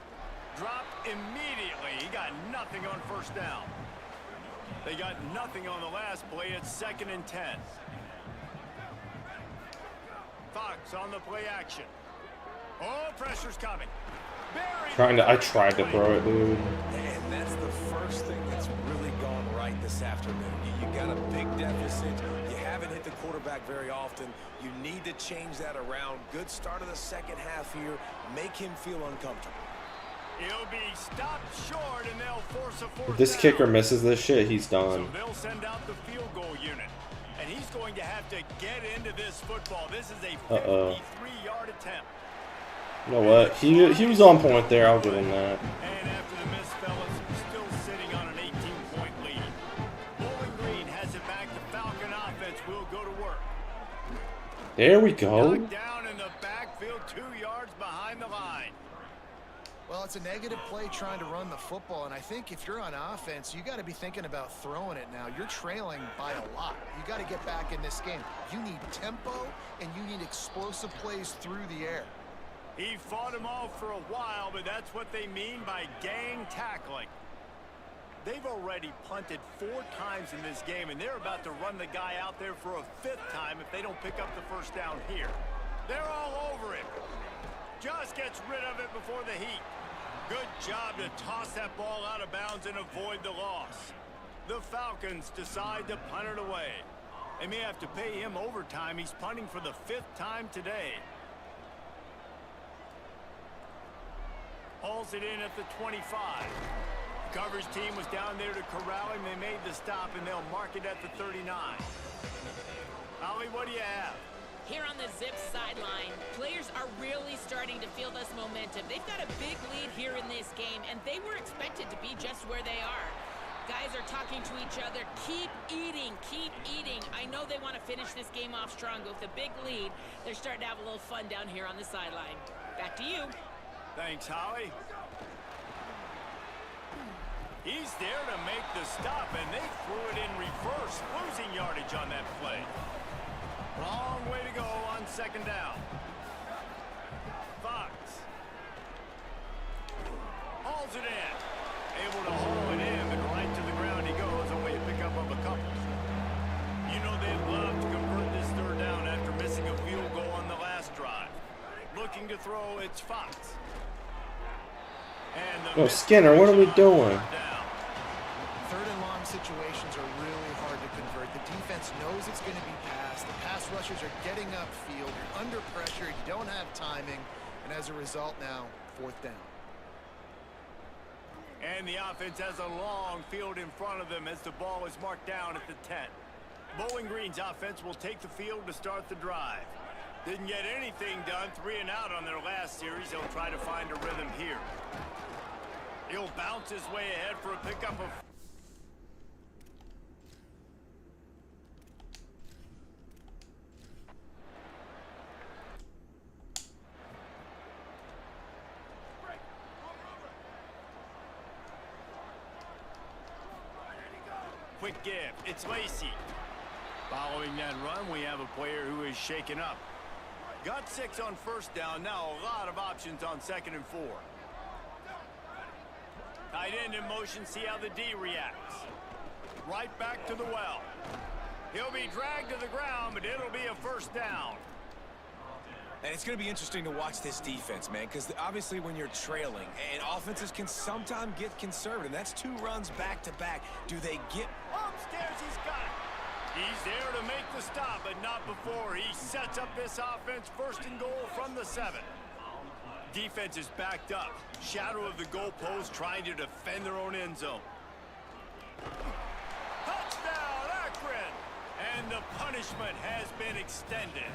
Dropped immediately. He got nothing on first down. They got nothing on the last play. It's 2nd and 10. Fox on the play action. Oh, pressure's coming. I tried to throw it, dude. And that's the first thing that's really gone right this afternoon. You got a big deficit. You haven't hit the quarterback very often. You need to change that around. Good start of the second half here. Make him feel uncomfortable. He'll be stopped short, and they'll force a fourth If this down. kicker misses this shit, he's done. So they'll send out the field goal unit. And he's going to have to get into this football. This is a 53-yard attempt. You know what? He was on point there. I'll give him that. And after the miss, fellas, still sitting on an 18-point lead. Bowling Green has it back. The Falcon offense will go to work. There we go. Knocked down in the backfield, 2 yards behind the line. Well, it's a negative play trying to run the football, and I think if you're on offense, you got to be thinking about throwing it now. You're trailing by a lot. You got to get back in this game. You need tempo, and you need explosive plays through the air. He fought him off for a while, but that's what they mean by gang tackling. They've already punted 4 times in this game, and they're about to run the guy out there for a 5th time if they don't pick up the first down here. They're all over it. Just gets rid of it before the heat. Good job to toss that ball out of bounds and avoid the loss. The Falcons decide to punt it away. They may have to pay him overtime. He's punting for the 5th time today. Hauls it in at the 25. The coverage team was down there to corral him. They made the stop, and they'll mark it at the 39. Ollie, what do you have? Here on the Zips sideline, players are really starting to feel this momentum. They've got a big lead here in this game, and they were expected to be just where they are. Guys are talking to each other. Keep eating, keep eating. I know they want to finish this game off strong, but with a big lead, they're starting to have a little fun down here on the sideline. Back to you. Thanks, Holly. He's there to make the stop, and they threw it in reverse, losing yardage on that play. Long way to go on 2nd down. Fox hauls it in. Able to haul it in, but right to the ground he goes. Only a pickup of a couple. You know they'd love to convert this 3rd down after missing a field goal on the last drive. Looking to throw, it's Fox. And Yo, Skinner, what are we doing? 3rd and long situations are really hard to convert. The defense knows it's going to be passed. The pass rushers are getting upfield. You're under pressure. You don't have timing. And as a result now, 4th down. And the offense has a long field in front of them as the ball is marked down at the 10. Bowling Green's offense will take the field to start the drive. Didn't get anything done, 3 and out on their last series. They'll try to find a rhythm here. He'll bounce his way ahead for a pickup of... Quick give. It's Lacey. Following that run, we have a player who is shaken up. Got 6 on first down. Now a lot of options on 2nd and 4. Tight end in motion. See how the D reacts. Right back to the well. He'll be dragged to the ground, but it'll be a first down. And it's going to be interesting to watch this defense, man, because obviously when you're trailing, and offenses can sometimes get conservative. That's 2 runs back-to-back. Do they get... Upstairs, he's got it. He's there to make the stop, but not before. He sets up this offense first and goal from the 7. Defense is backed up. Shadow of the goalpost trying to defend their own end zone. Touchdown, Akron! And the punishment has been extended.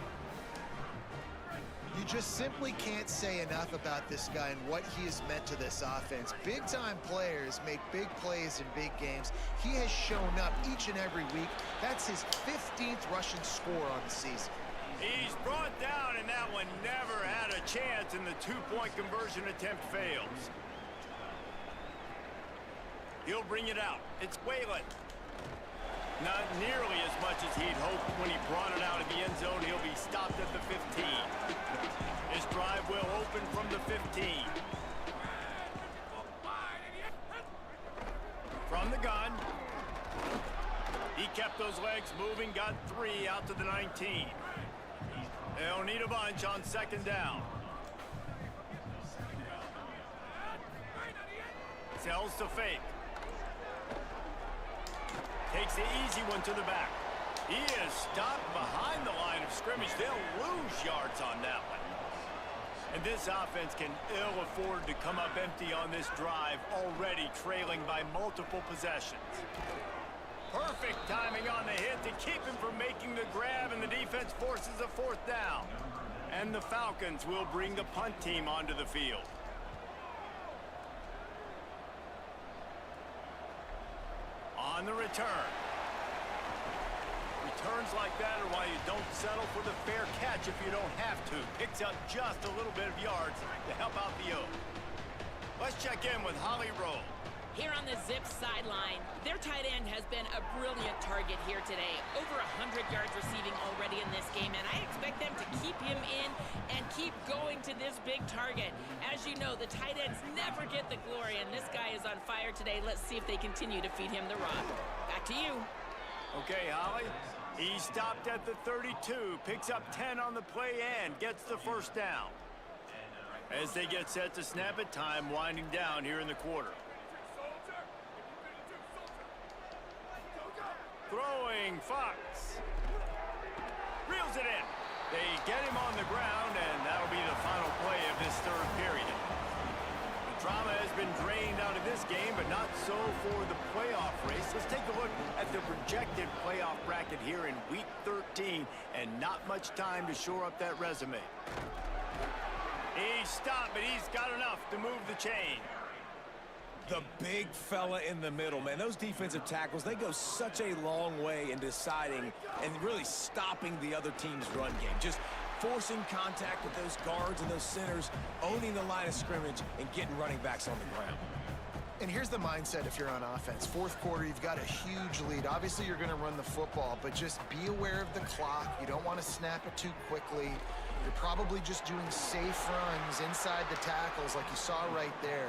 You just simply can't say enough about this guy and what he has meant to this offense. Big-time players make big plays in big games. He has shown up each and every week. That's his 15th rushing score on the season. He's brought down, and that one never had a chance, and the 2-point conversion attempt fails. He'll bring it out. It's Whalen. Not nearly as much as he'd hoped when he brought it out of the end zone. He'll be stopped at the 15. His drive will open from the 15. From the gun. He kept those legs moving, got 3 out to the 19. They'll need a bunch on 2nd down. Sells to fake. Takes the easy one to the back. He is stopped behind the line of scrimmage. They'll lose yards on that one. And this offense can ill afford to come up empty on this drive, already trailing by multiple possessions. Perfect timing on the hit to keep him from making the grab, and the defense forces a 4th down. And the Falcons will bring the punt team onto the field. On the return. Returns like that are why you don't settle for the fair catch if you don't have to. Picks up just a little bit of yards to help out the O. Let's check in with Holly Rowe. Here on the Zips sideline, their tight end has been a brilliant target here today. Over 100 yards receiving already in this game, and I expect them to keep him in and keep going to this big target. As you know, the tight ends never get the glory, and this guy is on fire today. Let's see if they continue to feed him the rock. Back to you. Okay, Holly. He stopped at the 32, picks up 10 on the play and gets the 1st down. As they get set to snap it, time winding down here in the quarter. Throwing Fox. Reels it in. They get him on the ground, and that'll be the final play of this 3rd period. The drama has been drained out of this game, but not so for the playoff race. Let's take a look at the projected playoff bracket here in Week 13, and not much time to shore up that resume. He stopped, but he's got enough to move the chain. The big fella in the middle, man. Those defensive tackles, they go such a long way in deciding and really stopping the other team's run game. Just forcing contact with those guards and those centers, owning the line of scrimmage, and getting running backs on the ground. And here's the mindset if you're on offense. 4th quarter, you've got a huge lead. Obviously, you're going to run the football, but just be aware of the clock. You don't want to snap it too quickly. You're probably just doing safe runs inside the tackles like you saw right there.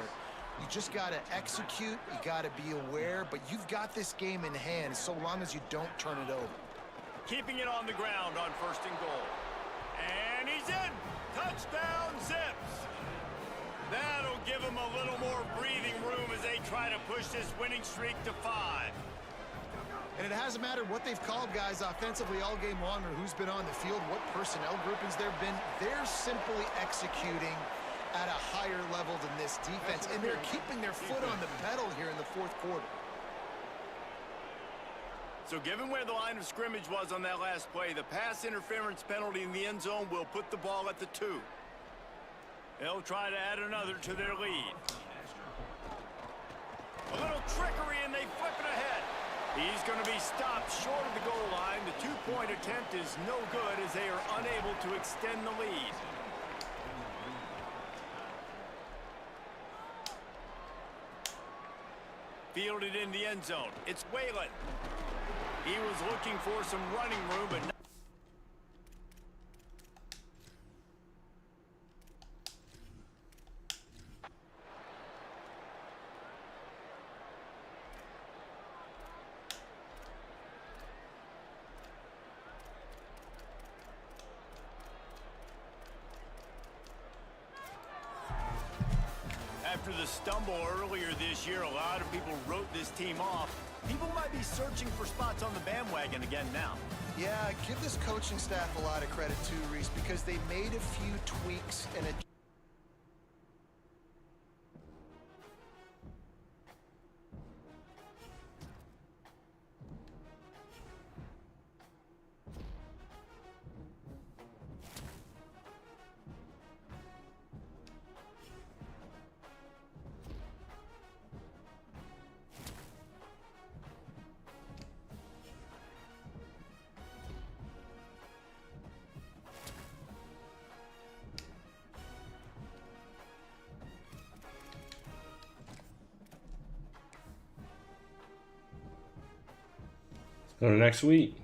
You just got to execute, you got to be aware, but you've got this game in hand so long as you don't turn it over. Keeping it on the ground on 1st and goal. And he's in! Touchdown, Zips! That'll give him a little more breathing room as they try to push this winning streak to 5. And it hasn't mattered what they've called guys offensively all game long or who's been on the field, what personnel groupings there have been. They're simply executing at a higher level than this defense, and they're keeping their foot on the pedal here in the 4th quarter. So given where the line of scrimmage was on that last play, the pass interference penalty in the end zone will put the ball at the 2. They'll try to add another to their lead. A little trickery, and they flip it ahead. He's going to be stopped short of the goal line. The 2-point attempt is no good as they are unable to extend the lead. Fielded in the end zone. It's Whalen. He was looking for some running room, but not. after the stumble earlier this year, a lot of people wrote this team off. People might be searching for spots on the bandwagon again now. Yeah, give this coaching staff a lot of credit too, Reese, because they made a few tweaks and Go to next week.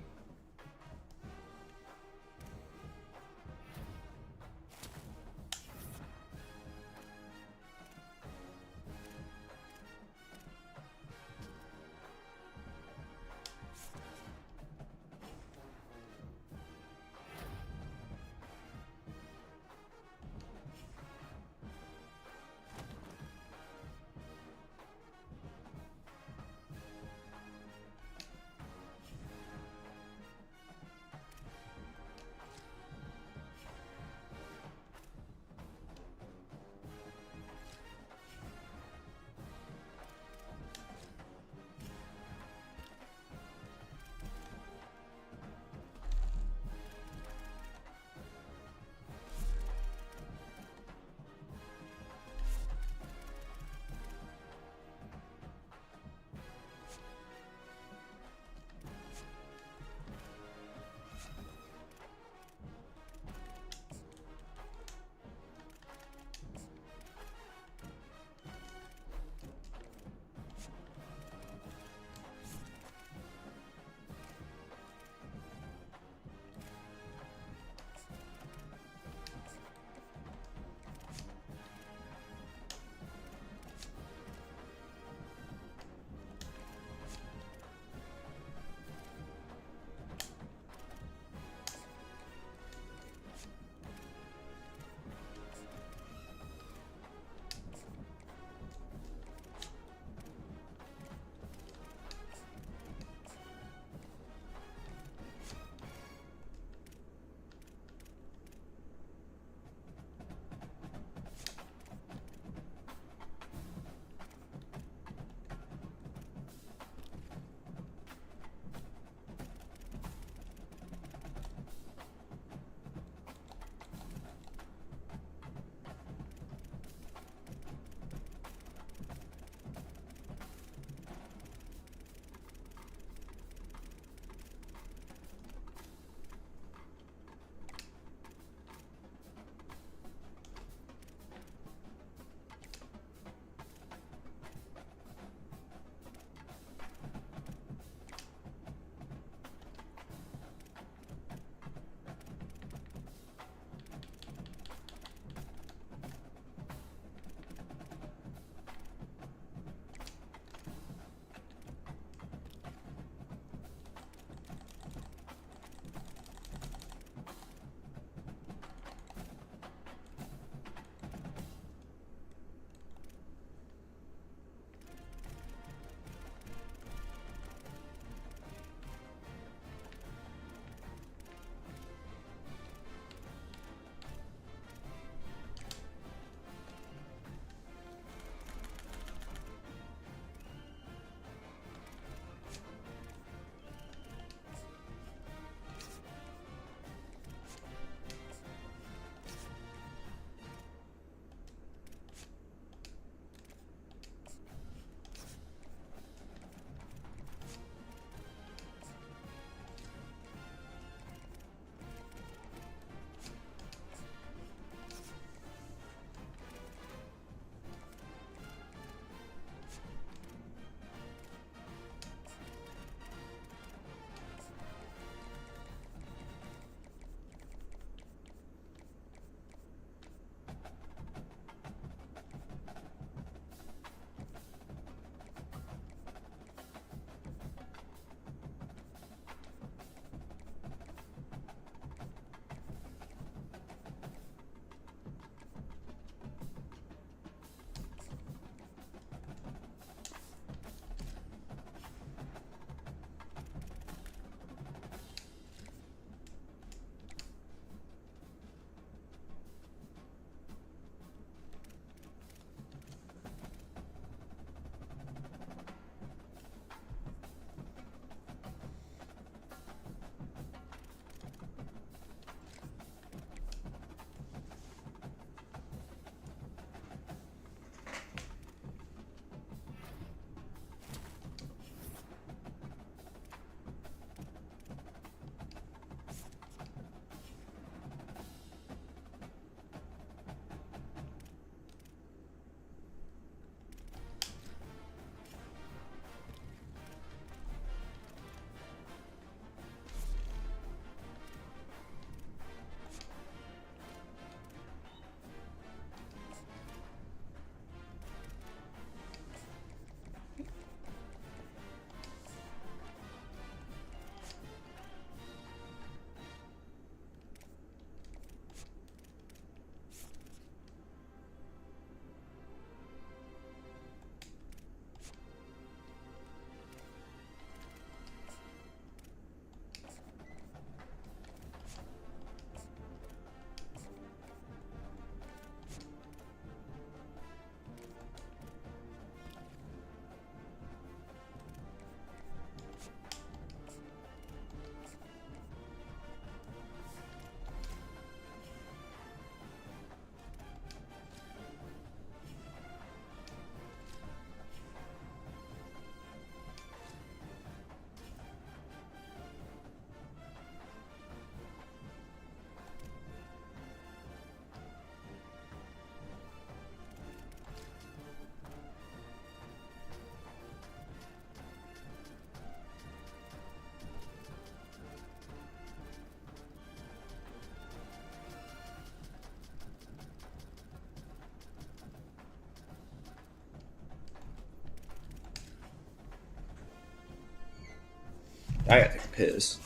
I gotta take a piss.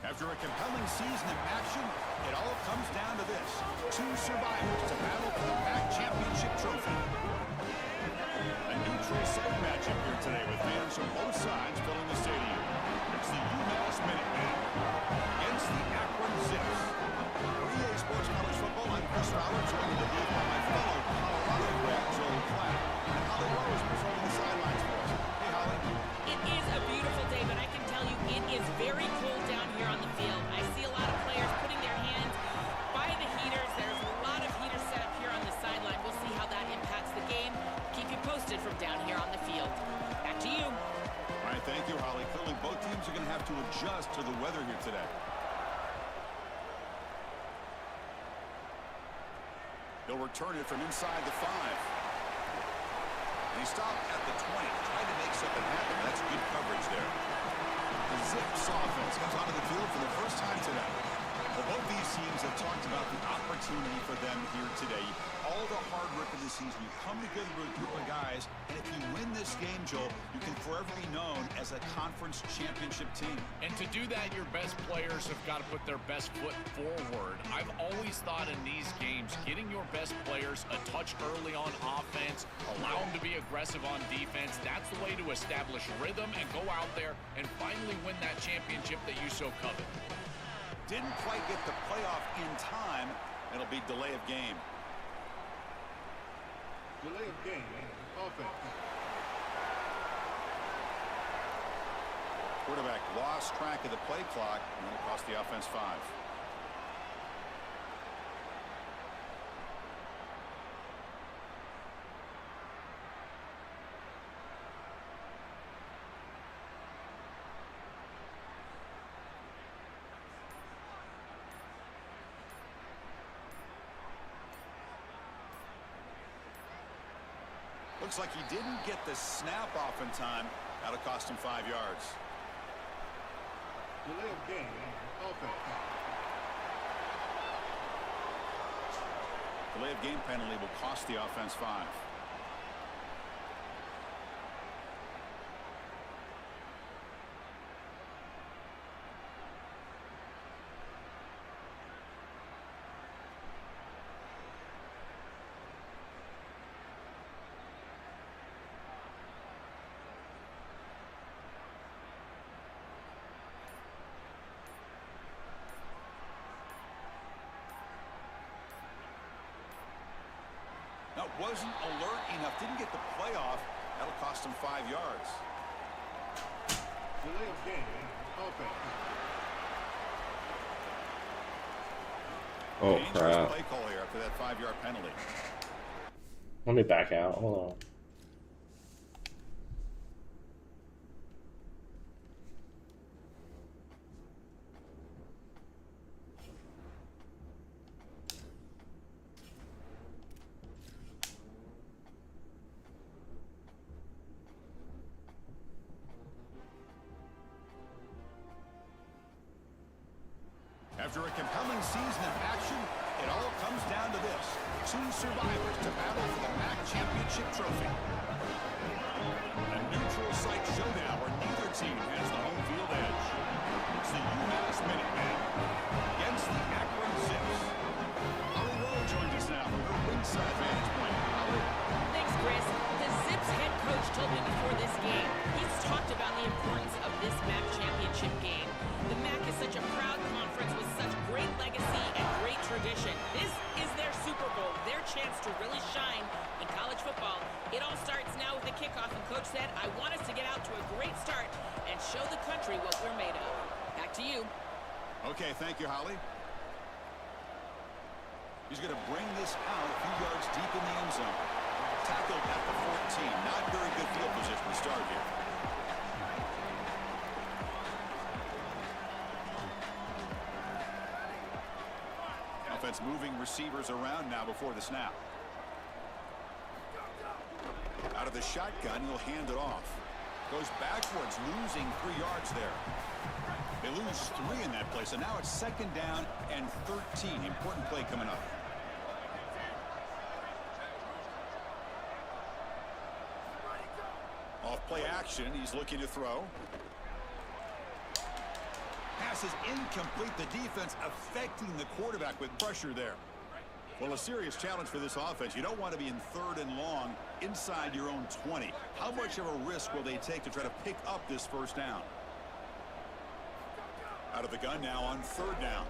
After a compelling season of action, it all comes down to this. 2 survivors to battle for the MAC championship trophy. A neutral site matchup here today with fans from both sides filling the stadium. It's the UMass Minutemen against the Akron Zips. For EA Sports College Football, I'm Chris Fowler, joined in the booth by my fellow Colorado grad, Joel Klatt, and Holly Rose patrolling the sidelines for us. Hey, Holly. It is a beautiful day, but I can tell you it is very cold down here on the field. I see a lot of players putting their hands by the heaters. There's a lot of heaters set up here on the sideline. We'll see how that impacts the game. Keep you posted from down here on the field. Back to you. All right, thank you, Holly. Clearly, both teams are going to have to adjust to the weather here today. He'll return it from inside the 5. And he stopped at the 20, trying to make something happen. That's good coverage there. The Zips offense comes onto the field for the first time today. Well, both these teams have talked about the opportunity for them here today. All the hard work of the season, you come together with a group of guys, and if you win this game, Joel, you can forever be known as a conference championship team. And to do that, your best players have got to put their best foot forward. I've always thought in these games, getting your best players a touch early on offense, allow them to be aggressive on defense, that's the way to establish rhythm and go out there and finally win that championship that you so covet. Didn't quite get the playoff in time. It'll be delay of game. Delay of game. Offense. Quarterback lost track of the play clock, and it'll cost the offense 5. Looks like he didn't get the snap off in time. That'll cost him 5 yards. Delay of game. Offense. Delay of game penalty will cost the offense 5. Now, wasn't alert enough, didn't get the playoff. That'll cost him 5 yards. Delay of game. Offense. Oh, Dangerous crap. play call here after that 5-yard penalty. Let me back out. Hold on. After a compelling season of action, it all comes down to this. 2 survivors to battle for the MAC championship trophy. A neutral site showdown where neither team has the home field edge. It's the UMass Minutemen against the Akron Zips. Holly Rowe joins us now from her ringside vantage point. Holly. Thanks, Chris. The Zips head coach told me before this game, he's talked about the importance of this MAC championship game. The MAC is such a proud conference with such great legacy and great tradition. This is their Super Bowl, their chance to really shine in college football. It all starts now with the kickoff, and Coach said, I want us to get out to a great start and show the country what we're made of. Back to you. Okay, thank you, Holly. He's going to bring this out a few yards deep in the end zone. Tackled at the 14. Not very good field position to start here. Offense moving receivers around now before the snap. Out of the shotgun, he'll hand it off. Goes backwards, losing 3 yards there. They lose 3 in that play, so now it's 2nd down and 13. Important play coming up. Play action. He's looking to throw. Pass is incomplete. The defense affecting the quarterback with pressure there. Well, a serious challenge for this offense. You don't want to be in 3rd and long inside your own 20. How much of a risk will they take to try to pick up this first down? Out of the gun now on 3rd down.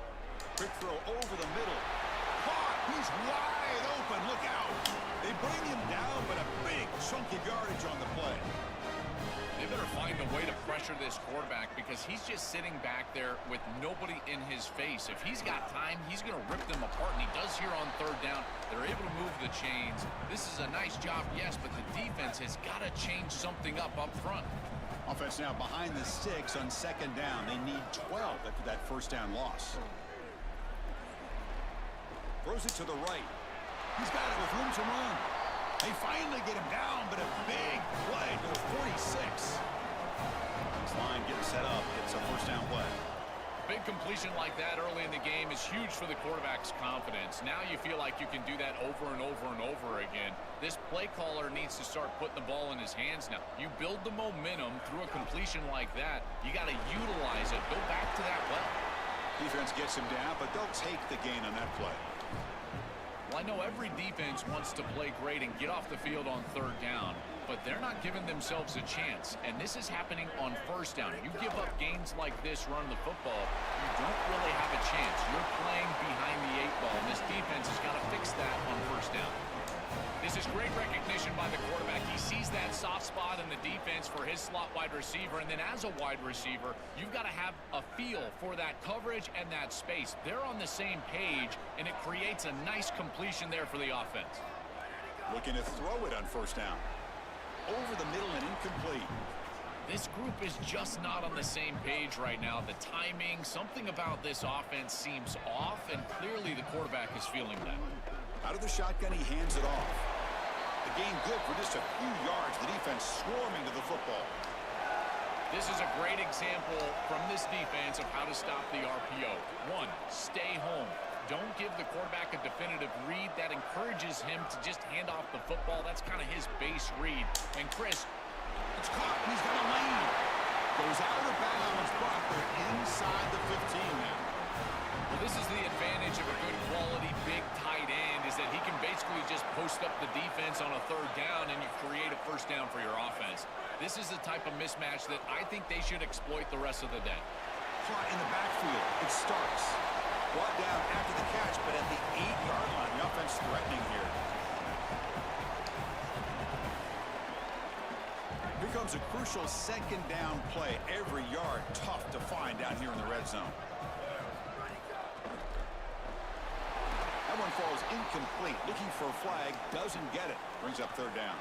Quick throw over the middle. Caught. He's wide open. Look out. They bring him down, but a big chunk of yardage on the play. They better find a way to pressure this quarterback because he's just sitting back there with nobody in his face. If he's got time, he's going to rip them apart, and he does here on 3rd down. They're able to move the chains. This is a nice job, yes, but the defense has got to change something up front. Offense now behind the 6 on 2nd down. They need 12 after that first down loss. Throws it to the right. He's got it with room to run. They finally get him down, but a big play to the 46. This line getting set up. It's a first down play. Big completion like that early in the game is huge for the quarterback's confidence. Now you feel like you can do that over and over and over again. This play caller needs to start putting the ball in his hands now. You build the momentum through a completion like that. You got to utilize it. Go back to that well. Defense gets him down, but they'll take the gain on that play. Well, I know every defense wants to play great and get off the field on 3rd down, but they're not giving themselves a chance, and this is happening on 1st down. You give up gains like this running the football, you don't really have a chance. You're playing behind the 8 ball, and this defense has got to fix that on 1st down. This is great recognition by the quarterback. He sees that soft spot in the defense for his slot wide receiver, and then as a wide receiver, you've got to have a feel for that coverage and that space. They're on the same page, and it creates a nice completion there for the offense. Looking to throw it on 1st down. Over the middle and incomplete. This group is just not on the same page right now. The timing, something about this offense seems off, and clearly the quarterback is feeling that. Out of the shotgun, he hands it off. The gain good for just a few yards. The defense swarming to the football. This is a great example from this defense of how to stop the RPO. 1, stay home. Don't give the quarterback a definitive read. That encourages him to just hand off the football. That's kind of his base read. And Chris, it's caught. He's got a lane. Goes out of bounds, but they're inside the 15 now. Well, this is the advantage of a good quality big tight end, is that he can basically just post up the defense on a 3rd down and you create a first down for your offense. This is the type of mismatch that I think they should exploit the rest of the day. Caught in the backfield. It starts. Brought down after the catch, but at the 8-yard line. The offense threatening here. Here comes a crucial 2nd down play. Every yard tough to find down here in the red zone. That one falls incomplete. Looking for a flag. Doesn't get it. Brings up 3rd down.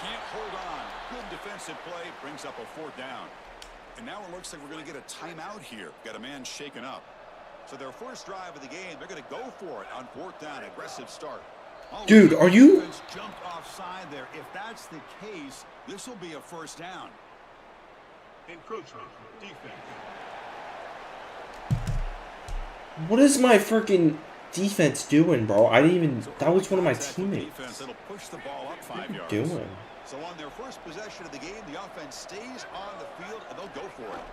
Can't hold on. Good defensive play. Brings up a 4th down. And now it looks like we're going to get a timeout here. Got a man shaken up. So their first drive of the game, they're going to go for it on 4th down. Aggressive start. Oh, Dude, are you? Jumped offside there. If that's the case, this will be a first down. Encroachment. Defense. What is my freaking defense doing, bro? I didn't even. That was one of my teammates. It'll push the ball up 5 yards. Doing. So on their first possession of the game, the offense stays on the field and they'll go for it.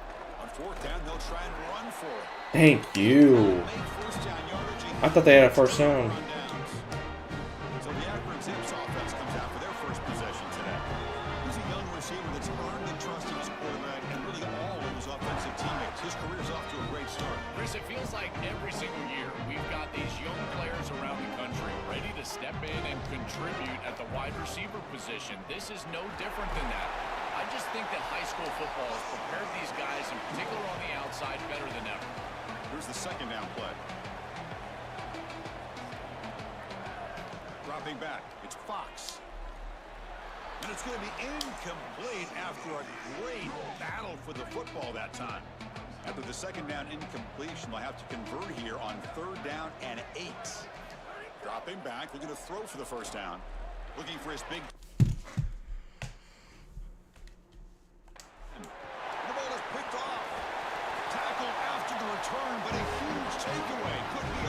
On 4th down, they'll try and run for it. Thank you. I thought they had a first down. So the Akron Zips offense comes out for their first possession today. He's a young receiver that's earned the trust of his quarterback and really all of his offensive teammates. His career's off to a great start. Chris, it feels like every single year we've got these young players around the country ready to step in and contribute at the wide receiver position. This is no different than that. I just think that high school football has prepared these guys, in particular on the outside, better than ever. Here's the 2nd down play. Dropping back. It's Fox. And it's going to be incomplete after a great battle for the football that time. After the 2nd down incompletion, they'll have to convert here on 3rd down and 8. Dropping back, looking to throw for the first down. Looking for his big... The ball is picked off. Tackle after the return, but a huge takeaway. Could be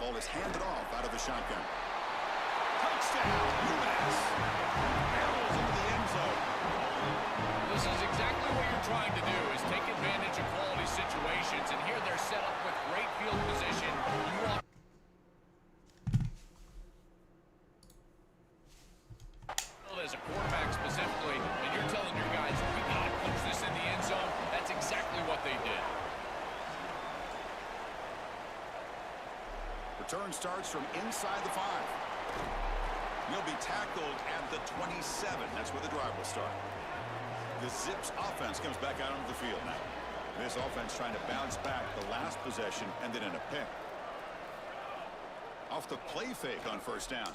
ball is handed off out of the shotgun. Touchdown, UMass. Barrels into the end zone. This is exactly what you're trying to do, is take advantage of quality situations. And here they're set up with great field position. You want as a quarterback specifically, and you're telling your guys, we got to punch this in the end zone. That's exactly what they did. Return starts from inside the 5. He'll be tackled at the 27. That's where the drive will start. The Zips offense comes back out onto the field now. This offense trying to bounce back the last possession and then in a pick. Off the play fake on first down.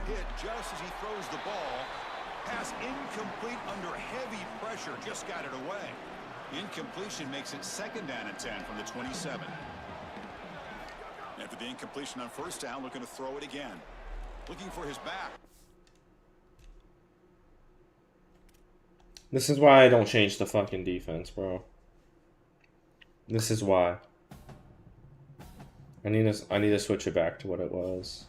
Hit just as he throws the ball. Pass incomplete under heavy pressure. Just got it away. Incompletion makes it 2nd down and 10 from the 27. After the incompletion on first down, looking to throw it again. Looking for his back. This is why I don't change the fucking defense, bro. This is why. I need to switch it back to what it was.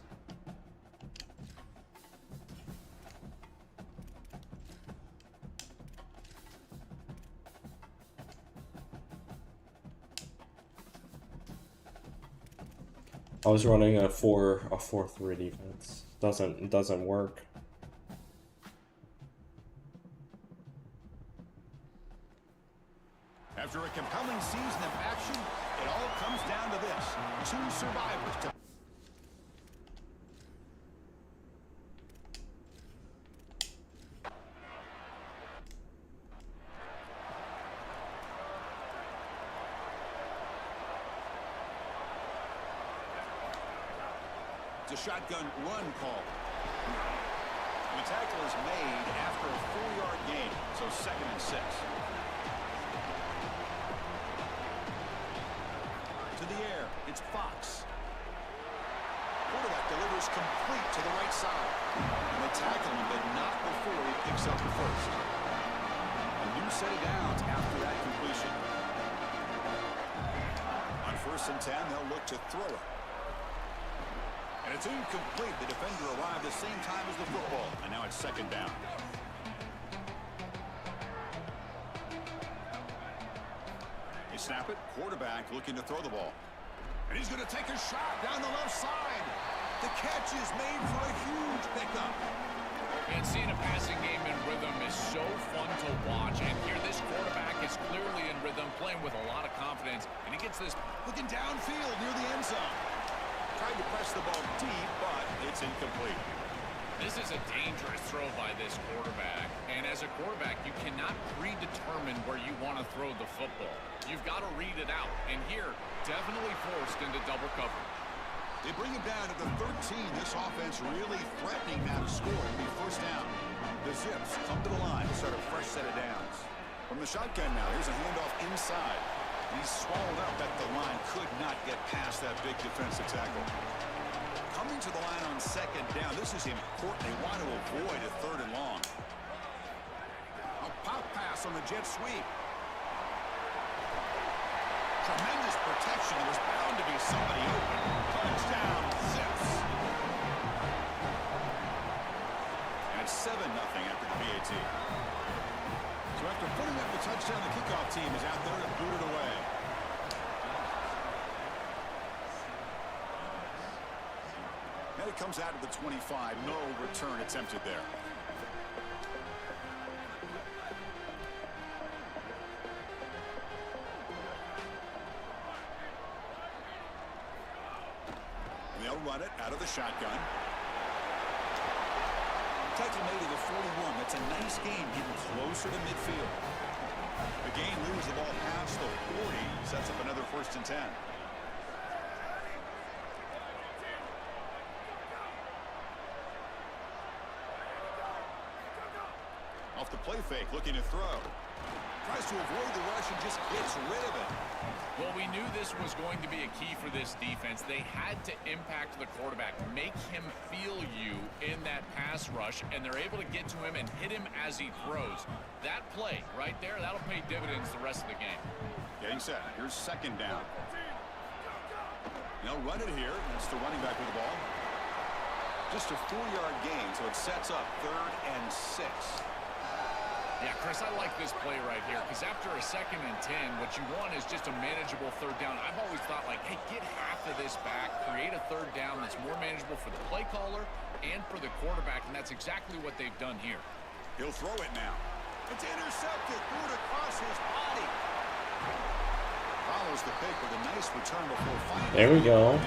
I was running a 4-3 defense. Doesn't work. After a compelling season of action, it all comes down to this. 2 survivors to a shotgun run call. The tackle is made after a 4-yard gain, so 2nd and 6. To the air, it's Fox. Quarterback delivers complete to the right side. And they tackle him, but not before he picks up the first. A new set of downs after that completion. On 1st and 10, they'll look to throw it. And it's incomplete. The defender arrived the same time as the football. And now it's 2nd down. They snap it. Quarterback looking to throw the ball. And he's going to take a shot down the left side. The catch is made for a huge pickup. And seeing a passing game in rhythm is so fun to watch. And here this quarterback is clearly in rhythm, playing with a lot of confidence. And he gets this looking downfield near the end zone. Tried to press the ball deep, but it's incomplete. This is a dangerous throw by this quarterback. And as a quarterback, you cannot predetermine where you want to throw the football. You've got to read it out. And here, definitely forced into double cover. They bring him down to the 13. This offense really threatening now to score. It'll be 1st down. The Zips come to the line to start a fresh set of downs. From the shotgun now, here's a handoff inside. He's swallowed up at the line. Could not get past that big defensive tackle. Coming to the line on 2nd down. This is important. They want to avoid a 3rd and long. A pop pass on the jet sweep. Tremendous protection. There was bound to be somebody open. Touchdown, Zips. And it's 7-0 after the PAT. So after putting up the touchdown, the kickoff team is out there to boot it away. And it comes out of the 25. No return attempted there. And they'll run it out of the shotgun. Tackle made to the 41. That's a nice gain, getting closer to midfield. The game moves the ball past the 40. Sets up another 1st and 10. Off the play fake, looking to throw. Tries to avoid the rush and just gets rid of it. Well, we knew this was going to be a key for this defense. They had to impact the quarterback, make him feel you in that pass rush, and they're able to get to him and hit him as he throws. That play right there, that'll pay dividends the rest of the game. Getting set. Here's 2nd down. They'll run it here. That's the running back with the ball. Just a 4-yard gain, so it sets up 3rd and 6. Yeah, Chris, I like this play right here because after a 2nd and 10, what you want is just a manageable 3rd down. I've always thought, like, hey, get half of this back, create a 3rd down that's more manageable for the play caller and for the quarterback, and that's exactly what they've done here. He'll throw it now. It's intercepted. Threw it across his body. Follows the pick with a nice return before finding. There we go.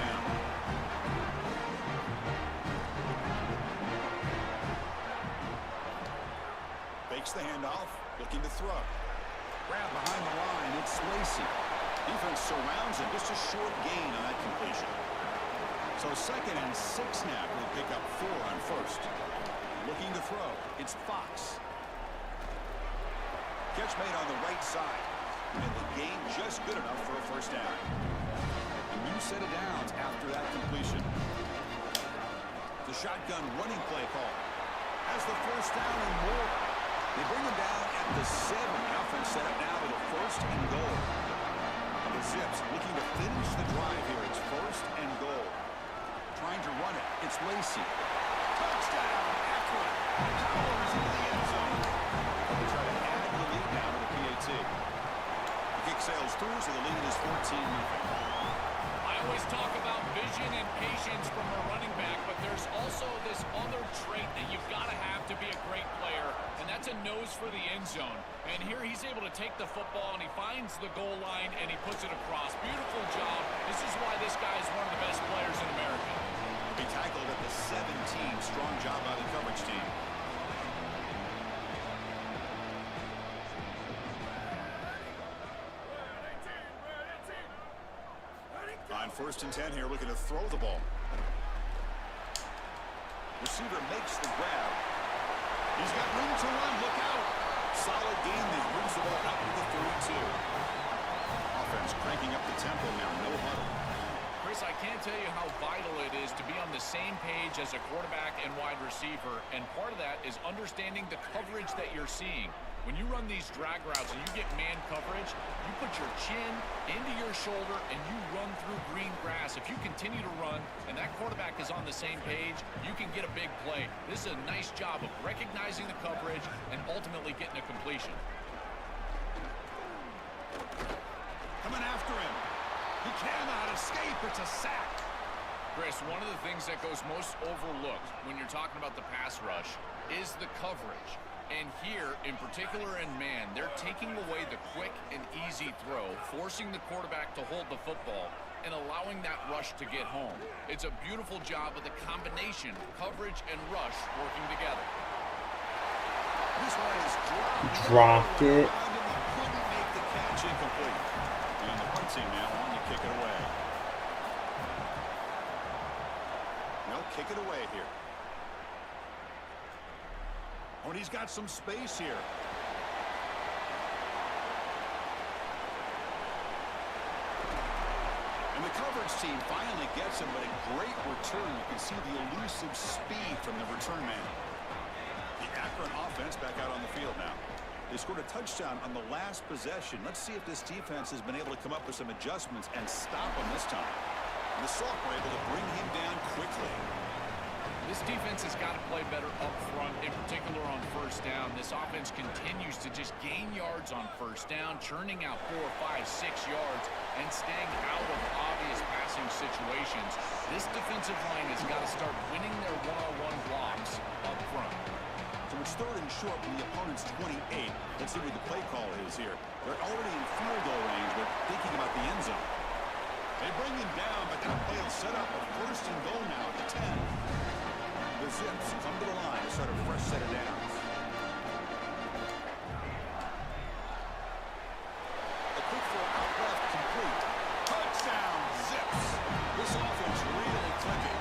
Fakes the handoff, looking to throw. Grab behind the line, it's Lacey. Defense surrounds him, just a short gain on that completion. So 2nd and 6 now, will pick up 4 on 1st. Looking to throw, it's Fox. Catch made on the right side. And the gain just good enough for a 1st down. A new set of downs after that completion. The shotgun running play call. Has the 1st down and more. They bring him down at the 7. The offense set up now with a 1st and goal. And the Zips looking to finish the drive here. It's 1st and goal. Trying to run it. It's Lacey. Touchdown. Akron powers into the end zone. They try to add the lead now to the PAT. The kick sails through, so the lead is 14-0. I always talk about vision and patience from a running back, but there's also this other trait that you've got to have to be a great player, and that's a nose for the end zone. And here he's able to take the football, and he finds the goal line, and he puts it across. Beautiful job. This is why this guy is one of the best players in America. He tackled at the 17. Strong job by the coverage team. On 1st and 10 here, looking to throw the ball. Receiver makes the grab. He's got room to run. Look out. Solid gain there. Moves the ball out to the 32. Offense cranking up the tempo now. No huddle. Chris, I can't tell you how vital it is to be on the same page as a quarterback and wide receiver, and part of that is understanding the coverage that you're seeing. When you run these drag routes and you get man coverage, you put your chin into your shoulder and you run through green grass. If you continue to run and that quarterback is on the same page, you can get a big play. This is a nice job of recognizing the coverage and ultimately getting a completion. Coming after him. He cannot escape. It's a sack. Chris, one of the things that goes most overlooked when you're talking about the pass rush is the coverage. And here, in particular in man, they're taking away the quick and easy throw, forcing the quarterback to hold the football and allowing that rush to get home. It's a beautiful job of the combination, coverage and rush working together. This one is Dropped it. Couldn't make the catch incomplete. And the punt team now on to kick it away. No, kick it away here. Oh, and he's got some space here. And the coverage team finally gets him, but a great return. You can see the elusive speed from the return man. The Akron offense back out on the field now. They scored a touchdown on the last possession. Let's see if this defense has been able to come up with some adjustments and stop him this time. And the Salk were able to bring him down quickly. This defense has got to play better up front, in particular on 1st down. This offense continues to just gain yards on 1st down, churning out 4, 5, 6 yards, and staying out of obvious passing situations. This defensive line has got to start winning their one-on-one blocks up front. So it's 3rd and short from the opponent's 28. Let's see what the play call is here. They're already in field goal range, but thinking about the end zone. They bring him down, but that play will set up a 1st and goal now at the 10. The Zips come to the line to start a fresh set of downs. A quick throw out left, complete. Touchdown, Zips. This offense really clicking.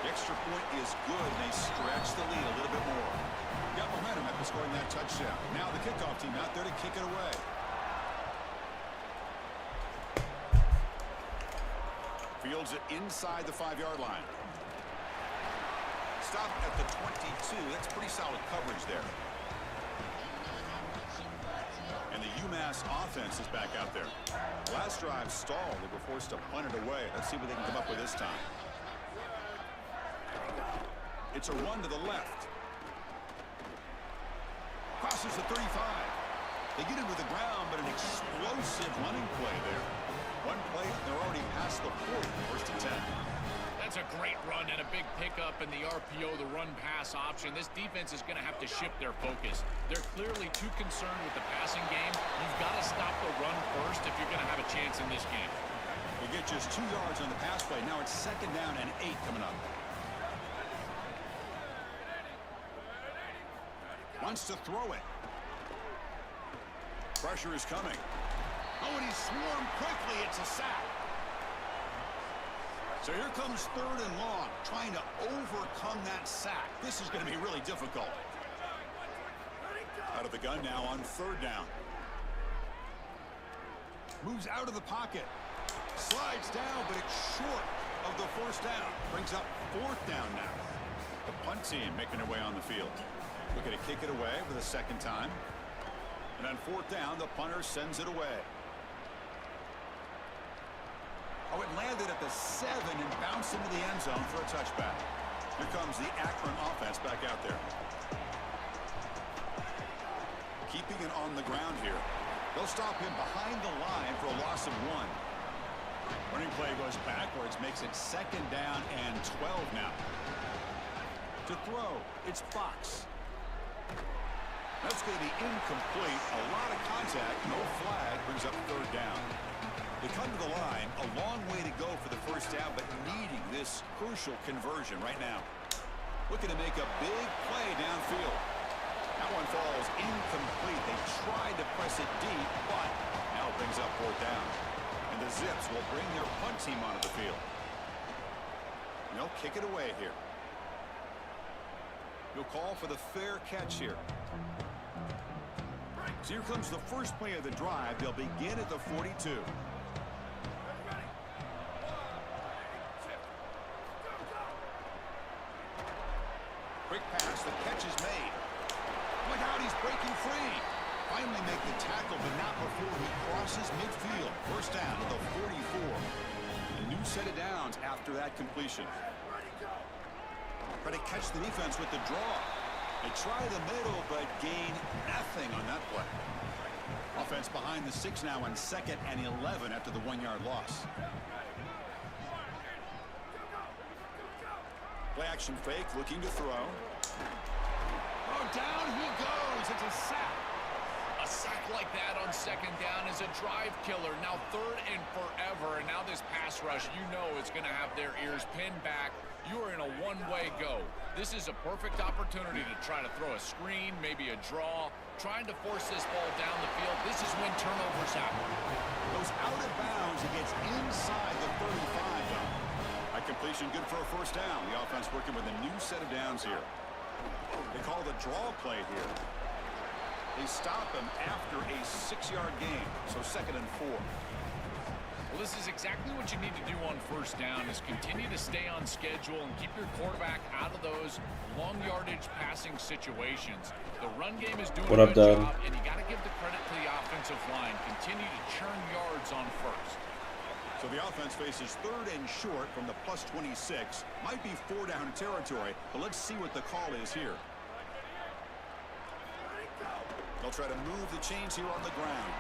The extra point is good, and they stretch the lead a little bit more. Got momentum after scoring that touchdown. Now the kickoff team out there to kick it away. Fields it inside the 5-yard line. Stop at the 22. That's pretty solid coverage there. And the UMass pass offense is back out there. Last drive stalled. They were forced to punt it away. Let's see what they can come up with this time. It's a run to the left. Crosses the 35. They get into the ground, but an explosive running play there. One play, they're already past the 40, first and 10. That's a great run and a big pickup in the RPO, the run-pass option. This defense is going to have to shift their focus. They're clearly too concerned with the passing game. You've got to stop the run first if you're going to have a chance in this game. They get just 2 yards on the pass play. Now it's 2nd down and 8 coming up. Wants to throw it. Pressure is coming. Oh, and he swarmed quickly. It's a sack. So here comes 3rd and long, trying to overcome that sack. This is going to be really difficult. Out of the gun now on 3rd down. Moves out of the pocket. Slides down, but it's short of the 1st down. Brings up 4th down now. The punt team making their way on the field. Looking to kick it away for the 2nd time. And on 4th down, the punter sends it away. Oh, it landed at the 7 and bounced into the end zone for a touchback. Here comes the Akron offense back out there. Keeping it on the ground here. They'll stop him behind the line for a loss of 1. Running play goes backwards, makes it 2nd down and 12 now. To throw, it's Fox. That's going to be incomplete. A lot of contact, no flag, brings up 3rd down. They come to the line, a long way to go for the 1st down, but needing this crucial conversion right now. Looking to make a big play downfield. That one falls incomplete. They tried to press it deep, but now it brings up 4th down. And the Zips will bring their punt team onto the field. And they'll kick it away here. He'll call for the fair catch here. So here comes the first play of the drive. They'll begin at the 42. Quick pass, the catch is made. Look out, he's breaking free. Finally make the tackle, but not before he crosses midfield. 1st down to the 44. A new set of downs after that completion. Try to catch the defense with the draw. They try the middle, but gain nothing on that play. Offense behind the 6 now on 2nd and 11 after the 1-yard loss. Play action fake, looking to throw. Oh, down he goes. It's a sack. A sack like that on 2nd down is a drive killer. Now 3rd and forever, and now this pass rush, you know, is going to have their ears pinned back. You are in a one-way go. This is a perfect opportunity to try to throw a screen, maybe a draw, trying to force this ball down the field. This is when turnovers happen. Goes out of bounds. He gets inside the 35 though. That completion good for a 1st down. The offense working with a new set of downs here. They call the draw play here. They stop him after a 6-yard gain, so 2nd and 4. Well, this is exactly what you need to do on 1st down, is continue to stay on schedule and keep your quarterback out of those long yardage passing situations. The run game is doing a good job, and you got to give the credit to the offensive line. Continue to churn yards on 1st. So the offense faces 3rd and short from the plus 26. Might be 4-down territory, but let's see what the call is here. They'll try to move the chains here on the ground.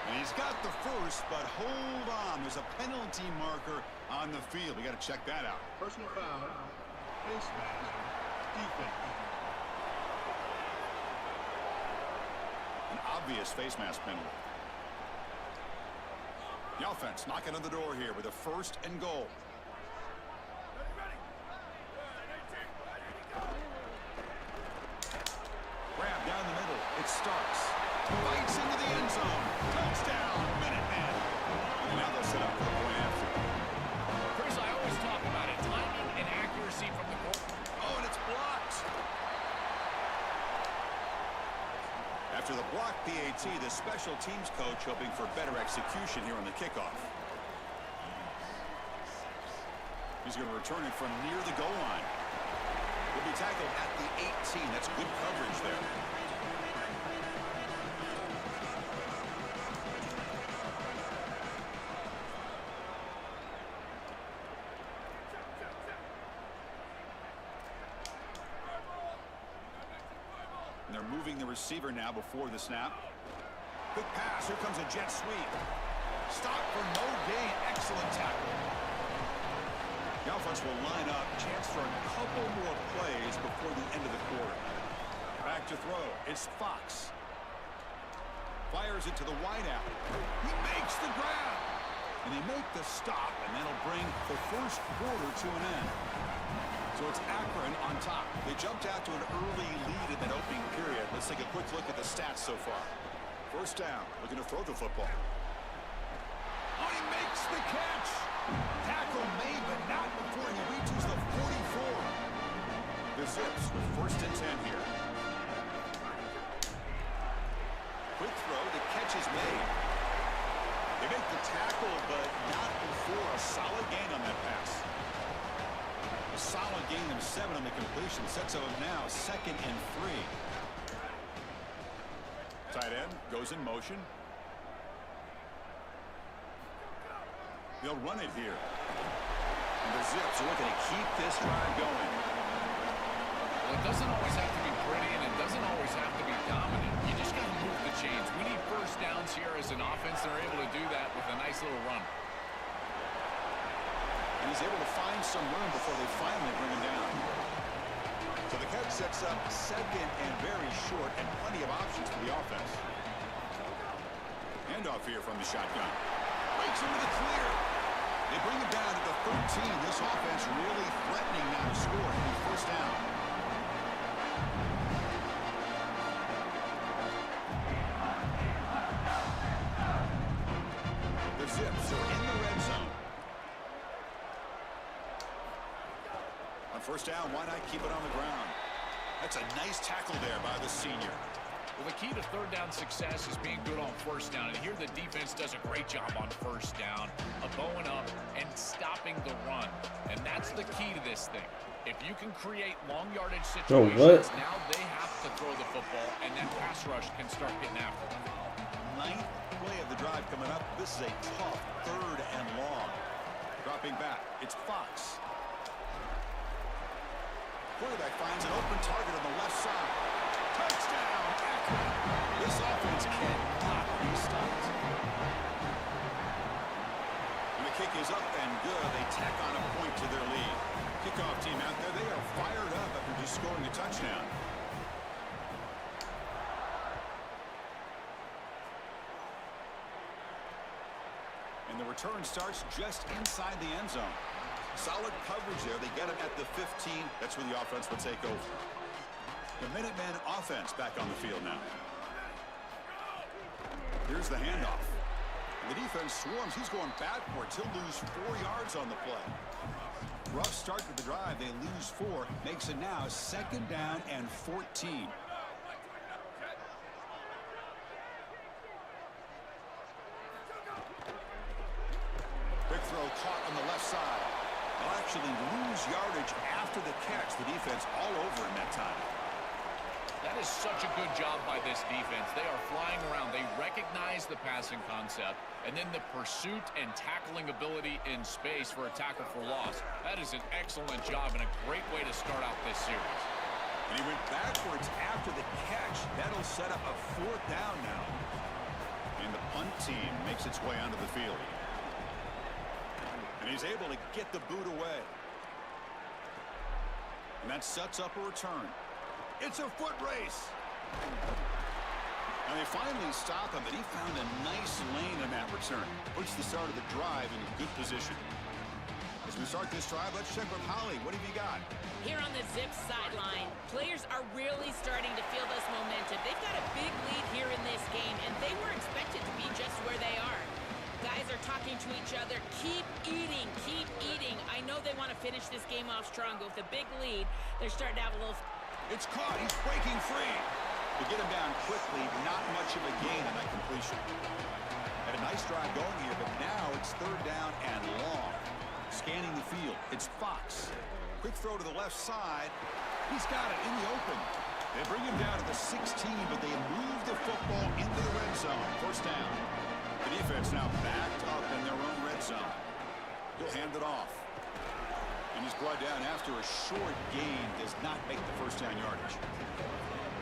And he's got the 1st, but hold on. There's a penalty marker on the field. We got to check that out. Personal foul, face mask, defense. An obvious face mask penalty. The offense knocking on the door here with a 1st and goal. Grab down the middle. It starts. Bites into the end zone. Touchdown, Minutemen. And now they'll set up for the point after. Chris, I always talk about it. Timing and accuracy from the goal. Oh, and it's blocked. After the blocked PAT, the special teams coach hoping for better execution here on the kickoff. He's going to return it from near the goal line. Will be tackled at the 18. That's good coverage there. moving the receiver now before the snap. Quick pass. Here comes a jet sweep. Stop for no gain. Excellent tackle. The offense will line up. Chance for a couple more plays before the end of the quarter. Back to throw. It's Fox. Fires it to the wideout. He makes the grab. And they make the stop, and that'll bring the first quarter to an end. So it's Akron on top. They jumped out to an early lead in that opening period. Let's take a quick look at the stats so far. First down, looking to throw the football. Oh, he makes the catch. Tackle made, but not before he reaches the 44. The Zips with first and 10 here. Quick throw, the catch is made. They make the tackle, but not before a solid gain on that pass. A solid gain of 7 on the completion. Sets up now 2nd and 3. Tight end goes in motion. They'll run it here. And the Zips are looking to keep this drive going. Well, it doesn't always have to be pretty, and it doesn't always have to be dominant. You just got to move the chains. We need first downs here as an offense. They're able to do that with a nice little run. And he's able to find some room before they finally bring him down. So the catch sets up 2nd and very short, and plenty of options for the offense. Handoff here from the shotgun. Breaks into the clear. They bring it down to the 13. This offense really threatening now to score and be first down. The Zips are in the red zone. On first down, why not keep it on the ground? That's a nice tackle there by the senior. Well, the key to third down success is being good on first down. And here the defense does a great job on first down of bowing up and stopping the run. And that's the key to this thing. If you can create long yardage situations, now they have to throw the football, and then pass rush can start getting after them. 9th play of the drive coming up. This is a tough 3rd and long. Dropping back, it's Fox. Quarterback finds an open target on the left side. Touchdown! This offense cannot be stopped. And the kick is up and good. They tack on a point to their lead. Kickoff team out there. They are fired up after just scoring a touchdown. And the return starts just inside the end zone. Solid coverage there. They get him at the 15. That's where the offense will take over. The Minutemen offense back on the field now. Here's the handoff. And the defense swarms. He's going backwards. He'll lose 4 yards on the play. Rough start to the drive. They lose 4. Makes it now 2nd down and 14. Big throw caught on the left side. They'll actually lose yardage after the catch. The defense all over in that time. That is such a good job by this defense. They are flying around. They recognize the passing concept, and then the pursuit and tackling ability in space for a tackle for loss. That is an excellent job and a great way to start out this series. And he went backwards after the catch. That'll set up a 4th down now. And the punt team makes its way onto the field. And he's able to get the boot away. And that sets up a return. It's a foot race. And they finally stop him, but he found a nice lane in that return. Puts the start of the drive in a good position. As we start this drive, let's check with Holly. What have you got? Here on the Zips sideline, players are really starting to feel this momentum. They've got a big lead here in this game, and they were expected to be just where they are. Guys are talking to each other. Keep eating, keep eating. I know they want to finish this game off strong, but with a big lead, they're starting to have a little... It's caught. He's breaking free. To get him down quickly, not much of a gain on that completion. Had a nice drive going here, but now it's 3rd down and long. Scanning the field, it's Fox. Quick throw to the left side. He's got it in the open. They bring him down to the 16, but they move the football into the red zone. First down. The defense now backed up in their own red zone. He'll hand it off. And he's brought down after a short gain. Does not make the first down yardage.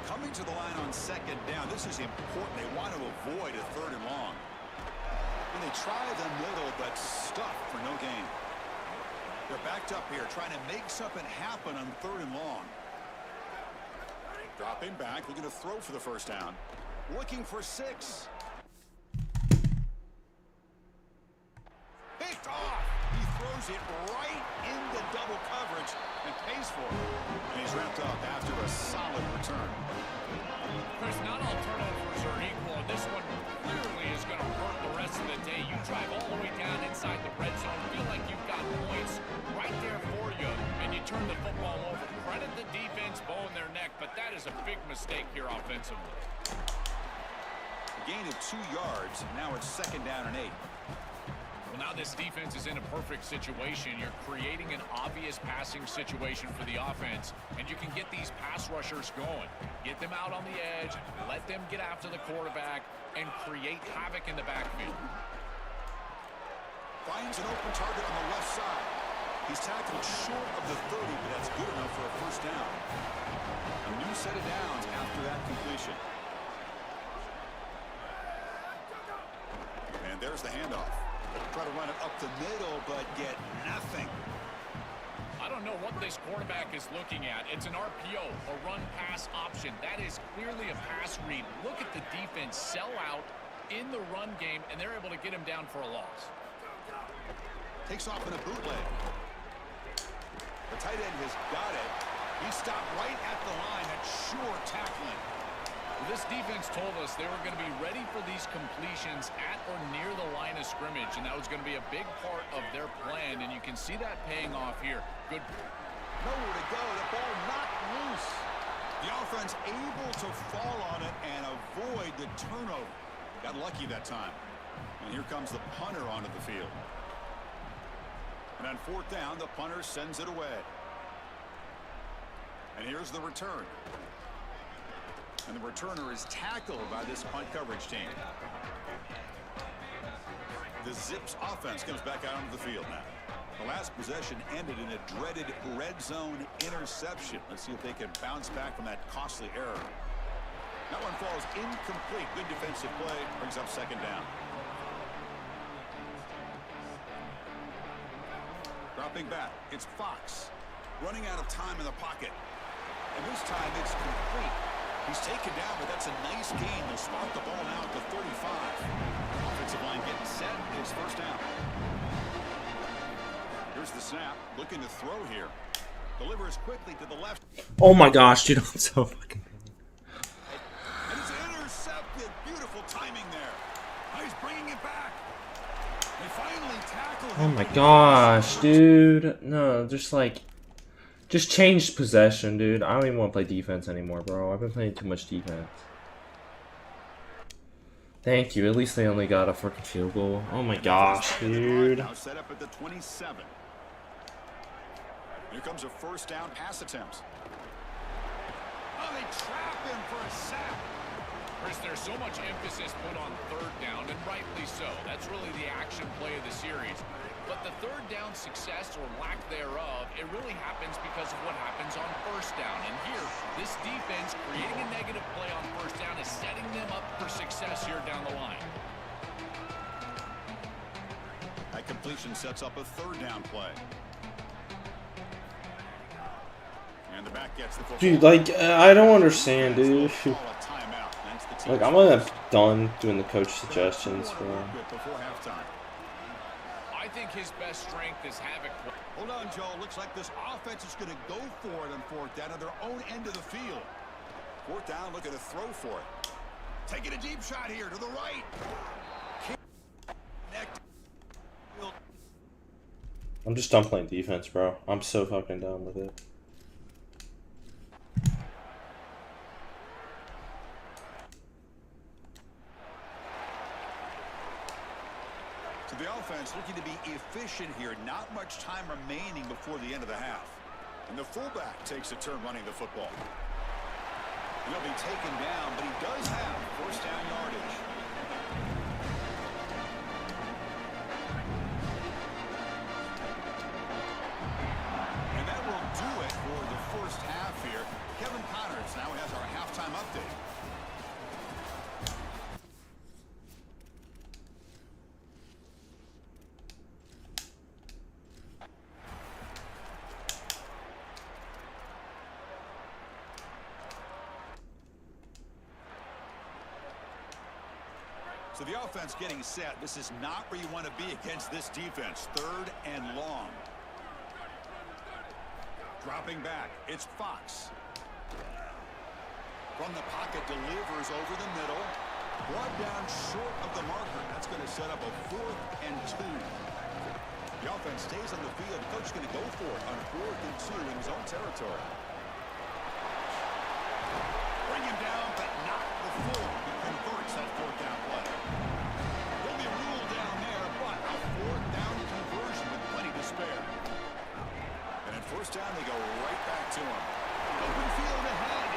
Coming to the line on second down. This is important. They want to avoid a 3rd and long. And they try the middle, but stuffed for no gain. They're backed up here, trying to make something happen on 3rd and long. Dropping back, looking to throw for the first down. Looking for 6. Picked off. He throws it right into double coverage and pays for it. And he's wrapped up after a solid return. Chris, not all turnovers are equal. This one clearly is going to hurt the rest of the day. You drive all the way down inside the red zone, feel like you've got points right there for you, and you turn the football over. Credit the defense, bowing their neck, but that is a big mistake here offensively. A gain of 2 yards. Now it's 2nd down and 8. Well, now this defense is in a perfect situation. You're creating an obvious passing situation for the offense, and you can get these pass rushers going. Get them out on the edge, let them get after the quarterback, and create havoc in the backfield. Finds an open target on the left side. He's tackled short of the 30, but that's good enough for a first down. A new set of downs after that completion. And there's the handoff. Try to run it up the middle, but get nothing. I don't know what this quarterback is looking at. It's an RPO, a run-pass option. That is clearly a pass read. Look at the defense sell out in the run game, and they're able to get him down for a loss. Takes off in a bootleg. The tight end has got it. He stopped right at the line. That's sure tackling. Well, this defense told us they were going to be ready for these completions at or near the line of scrimmage, and that was going to be a big part of their plan, and you can see that paying off here. Good. Nowhere to go. The ball knocked loose. The offense able to fall on it and avoid the turnover. Got lucky that time. And here comes the punter onto the field. And on 4th down, the punter sends it away. And here's the return. And the returner is tackled by this punt coverage team. The Zips offense comes back out onto the field now. The last possession ended in a dreaded red zone interception. Let's see if they can bounce back from that costly error. That one falls incomplete. Good defensive play. Brings up 2nd down. Dropping back. It's Fox. Running out of time in the pocket. And this time it's complete. He's taken down, but that's a nice gain. They'll spot the ball now at the 35. Offensive line getting set. It's first down. Here's the snap. Looking to throw here. Delivers quickly to the left. Oh my gosh, dude, I'm so fucking... And it's intercepted. Beautiful timing there. Now he's bringing it back. They finally tackled him. Oh my gosh, dude. No, just change possession, dude. I don't even want to play defense anymore, bro. I've been playing too much defense. Thank you. At least they only got a freaking field goal. Oh my gosh, dude. Now set up at the 27. Here comes a first down pass attempt. Oh, they trap him for a sack. Chris, there's so much emphasis put on 3rd down, and rightly so. That's really the action play of the series. But the 3rd down success or lack thereof, it really happens because of what happens on 1st down. And here, this defense creating a negative play on 1st down is setting them up for success here down the line. That completion sets up a 3rd down play. And the back gets the football. Dude, I don't understand, dude. Like, I'm done doing the coach suggestions, bro. Before halftime. I think his best strength is havoc. Hold on, Joe. Looks like this offense is going to go for it on 4th down at their own end of the field. 4th down, looking to throw for it. Taking a deep shot here to the right. I'm just done playing defense, bro. I'm so fucking done with it. So the offense looking to be efficient here. Not much time remaining before the end of the half. And the fullback takes a turn running the football. He'll be taken down, but he does have first down yardage. And that will do it for the first half here. Kevin Connors now has our halftime So the offense getting set. This is not where you want to be against this defense. 3rd and long. Dropping back. It's Fox. From the pocket, delivers over the middle. Brought down short of the marker. That's going to set up a 4th and 2. The offense stays on the field. Coach is going to go for it on 4th and 2 in his own territory. Bring him down, but not before he converts that 4th down play. He'll be ruled down there, but a 4th down conversion with plenty to spare. And at 1st down, they go right back to him. Open field ahead.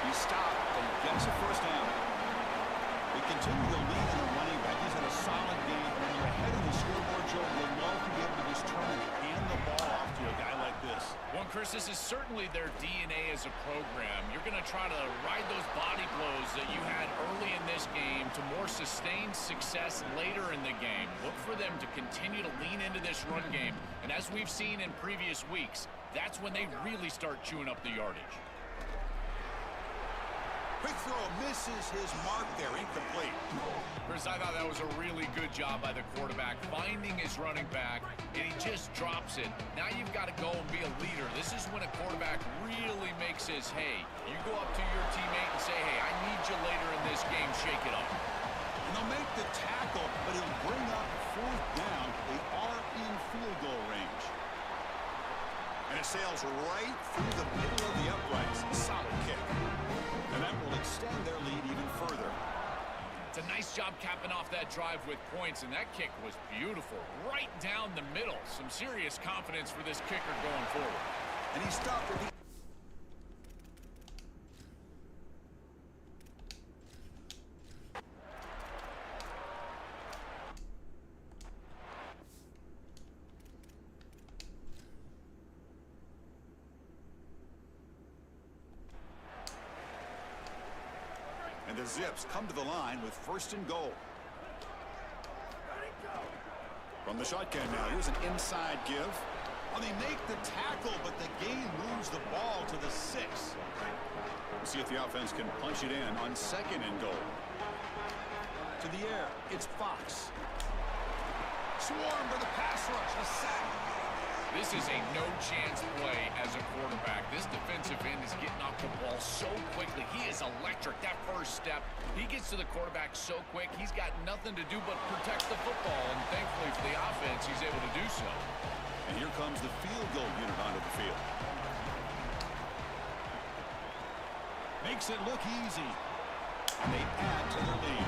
He stopped and gets a 1st down. They continue to lead in the running back. He's had a solid game. When you're ahead of the scoreboard, Joe, you'll love to be able to just turn and hand the ball off to a guy like this. Well, Chris, this is certainly their DNA as a program. You're going to try to ride those body blows that you had early in this game to more sustained success later in the game. Look for them to continue to lean into this run game. And as we've seen in previous weeks, that's when they really start chewing up the yardage. Quick throw misses his mark there, incomplete. Chris, I thought that was a really good job by the quarterback, finding his running back, and he just drops it. Now you've got to go and be a leader. This is when a quarterback really makes his hay. You go up to your teammate and say, hey, I need you later in this game, shake it up. And they'll make the tackle, but he'll bring up 4th down. They are in field goal range. And it sails right through the middle of the uprights. Solid kick. And that will extend their lead even further. It's a nice job capping off that drive with points, and that kick was beautiful. Right down the middle. Some serious confidence for this kicker going forward. And he stopped at the... And the Zips come to the line with 1st and goal. From the shotgun now, here's an inside give. Well, they make the tackle, but the game moves the ball to the 6. We'll see if the offense can punch it in on 2nd and goal. To the air, it's Fox. Swarm for the pass rush, the sack. This is a no-chance play as a quarterback. This defensive end is getting off the ball so quickly. He is electric. That first step, he gets to the quarterback so quick, he's got nothing to do but protect the football. And thankfully for the offense, he's able to do so. And here comes the field goal unit onto the field. Makes it look easy. And they add to their lead.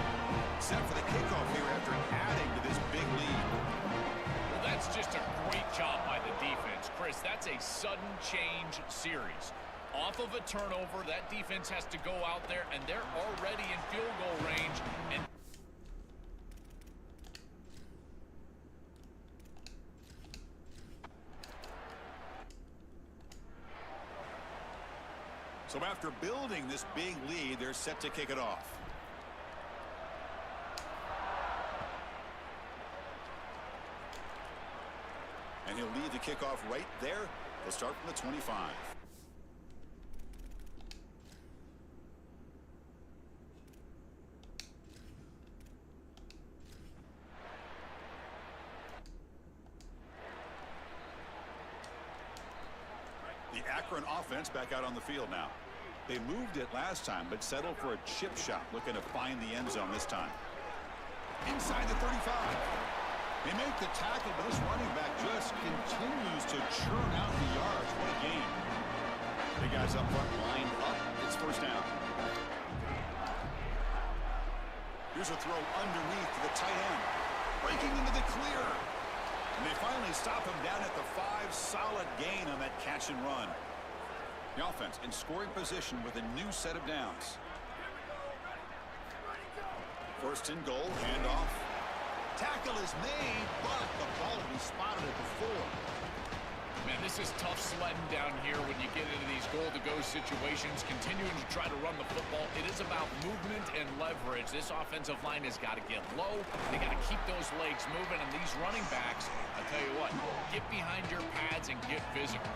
Set for the kickoff here after adding to this big lead. That's just a great job by the defense. Chris, that's a sudden change series. Off of a turnover, that defense has to go out there, and they're already in field goal range. And so after building this big lead, they're set to kick it off. And he'll lead the kickoff right there. They'll start from the 25. The Akron offense back out on the field now. They moved it last time, but settled for a chip shot, looking to find the end zone this time. Inside the 35. They make the tackle, but this running back just continues to churn out the yards. What a game. The guys up front lined up. It's 1st down. Here's a throw underneath to the tight end. Breaking into the clear. And they finally stop him down at the 5. Solid gain on that catch and run. The offense in scoring position with a new set of downs. 1st and goal, handoff. Tackle is made, but the ball will be spotted at the 4. Man, this is tough sledding down here when you get into these goal-to-go situations, continuing to try to run the football. It is about movement and leverage. This offensive line has got to get low. They got to keep those legs moving, and these running backs, I tell you what, get behind your pads and get physical.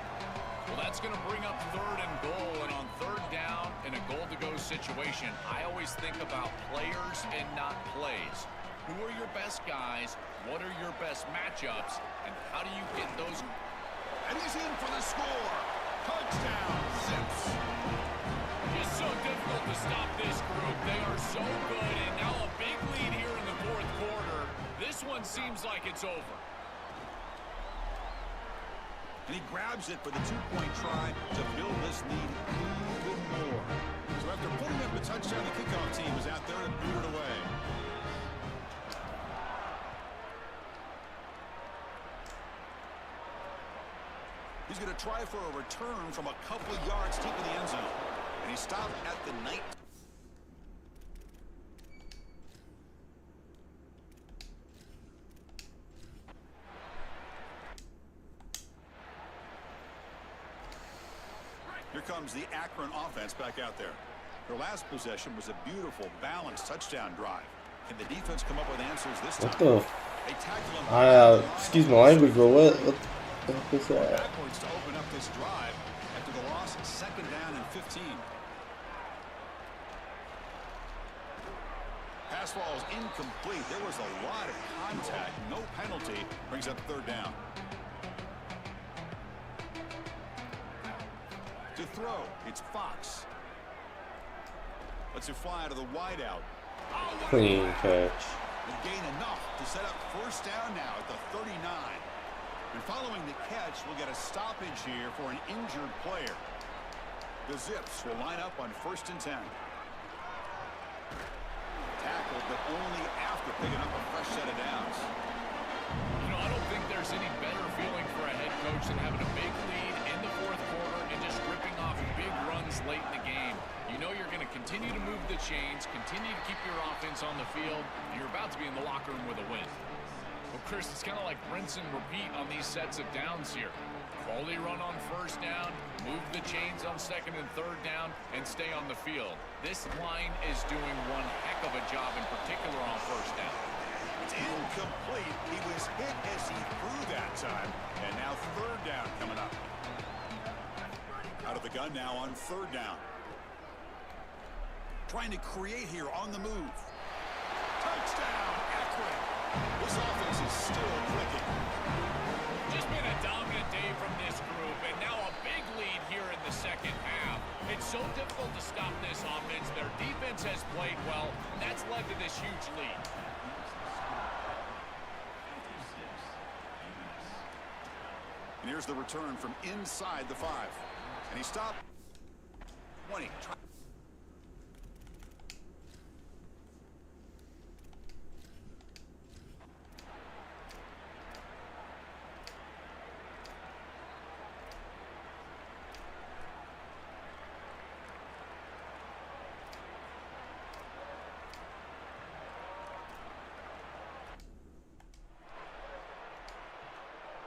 Well, that's going to bring up 3rd and goal, and on 3rd down in a goal-to-go situation, I always think about players and not plays. Who are your best guys? What are your best matchups? And how do you get those? And he's in for the score. Touchdown, Zips. It's so difficult to stop this group. They are so good, and now a big lead here in the 4th quarter. This one seems like it's over. And he grabs it for the 2-point try to build this lead even more. So after putting up a touchdown, the kickoff team is out there and boot it away. He's going to try for a return from a couple of yards deep in the end zone. And he stopped at the 19. Here comes the Akron offense back out there. Their last possession was a beautiful, balanced touchdown drive. Can the defense come up with answers this time? What the? They tackle him. Excuse my language, but what is that? Backwards to open up this drive after the loss, 2nd down and 15. Pass ball is incomplete. There was a lot of contact. No penalty. Brings up 3rd down. To throw, it's Fox. Lets it fly out of the wideout. Clean catch. And gain enough to set up 1st down now at the 39. And following the catch, we'll get a stoppage here for an injured player. The Zips will line up on 1st and 10. Tackled, but only after picking up a fresh set of downs. You know, I don't think there's any better feeling for a head coach than having a big lead in the 4th quarter and just ripping off big runs late in the game. You know you're going to continue to move the chains, continue to keep your offense on the field, and you're about to be in the locker room with a win. Well, Chris, it's kind of like rinse and repeat on these sets of downs here. Quality run on 1st down, move the chains on 2nd and 3rd down, and stay on the field. This line is doing one heck of a job, in particular on 1st down. It's incomplete. He was hit as he threw that time. And now 3rd down coming up. Out of the gun now on 3rd down. Trying to create here on the move. Touchdown, Akron. This offense is still clicking. Just been a dominant day from this group, and now a big lead here in the 2nd half. It's so difficult to stop this offense. Their defense has played well, and that's led to this huge lead. And here's the return from inside the 5. And he stopped. 20.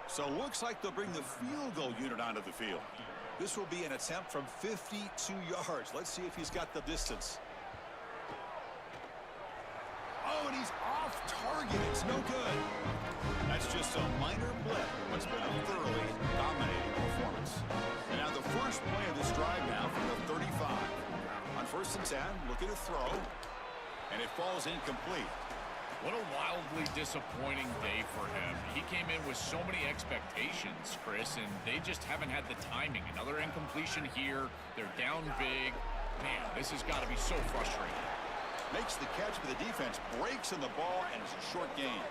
So looks like they'll bring the field goal unit onto the field. This will be an attempt from 52 yards. Let's see if he's got the distance. Oh, and he's off target. It's no good. That's just a minor blip. What's been a thoroughly dominating performance. And now the first play of this drive now from the 35. On 1st and 10, looking to throw. And it falls incomplete. What a wildly disappointing day for him. He came in with so many expectations, Chris, and they just haven't had the timing. Another incompletion here. They're down big. Man, this has got to be so frustrating. Makes the catch for the defense, breaks in the ball, and it's a short gain.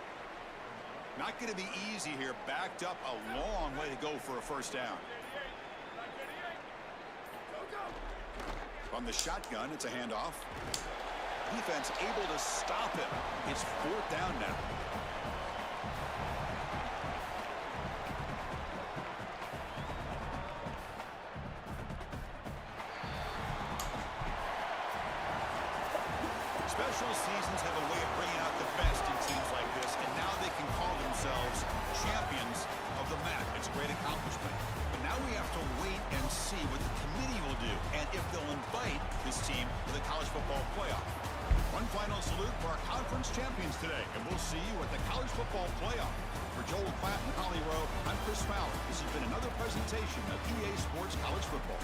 Not going to be easy here. Backed up a long way to go for a 1st down. From the shotgun, it's a handoff. Defense able to stop him. It's 4th down now. Special seasons have a way of bringing out the best in teams like this, and now they can call themselves champions of the MAC. It's a great accomplishment. But now we have to wait and see what the committee will do, and if they'll invite this team to the college football playoff. One final salute for our conference champions today, and we'll see you at the College Football Playoff. For Joel Klatt and Holly Rowe, I'm Chris Fowler. This has been another presentation of EA Sports College Football.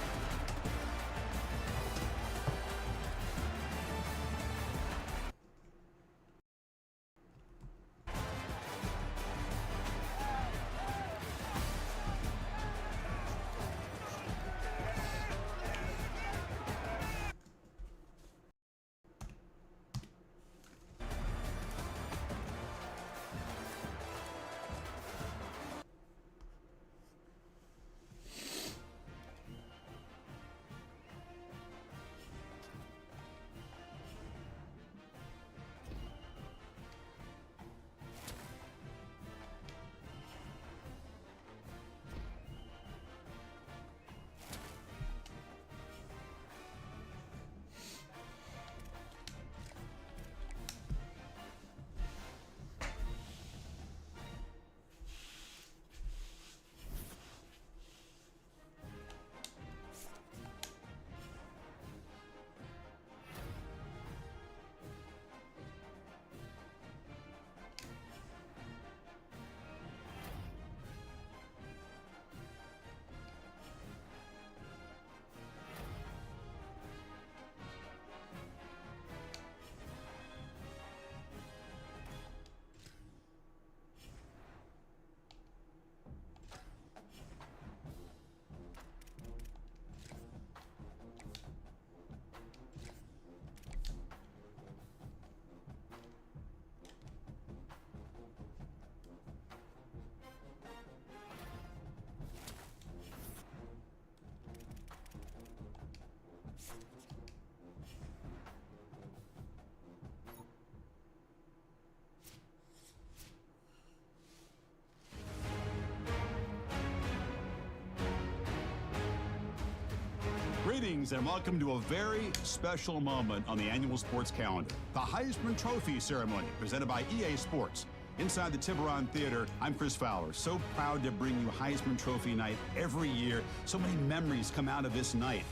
Greetings and welcome to a very special moment on the annual sports calendar. The Heisman Trophy ceremony presented by EA Sports. Inside the Tiburon Theater, I'm Chris Fowler. So proud to bring you Heisman Trophy night every year. So many memories come out of this night.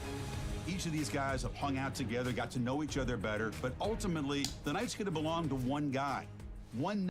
Each of these guys have hung out together, got to know each other better, but ultimately, the night's going to belong to one guy. One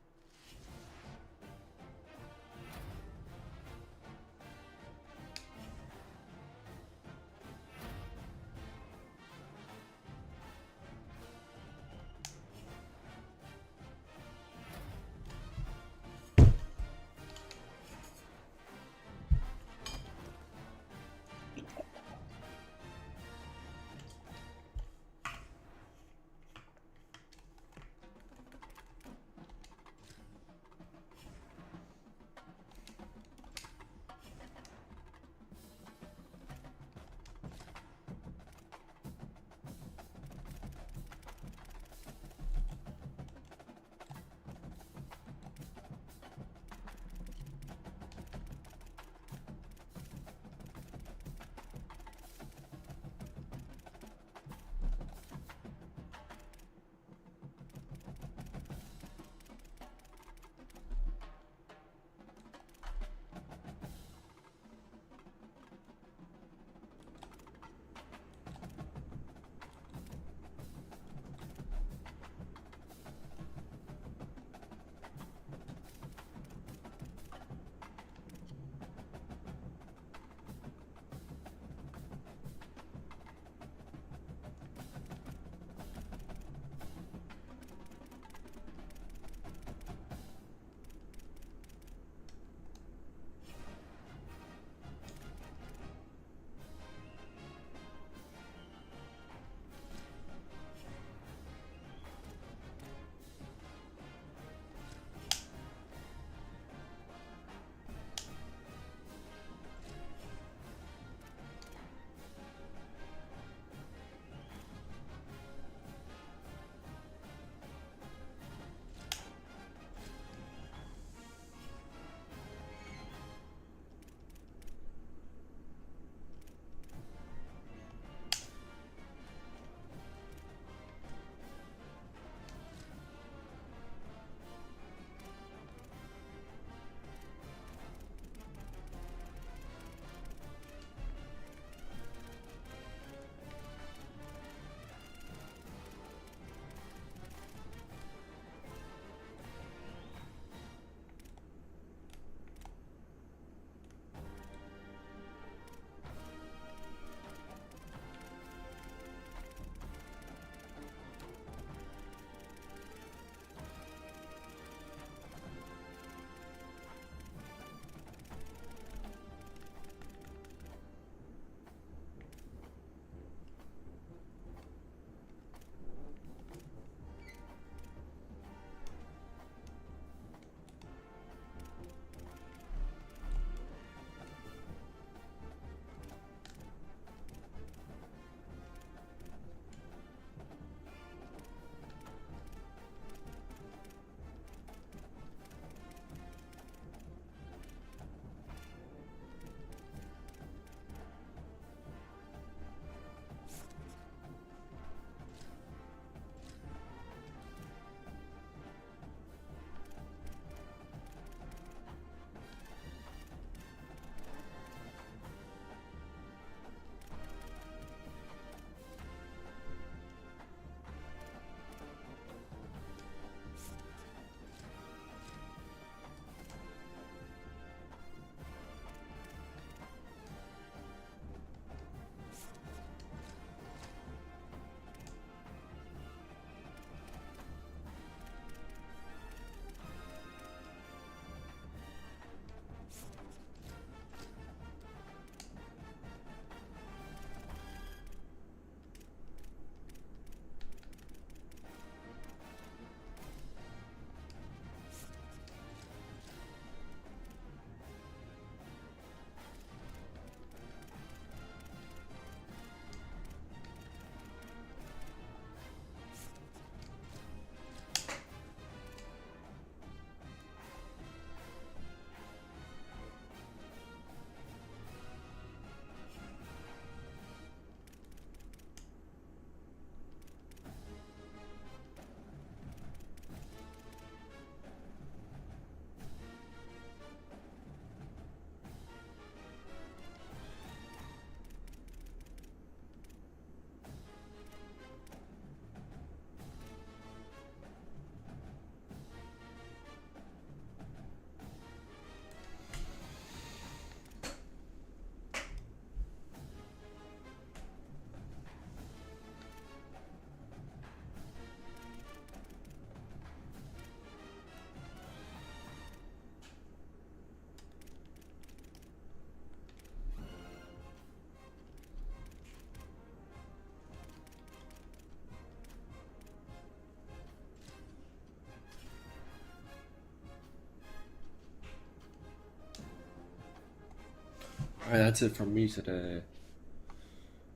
Alright, that's it from me today.